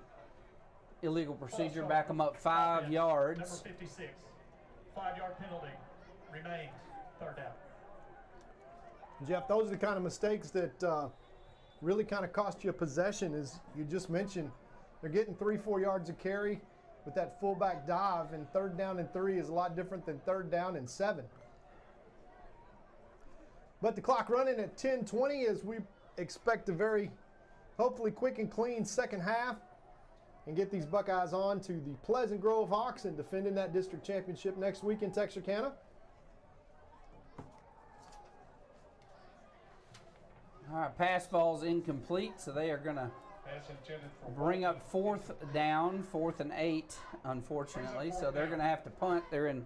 illegal procedure, back them up 5 yards. Number 56, 5-yard penalty remains, third down. Jeff, those are the kind of mistakes that really kind of cost you a possession, as you just mentioned. They're getting 3-4 yards of carry with that fullback dive, and 3rd down and 3 is a lot different than 3rd down and 7. But the clock running at 10:20 as we expect a very, hopefully quick and clean second half and get these Buckeyes on to the Pleasant Grove Hawks and defending that district championship next week in Texarkana. All right, pass falls incomplete, so they are going to bring up 4th down, 4th and 8, unfortunately. So they're going to have to punt. They're in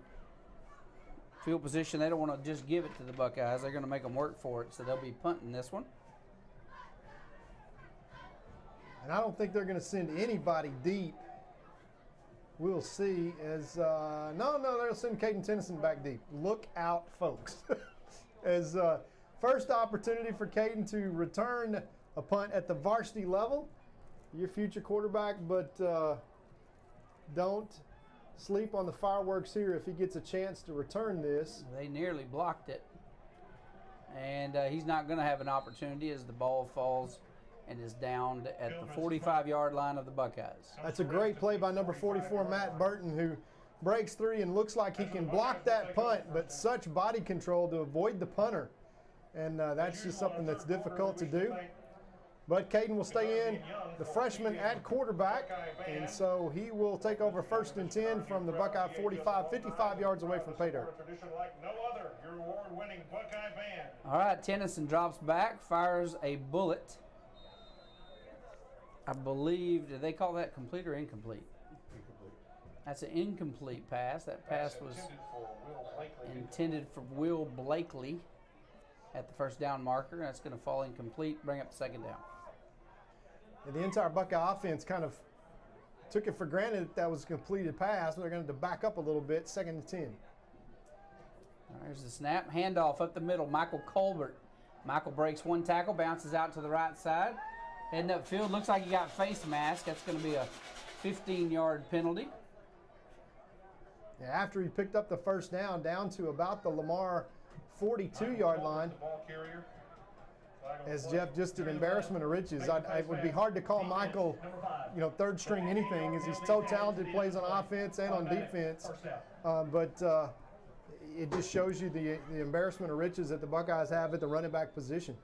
field position. They don't want to just give it to the Buckeyes. They're going to make them work for it, so they'll be punting this one. And I don't think they're going to send anybody deep. We'll see. As no, they'll send Caden Tennyson back deep. Look out, folks. As first opportunity for Caden to return a punt at the varsity level. Your future quarterback, but don't sleep on the fireworks here if he gets a chance to return this. They nearly blocked it. And he's not going to have an opportunity as the ball falls and is downed at the 45-yard line of the Buckeyes. That's a great play by number 44, Matt Burton, who breaks through and looks like he can block that punt, but such body control to avoid the punter. And that's just something that's difficult to do. But Caden will stay in, the freshman at quarterback, and so he will take over 1st and 10 from the Buckeye 45, 55 yards away from pay dirt. All right, Tennyson drops back, fires a bullet. I believe, did they call that complete or incomplete? Incomplete. That's an incomplete pass. That pass was intended for Will Blakely at the 1st down marker. That's going to fall incomplete, bring up 2nd down. And the entire Buckeye offense kind of took it for granted that was a completed pass. They're going to back up a little bit, 2nd and 10. There's the snap, handoff up the middle, Michael Colbert. Michael breaks 1 tackle, bounces out to the right side. Heading upfield, looks like he got face mask. That's going to be a 15-yard penalty. Yeah, after he picked up the 1st down to about the Lamar 42-yard line. As Jeff, just an embarrassment of riches. It would be hard to call Michael, 3rd string anything, as he's so talented, plays on offense and on defense. But it just shows you the embarrassment of riches that the Buckeyes have at the running back position.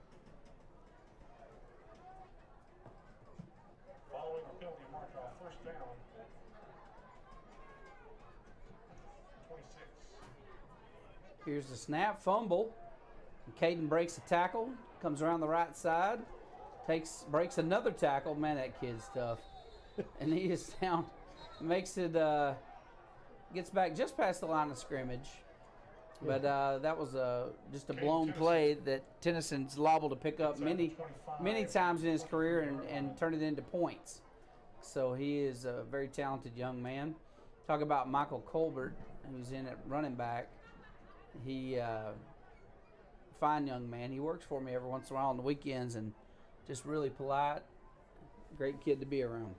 Here's the snap, fumble. Caden breaks a tackle, comes around the right side, breaks another tackle. Man, that kid's tough. And he is down, makes it, gets back just past the line of scrimmage. But that was just a blown play that Tennyson's liable to pick up many times in his career and turn it into points. So he is a very talented young man. Talk about Michael Colbert, who's in at running back. He, fine young man. He works for me every once in a while on the weekends and just really polite. Great kid to be around.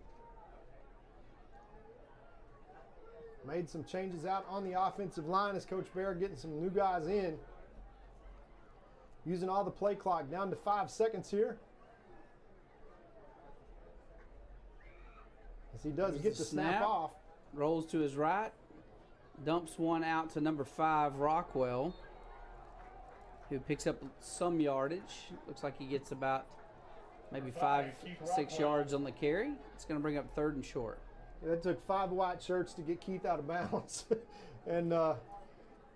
Made some changes out on the offensive line as Coach Bear getting some new guys in. Using all the play clock down to 5 seconds here. As he does get the snap off. Rolls to his right. Dumps one out to number 5, Rockwell, who picks up some yardage. Looks like he gets about maybe 5-6 yards on the carry. It's going to bring up 3rd and short. Yeah, that took 5 white shirts to get Keith out of bounds. And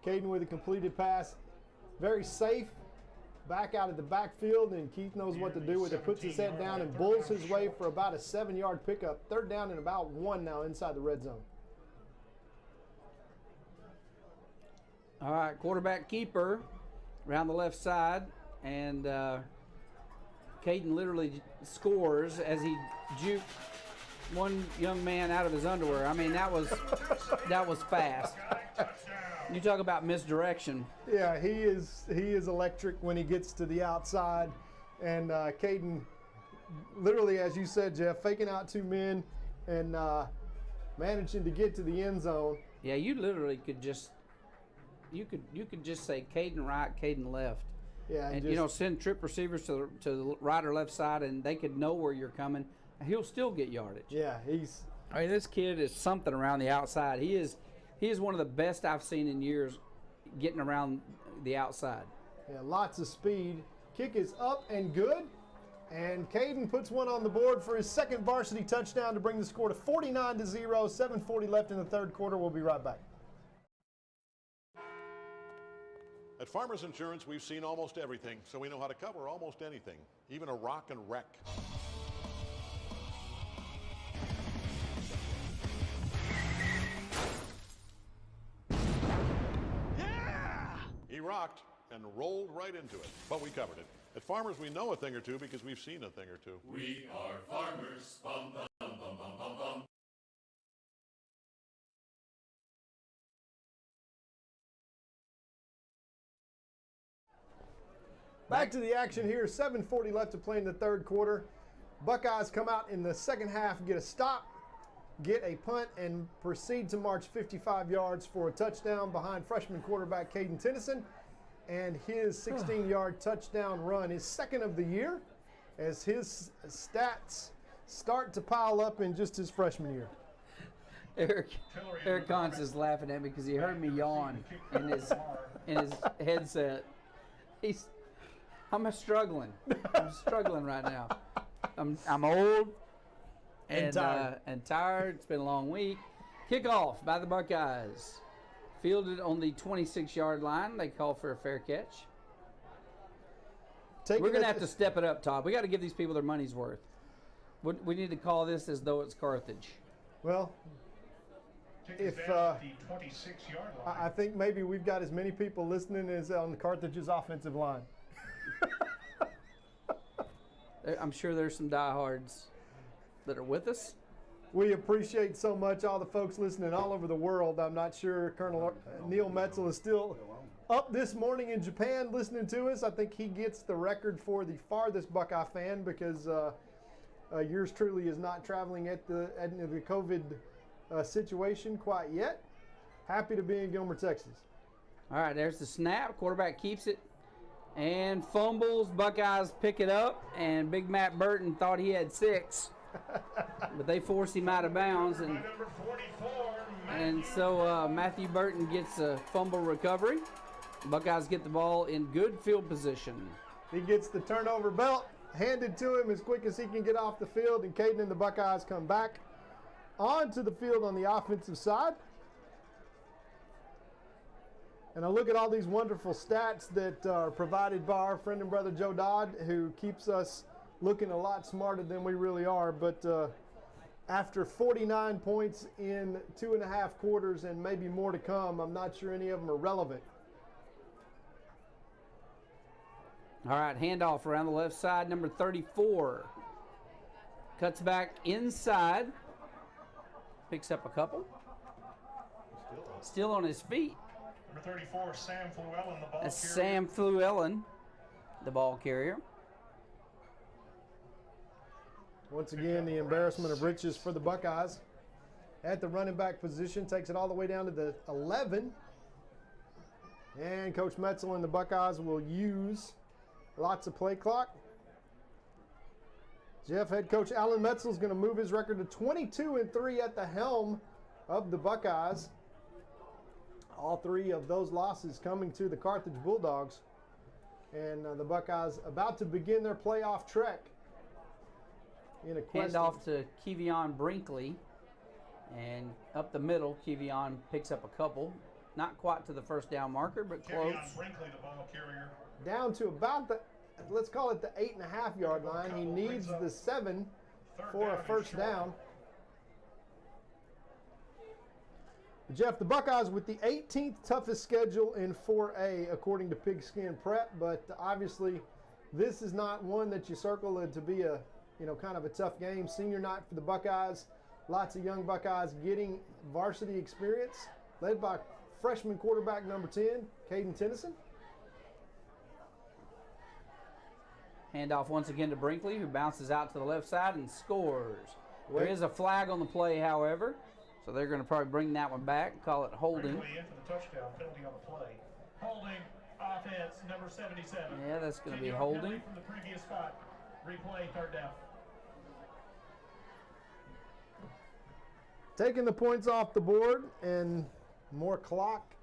Caden with a completed pass. Very safe. Back out of the backfield, and Keith knows what to do with it. Puts his head down and bulls his way for about a 7-yard pickup. 3rd down and about 1 now inside the red zone. All right, quarterback keeper around the left side, and Caden literally scores as he juked one young man out of his underwear. I mean, that was fast. You talk about misdirection. Yeah, he is electric when he gets to the outside, and Caden, literally as you said, Jeff, faking out 2 men, and managing to get to the end zone. Yeah, you literally could just you could just say Caden right, Caden left. Yeah, and you know, send trip receivers to the right or left side, and they could know where you're coming. He'll still get yardage. Yeah, I mean, this kid is something around the outside. He is one of the best I've seen in years getting around the outside. Yeah, lots of speed. Kick is up and good. And Caden puts one on the board for his second varsity touchdown to bring the score to 49-0. 7:40 left in the third quarter. We'll be right back. At Farmers Insurance, we've seen almost everything, so we know how to cover almost anything, even a rock and wreck. Yeah! He rocked and rolled right into it, but we covered it. At Farmers, we know a thing or two because we've seen a thing or two. We are farmers. Bum, bum, bum, bum, bum, bum, bum. Back to the action here. 7:40 left to play in the third quarter. Buckeyes come out in the second half, get a stop, get a punt, and proceed to march 55 yards for a touchdown behind freshman quarterback Caden Tennyson. And his 16-yard touchdown run, his second of the year, as his stats start to pile up in just his freshman year. Eric Cons is laughing at me because he heard me yawn in his headset. I'm struggling. I'm struggling right now. I'm old and tired. It's been a long week. Kickoff by the Buckeyes. Fielded on the 26-yard line. They call for a fair catch. We're going to have to step it up, Todd. We got to give these people their money's worth. We need to call this as though it's Carthage. Well, if I think maybe we've got as many people listening as on Carthage's offensive line. I'm sure there's some diehards that are with us. We appreciate so much all the folks listening all over the world. I'm not sure Colonel Neil Metzel is still up this morning in Japan listening to us. I think he gets the record for the farthest Buckeye fan because yours truly is not traveling at the COVID situation quite yet. Happy to be in Gilmer, Texas. All right, there's the snap. Quarterback keeps it and fumbles. Buckeyes pick it up, and Big Matt Burton thought he had 6. But they forced him out of bounds, and so Matthew Burton gets a fumble recovery. Buckeyes get the ball in good field position. He gets the turnover belt handed to him as quick as he can get off the field, and Caden and the Buckeyes come back onto the field on the offensive side. And I look at all these wonderful stats that are provided by our friend and brother Joe Dodd, who keeps us looking a lot smarter than we really are. But after 49 points in 2.5 quarters and maybe more to come, I'm not sure any of them are relevant. All right, handoff around the left side, number 34. Cuts back inside. Picks up a couple. Still on his feet. Number 34, Sam Fluellen, the ball That's carrier. Sam Fluellen, the ball carrier. Once again, the embarrassment of riches for the Buckeyes. At the running back position, takes it all the way down to the 11. And Coach Metzel and the Buckeyes will use lots of play clock. Jeff, head coach Alan Metzel is going to move his record to 22-3 at the helm of the Buckeyes. All 3 of those losses coming to the Carthage Bulldogs. And the Buckeyes about to begin their playoff trek. In a quest. Handoff to Kevion Brinkley. And up the middle, Kevion picks up a couple. Not quite to the first down marker, but close. Kevion Brinkley, the ball carrier. Down to about the, let's call it the 8.5-yard line. He needs the 7 for a first down. Jeff, the Buckeyes with the 18th toughest schedule in 4A, according to Pigskin Prep, but obviously this is not one that you circle to be a, kind of a tough game. Senior night for the Buckeyes. Lots of young Buckeyes getting varsity experience, led by freshman quarterback number 10, Caden Tennyson. Handoff once again to Brinkley, who bounces out to the left side and scores. There is a flag on the play, however. So they're going to probably bring that one back and call it holding. Breakaway in for the touchdown, penalty on the play. Holding, offense, number 77. Yeah, that's going to be 10-yard holding. penalty from the previous spot. Replay, third down. Taking the points off the board and more clock.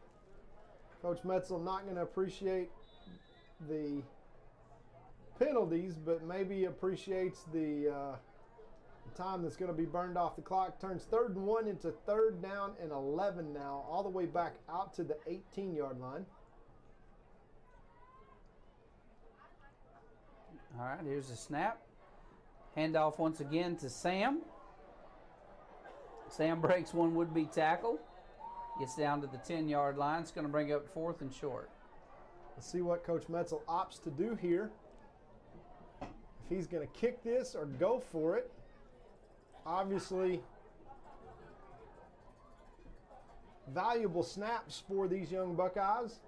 Coach Metzel not going to appreciate the penalties, but maybe appreciates the time that's going to be burned off the clock. Turns 3rd and 1 into 3rd down and 11 now, all the way back out to the 18-yard line. All right, here's the snap. Handoff once again to Sam. Sam breaks one would-be tackle. Gets down to the 10-yard line. It's going to bring up 4th and short. Let's see what Coach Metzel opts to do here. If he's going to kick this or go for it. Obviously, valuable snaps for these young Buckeyes.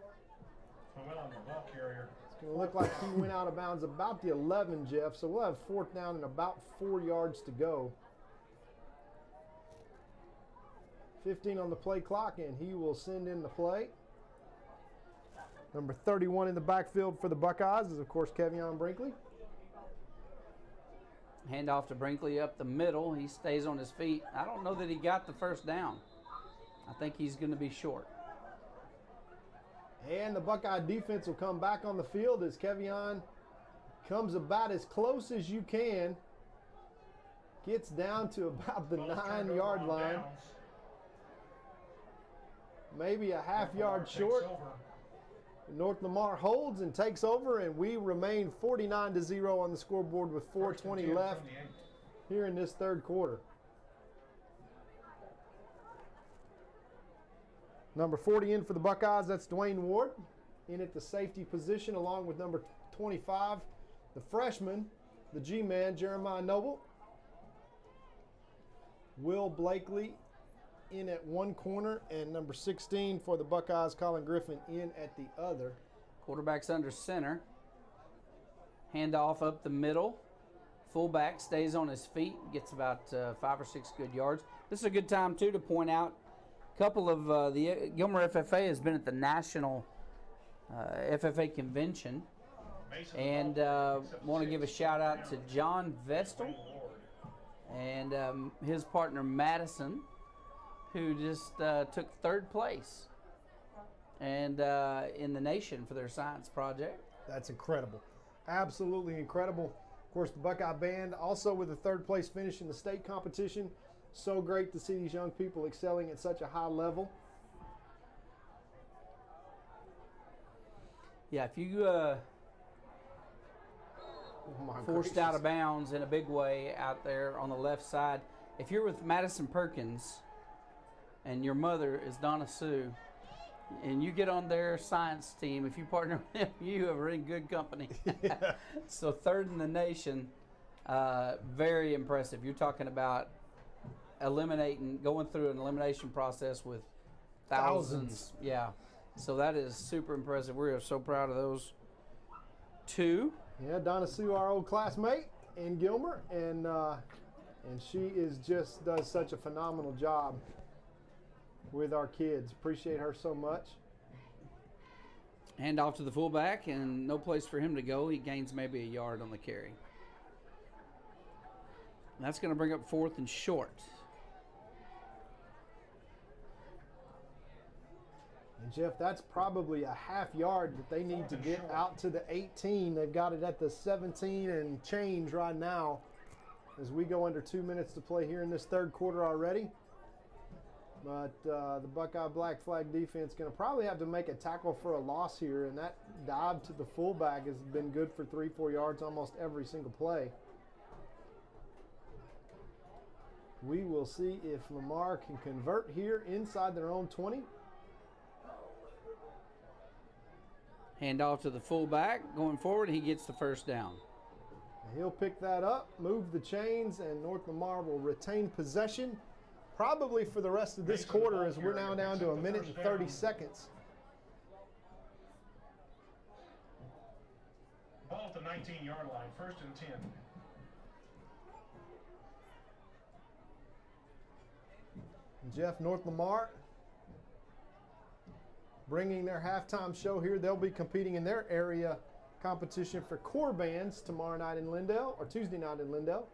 So went on the ball carrier. It's going to look like he went out of bounds about the 11, Jeff. So we'll have 4th down and about 4 yards to go. 15 on the play clock, and he will send in the play. Number 31 in the backfield for the Buckeyes is, of course, Kevion Brinkley. Handoff to Brinkley up the middle. He stays on his feet. I don't know that he got the first down. I think he's going to be short. And the Buckeye defense will come back on the field as Kevion comes about as close as you can. Gets down to about the 9-yard line. Downs. Maybe a half-yard short. North Lamar holds and takes over, and we remain 49-0 on the scoreboard with 4:20 left here in this 3rd quarter. Number 40 in for the Buckeyes, that's Dwayne Ward, in at the safety position along with number 25, the freshman, the G-man, Jeremiah Noble. Will Blakely in at one corner, and number 16 for the Buckeyes, Colin Griffin, in at the other. Quarterback's under center. Handoff up the middle. Fullback stays on his feet, gets about 5 or 6 good yards. This is a good time, too, to point out a couple of the Gilmer FFA has been at the National FFA Convention. And want to give a shout out to John Vestal and his partner Madison, who just took 3rd place and in the nation for their science project. That's incredible. Absolutely incredible. Of course, the Buckeye Band also with a 3rd place finish in the state competition. So great to see these young people excelling at such a high level. Yeah, if you forced out of bounds in a big way out there on the left side, if you're with Madison Perkins and your mother is Donna Sue, and you get on their science team, if you partner with them, you are in good company. Yeah. So 3rd in the nation, very impressive. You're talking about going through an elimination process with thousands. Yeah, so that is super impressive. We are so proud of those two. Yeah, Donna Sue, our old classmate in Gilmer, and she does such a phenomenal job with our kids. Appreciate her so much. Hand off to the fullback, and no place for him to go. He gains maybe a yard on the carry. And that's going to bring up 4th and short. And Jeff, that's probably a half-yard that they need to get out to the 18. They've got it at the 17 and change right now as we go under 2 minutes to play here in this 3rd quarter already. But the Buckeye Black Flag defense going to probably have to make a tackle for a loss here, and that dive to the fullback has been good for 3-4 yards almost every single play. We will see if Lamar can convert here inside their own 20. Hand off to the fullback. Going forward, he gets the 1st down. He'll pick that up, move the chains, and North Lamar will retain possession probably for the rest of this quarter, as we're now down to 1 minute and 30 seconds. Ball at the 19-yard line, 1st and 10. Jeff, North Lamar bringing their halftime show here. They'll be competing in their area competition for core bands tomorrow night in Lindale, or Tuesday night in Lindale.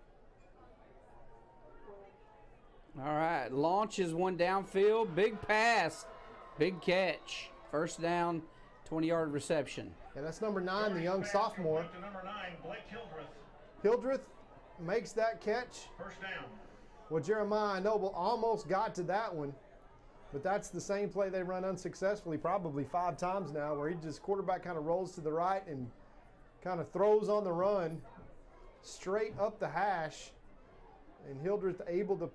All right, launches one downfield, big pass, big catch. First down, 20-yard reception. And that's number 9, the young sophomore. To number 9, Blake Hildreth. Hildreth makes that catch. First down. Well, Jeremiah Noble almost got to that one, but that's the same play they run unsuccessfully probably 5 times now, where he just, quarterback kind of rolls to the right and kind of throws on the run straight up the hash, and Hildreth able to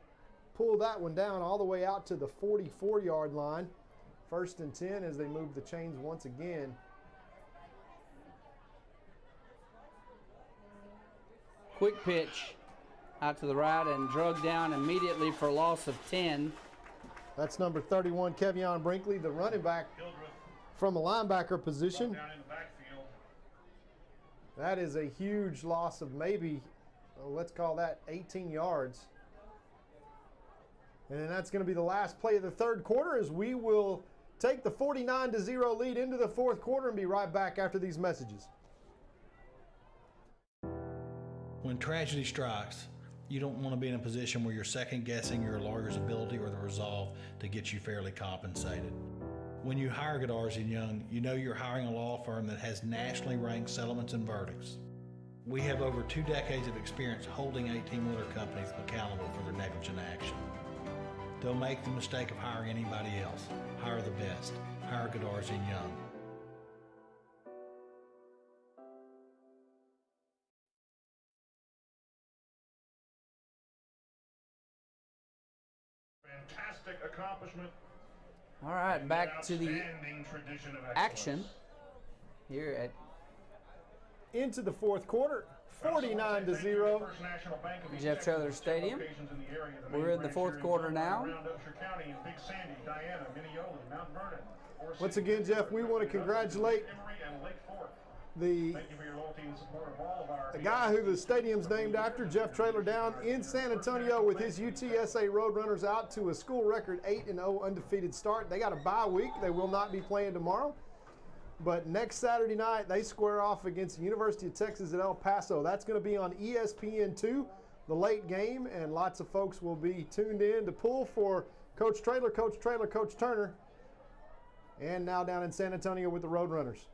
pull that one down all the way out to the 44-yard line. First and 10 as they move the chains once again. Quick pitch out to the right and drug down immediately for a loss of 10. That's number 31, Kevion Brinkley, the running back from a linebacker position. Down in the backfield. That is a huge loss of maybe, let's call that 18 yards. And then that's going to be the last play of the third quarter, as we will take the 49-0 lead into the fourth quarter and be right back after these messages. When tragedy strikes, you don't want to be in a position where you're second-guessing your lawyer's ability or the resolve to get you fairly compensated. When you hire Godarzi & Young, you know you're hiring a law firm that has nationally ranked settlements and verdicts. We have over 2 decades of experience holding 18-wheeler companies accountable for their negligent action. Don't make the mistake of hiring anybody else. Hire the best. Hire Godarzi & Young. Fantastic accomplishment. All right, back to the action here at into the fourth quarter, 49-0. Jeff Traylor Stadium. We're in the fourth quarter now. Once again, Jeff, we want to congratulate the guy who the stadium's named after, Jeff Traylor, down in San Antonio with his UTSA Roadrunners out to a school record 8-0 undefeated start. They got a bye week. They will not be playing tomorrow. But next Saturday night, they square off against the University of Texas at El Paso. That's going to be on ESPN2, the late game, and lots of folks will be tuned in to pull for Coach Traylor, Coach Turner, and now down in San Antonio with the Roadrunners.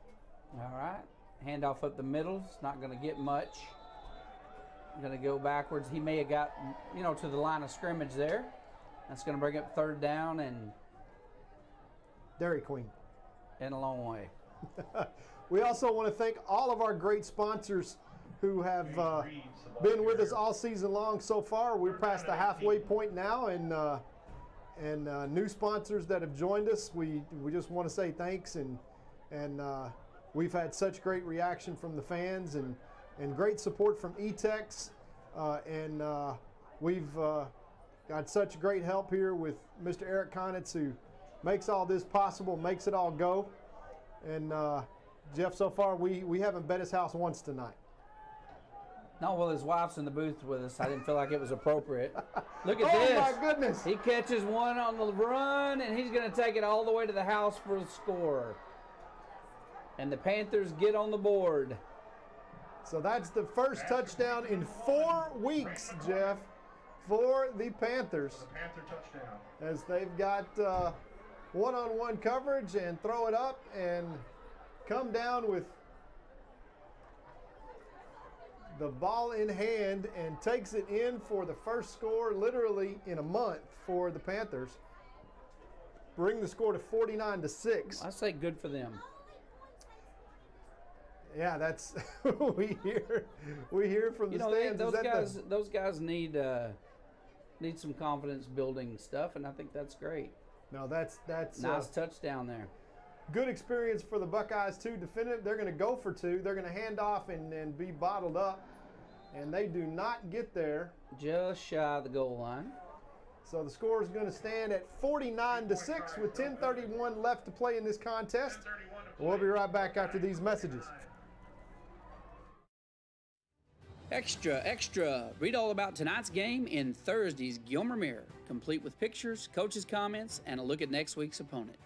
All right. Handoff up the middle. It's not going to get much. Going to go backwards. He may have got, to the line of scrimmage there. That's going to bring up third down and Dairy Queen. And a long way. We also want to thank all of our great sponsors who have been with us all season long so far. We're past the halfway point now, and new sponsors that have joined us. We just want to say thanks, and we've had such great reaction from the fans and great support from E-Tex, and we've got such great help here with Mr. Eric Konitz, who makes all this possible, makes it all go. And Jeff, so far we haven't bet his house once tonight. No, well, his wife's in the booth with us. I didn't feel like it was appropriate. Look at this. Oh, my goodness. He catches one on the run, and he's going to take it all the way to the house for the score. And the Panthers get on the board. So that's the first touchdown in 4 weeks, Jeff, for the Panthers. The Panther touchdown. As they've got one-on-one coverage and throw it up and come down with the ball in hand and takes it in for the first score literally in a month for the Panthers. Bring the score to 49-6. I say good for them. Yeah, that's we hear from the stands. Those guys need some confidence building stuff, and I think that's great. No, that's nice touchdown there. Good experience for the Buckeyes too. Definitive. They're going to go for 2. They're going to hand off and be bottled up, and they do not get there. Just shy of the goal line. So the score is going to stand at 49-6 with 10:31 left to play in this contest. We'll be right back after these messages. Extra, extra! Read all about tonight's game in Thursday's Gilmer Mirror, complete with pictures, coaches' comments, and a look at next week's opponent.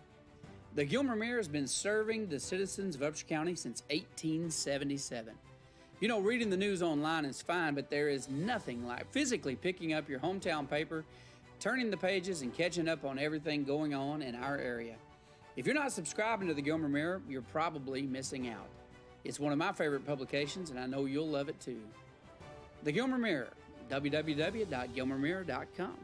The Gilmer Mirror has been serving the citizens of Upshur County since 1877. You know, reading the news online is fine, but there is nothing like physically picking up your hometown paper, turning the pages, and catching up on everything going on in our area. If you're not subscribing to the Gilmer Mirror, you're probably missing out. It's one of my favorite publications, and I know you'll love it too. The Gilmer Mirror, www.gilmermirror.com.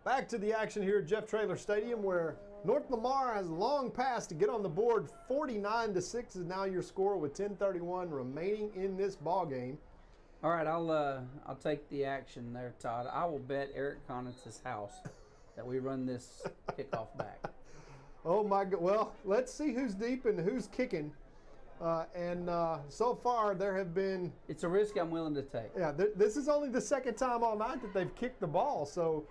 Back to the action here at Jeff Traylor Stadium, where North Lamar has long passed to get on the board. 49-6 is now your score with 10:31 remaining in this ball game. All right, I'll take the action there, Todd. I will bet Eric Connitz's house that we run this kickoff back. Oh my God! Well, let's see who's deep and who's kicking. So far there have been. It's a risk I'm willing to take. Yeah, this is only the second time all night that they've kicked the ball, so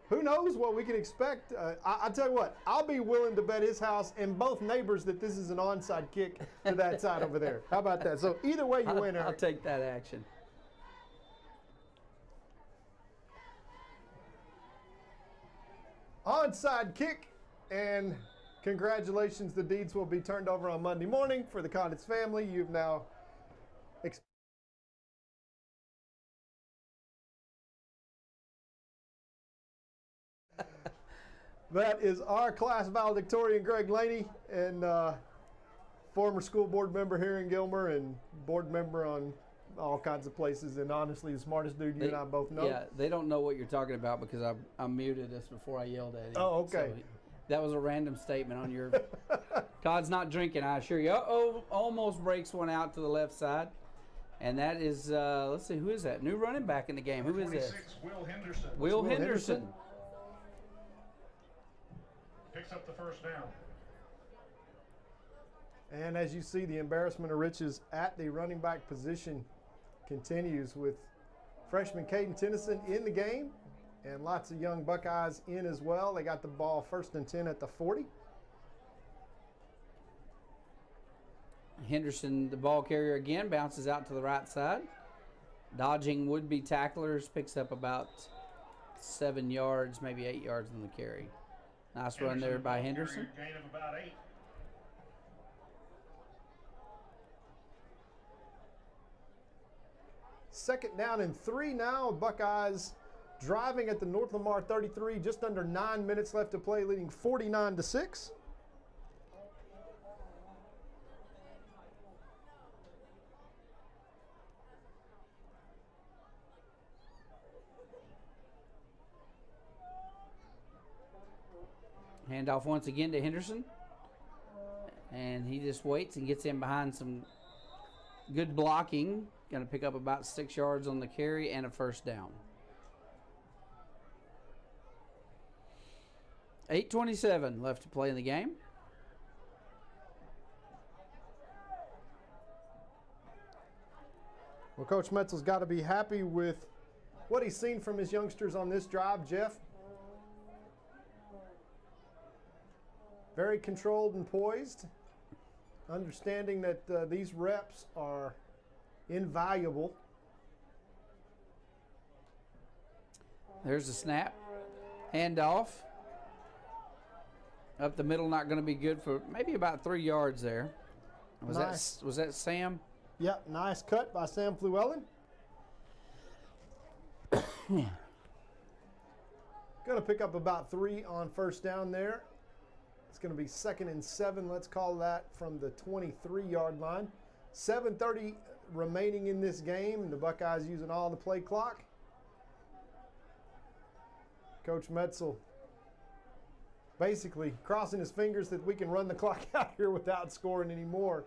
who knows what we can expect. I tell you what, I'll be willing to bet his house and both neighbors that this is an onside kick to that side over there. How about that? So either way you win, Eric. I'll take that action. Onside kick, and congratulations, the deeds will be turned over on Monday morning for the Conditz family. You've now that is our class valedictorian, Greg Laney, and former school board member here in Gilmer and board member on all kinds of places, and honestly the smartest dude you and I both know. Yeah, they don't know what you're talking about because I muted us before I yelled at him. Oh, okay. So that was a random statement on your. Todd's not drinking, I assure you. Uh-oh, almost breaks one out to the left side. And that is, let's see, who is that? New running back in the game. Who is this? Will Henderson. Will Henderson. Picks up the first down. And as you see, the embarrassment of riches at the running back position continues with freshman Caden Tennyson in the game and lots of young Buckeyes in as well. They got the ball 1st and 10 at the 40. Henderson, the ball carrier again, bounces out to the right side. Dodging would-be tacklers, picks up about 7 yards, maybe 8 yards on the carry. Nice run there by Henderson. Gain of about 8. Second down and 3 now. Buckeyes driving at the North Lamar 33, just under 9 minutes left to play, leading 49-6. Handoff once again to Henderson. And he just waits and gets in behind some good blocking. Going to pick up about 6 yards on the carry and a first down. 8:27 left to play in the game. Well, Coach Metzel's got to be happy with what he's seen from his youngsters on this drive, Jeff. Very controlled and poised, understanding that these reps are invaluable. There's the snap. Handoff. Up the middle, not going to be good for maybe about 3 yards there. Nice. Was that Sam? Yep, nice cut by Sam Flewellen. Going to pick up about 3 on first down there. It's going to be 2nd and 7, let's call that, from the 23-yard line. 7:30 remaining in this game, and the Buckeyes using all the play clock. Coach Metzel basically crossing his fingers that we can run the clock out here without scoring anymore.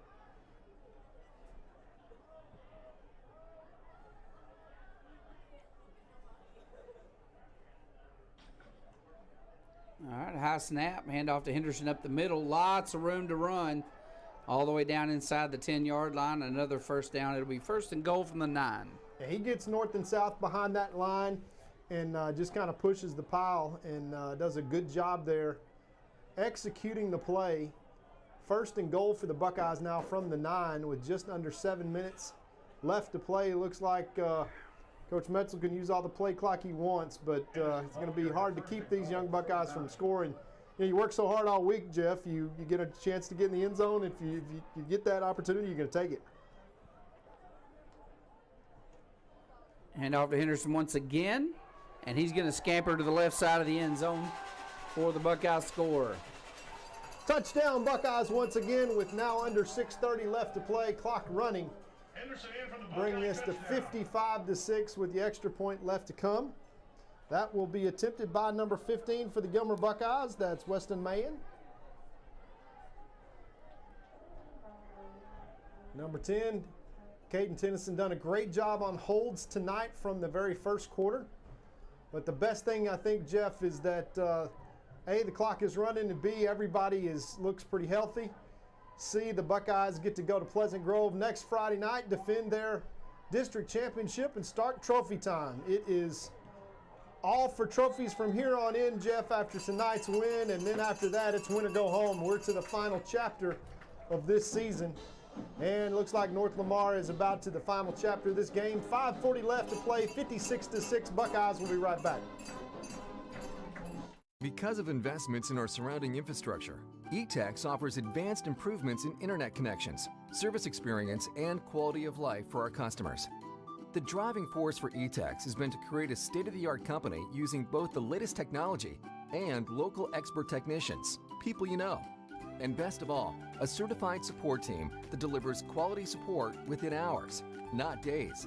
All right, high snap, handoff to Henderson up the middle. Lots of room to run all the way down inside the 10-yard line. Another first down. It'll be 1st and goal from the 9. Yeah, he gets north and south behind that line and just kind of pushes the pile and does a good job there executing the play first and goal for the Buckeyes now from the 9 with just under 7 minutes left to play. Looks like Coach Metzel can use all the play clock he wants, but it's going to be hard to keep these young Buckeyes from scoring. You know, you work so hard all week, Jeff. You get a chance to get in the end zone. If you get that opportunity, you're going to take it. Hand off to Henderson once again, and he's going to scamper to the left side of the end zone for the Buckeyes score. Touchdown Buckeyes once again with now under 6:30 left to play, clock running. Bring this to 55-6 with the extra point left to come. That will be attempted by number 15 for the Gilmer Buckeyes. That's Weston Mayen. Number 10, Caden Tennyson, done a great job on holds tonight from the very first quarter. But the best thing I think, Jeff, is that A, the clock is running, and B, everybody looks pretty healthy. C, the Buckeyes get to go to Pleasant Grove next Friday night, defend their district championship, and start trophy time. It is all for trophies from here on in, Jeff, after tonight's win, and then after that, it's win or go home. We're to the final chapter of this season, and looks like North Lamar is about to the final chapter of this game. 5:40 left to play, 56-6. Buckeyes will be right back. Because of investments in our surrounding infrastructure, eTax offers advanced improvements in internet connections, service experience, and quality of life for our customers. The driving force for eTax has been to create a state-of-the-art company using both the latest technology and local expert technicians, people you know. And best of all, a certified support team that delivers quality support within hours, not days.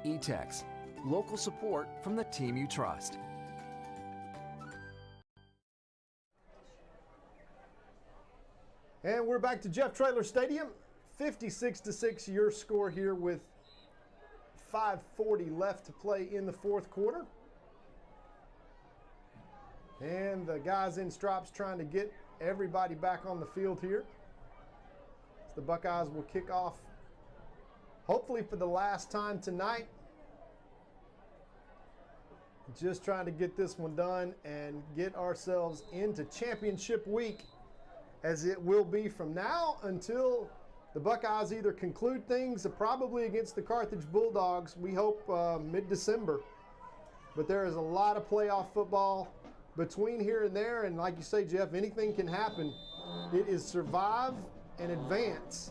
eTax, local support from the team you trust. And we're back to Jeff Traylor Stadium. 56-6 your score here with 5:40 left to play in the fourth quarter. And the guys in stripes trying to get everybody back on the field here. So the Buckeyes will kick off hopefully for the last time tonight. Just trying to get this one done and get ourselves into championship week, as it will be from now until the Buckeyes either conclude things, probably against the Carthage Bulldogs, we hope mid-December. But there is a lot of playoff football between here and there, and like you say, Jeff, anything can happen. It is survive and advance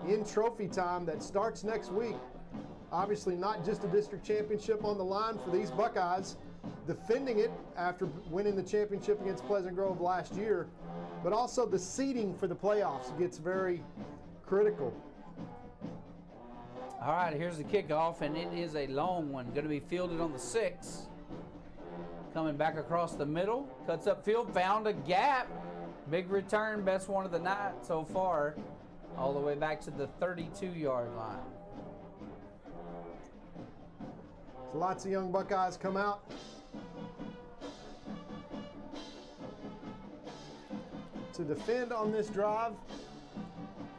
in trophy time that starts next week. Obviously not just a district championship on the line for these Buckeyes, defending it after winning the championship against Pleasant Grove last year, but also the seeding for the playoffs gets very critical. All right, here's the kickoff, and it is a long one. Going to be fielded on the 6. Coming back across the middle, cuts upfield, found a gap. Big return, best one of the night so far, all the way back to the 32-yard line. So lots of young Buckeyes come out. To defend on this drive.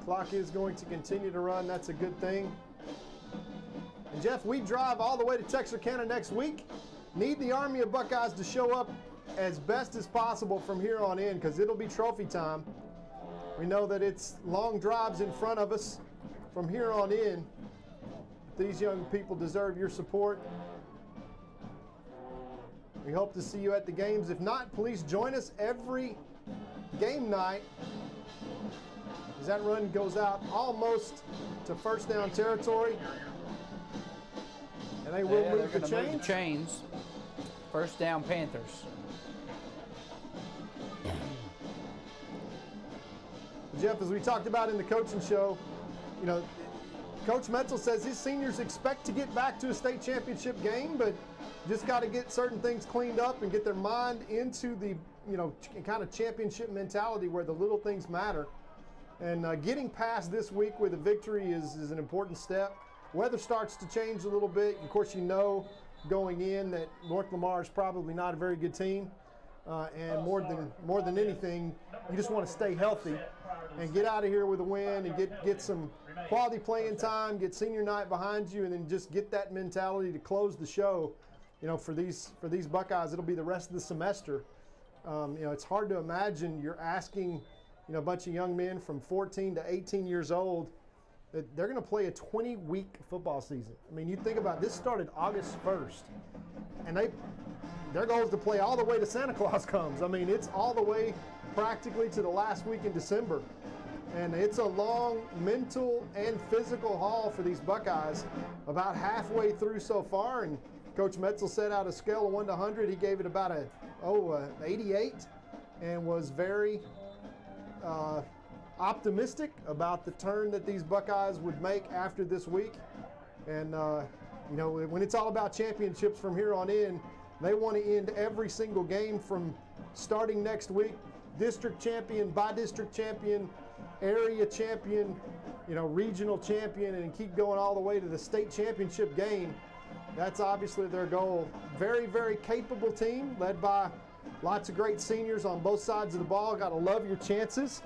Clock is going to continue to run. That's a good thing. And Jeff, we drive all the way to Texarkana next week. Need the Army of Buckeyes to show up as best as possible from here on in, because it'll be trophy time. We know that it's long drives in front of us from here on in. These young people deserve your support. We hope to see you at the games. If not, please join us every game night as that run goes out almost to first down territory. And they will move the chains. Move the chains. First down, Panthers. Jeff, as we talked about in the coaching show, you know, Coach Metzel says his seniors expect to get back to a state championship game, but just got to get certain things cleaned up and get their mind into the, you know, kind of championship mentality where the little things matter. And getting past this week with a victory is an important step. Weather starts to change a little bit. Of course, you know going in that North Lamar is probably not a very good team. And more than anything, you just want to stay healthy and get out of here with a win and get some quality playing time, get senior night behind you, and then just get that mentality to close the show. You know, for these Buckeyes, it'll be the rest of the semester. You know, it's hard to imagine you're asking a bunch of young men from 14 to 18 years old. They're going to play a 20-week football season. I mean, you think about it, this started August 1st, and their goal is to play all the way to Santa Claus comes. I mean, it's all the way practically to the last week in December. And it's a long mental and physical haul for these Buckeyes. About halfway through so far, and Coach Metzel set out a scale of 1 to 100. He gave it about a 88, and was very optimistic about the turn that these Buckeyes would make after this week. And when it's all about championships from here on in, they want to end every single game from starting next week, district champion by district champion, area champion, regional champion, and keep going all the way to the state championship game. That's obviously their goal. Very, very capable team led by lots of great seniors on both sides of the ball. Got to love your chances,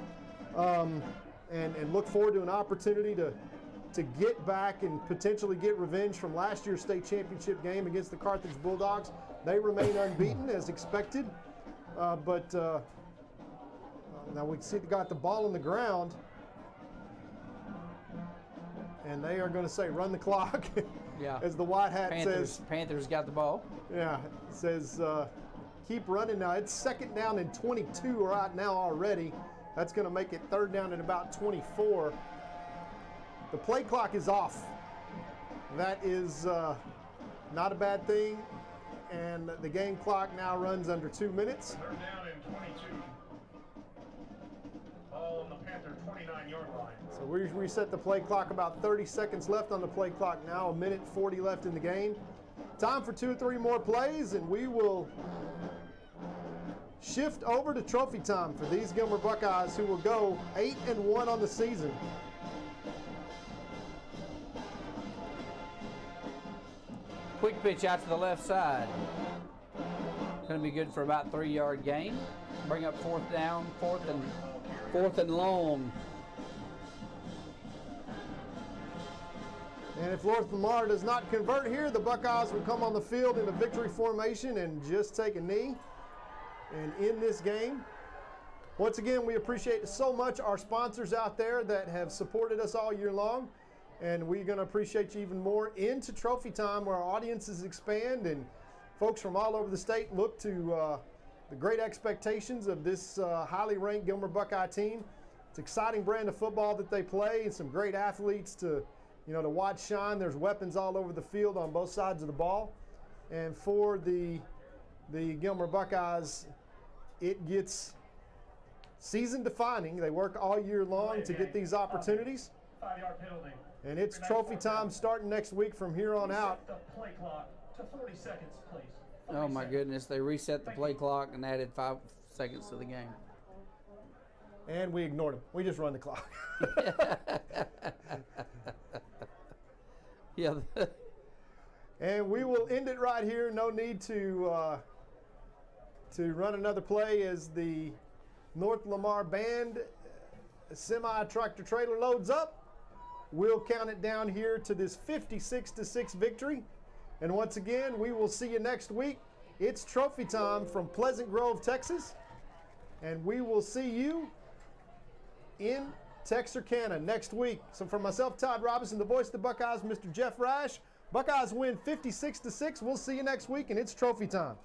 and look forward to an opportunity to get back and potentially get revenge from last year's state championship game against the Carthage Bulldogs. They remain unbeaten as expected, but now we see they got the ball on the ground, and they are going to say run the clock. Yeah. As the white hat says. Panthers got the ball. Yeah, it says keep running now. It's 2nd down and 22 right now already. That's going to make it 3rd down and about 24. The play clock is off. That is not a bad thing, and the game clock now runs under 2 minutes. 3rd down and 22. Ball on the Panther 29-yard line. So we reset the play clock, about 30 seconds left on the play clock now, 1:40 left in the game. Time for 2 or 3 more plays, and we will shift over to trophy time for these Gilmer Buckeyes, who will go 8-1 on the season. Quick pitch out to the left side. Going to be good for about 3-yard gain. Bring up 4th down, 4th and long. And if Lamar does not convert here, the Buckeyes will come on the field in a victory formation and just take a knee and end this game. Once again, we appreciate so much our sponsors out there that have supported us all year long. And we're going to appreciate you even more into trophy time, where our audiences expand and folks from all over the state look to the great expectations of this highly ranked Gilmer Buckeye team. It's an exciting brand of football that they play, and some great athletes to watch shine. There's weapons all over the field on both sides of the ball. And for the Gilmer Buckeyes, it gets season defining. They work all year long to get these opportunities. 5-yard penalty. And it's trophy time starting next week from here on out. The play clock to 40 seconds, please. Oh my goodness, they reset the play clock and added 5 seconds to the game. And we ignored them. We just run the clock. Yeah. And we will end it right here. No need to run another play as the North Lamar Band semi-tractor trailer loads up. We'll count it down here to this 56-6 victory. And once again, we will see you next week. It's trophy time from Pleasant Grove, Texas. And we will see you in Texarkana next week. So for myself, Todd Robinson, the voice of the Buckeyes, Mr. Jeff Reich, Buckeyes win 56-6. We'll see you next week, and it's trophy time.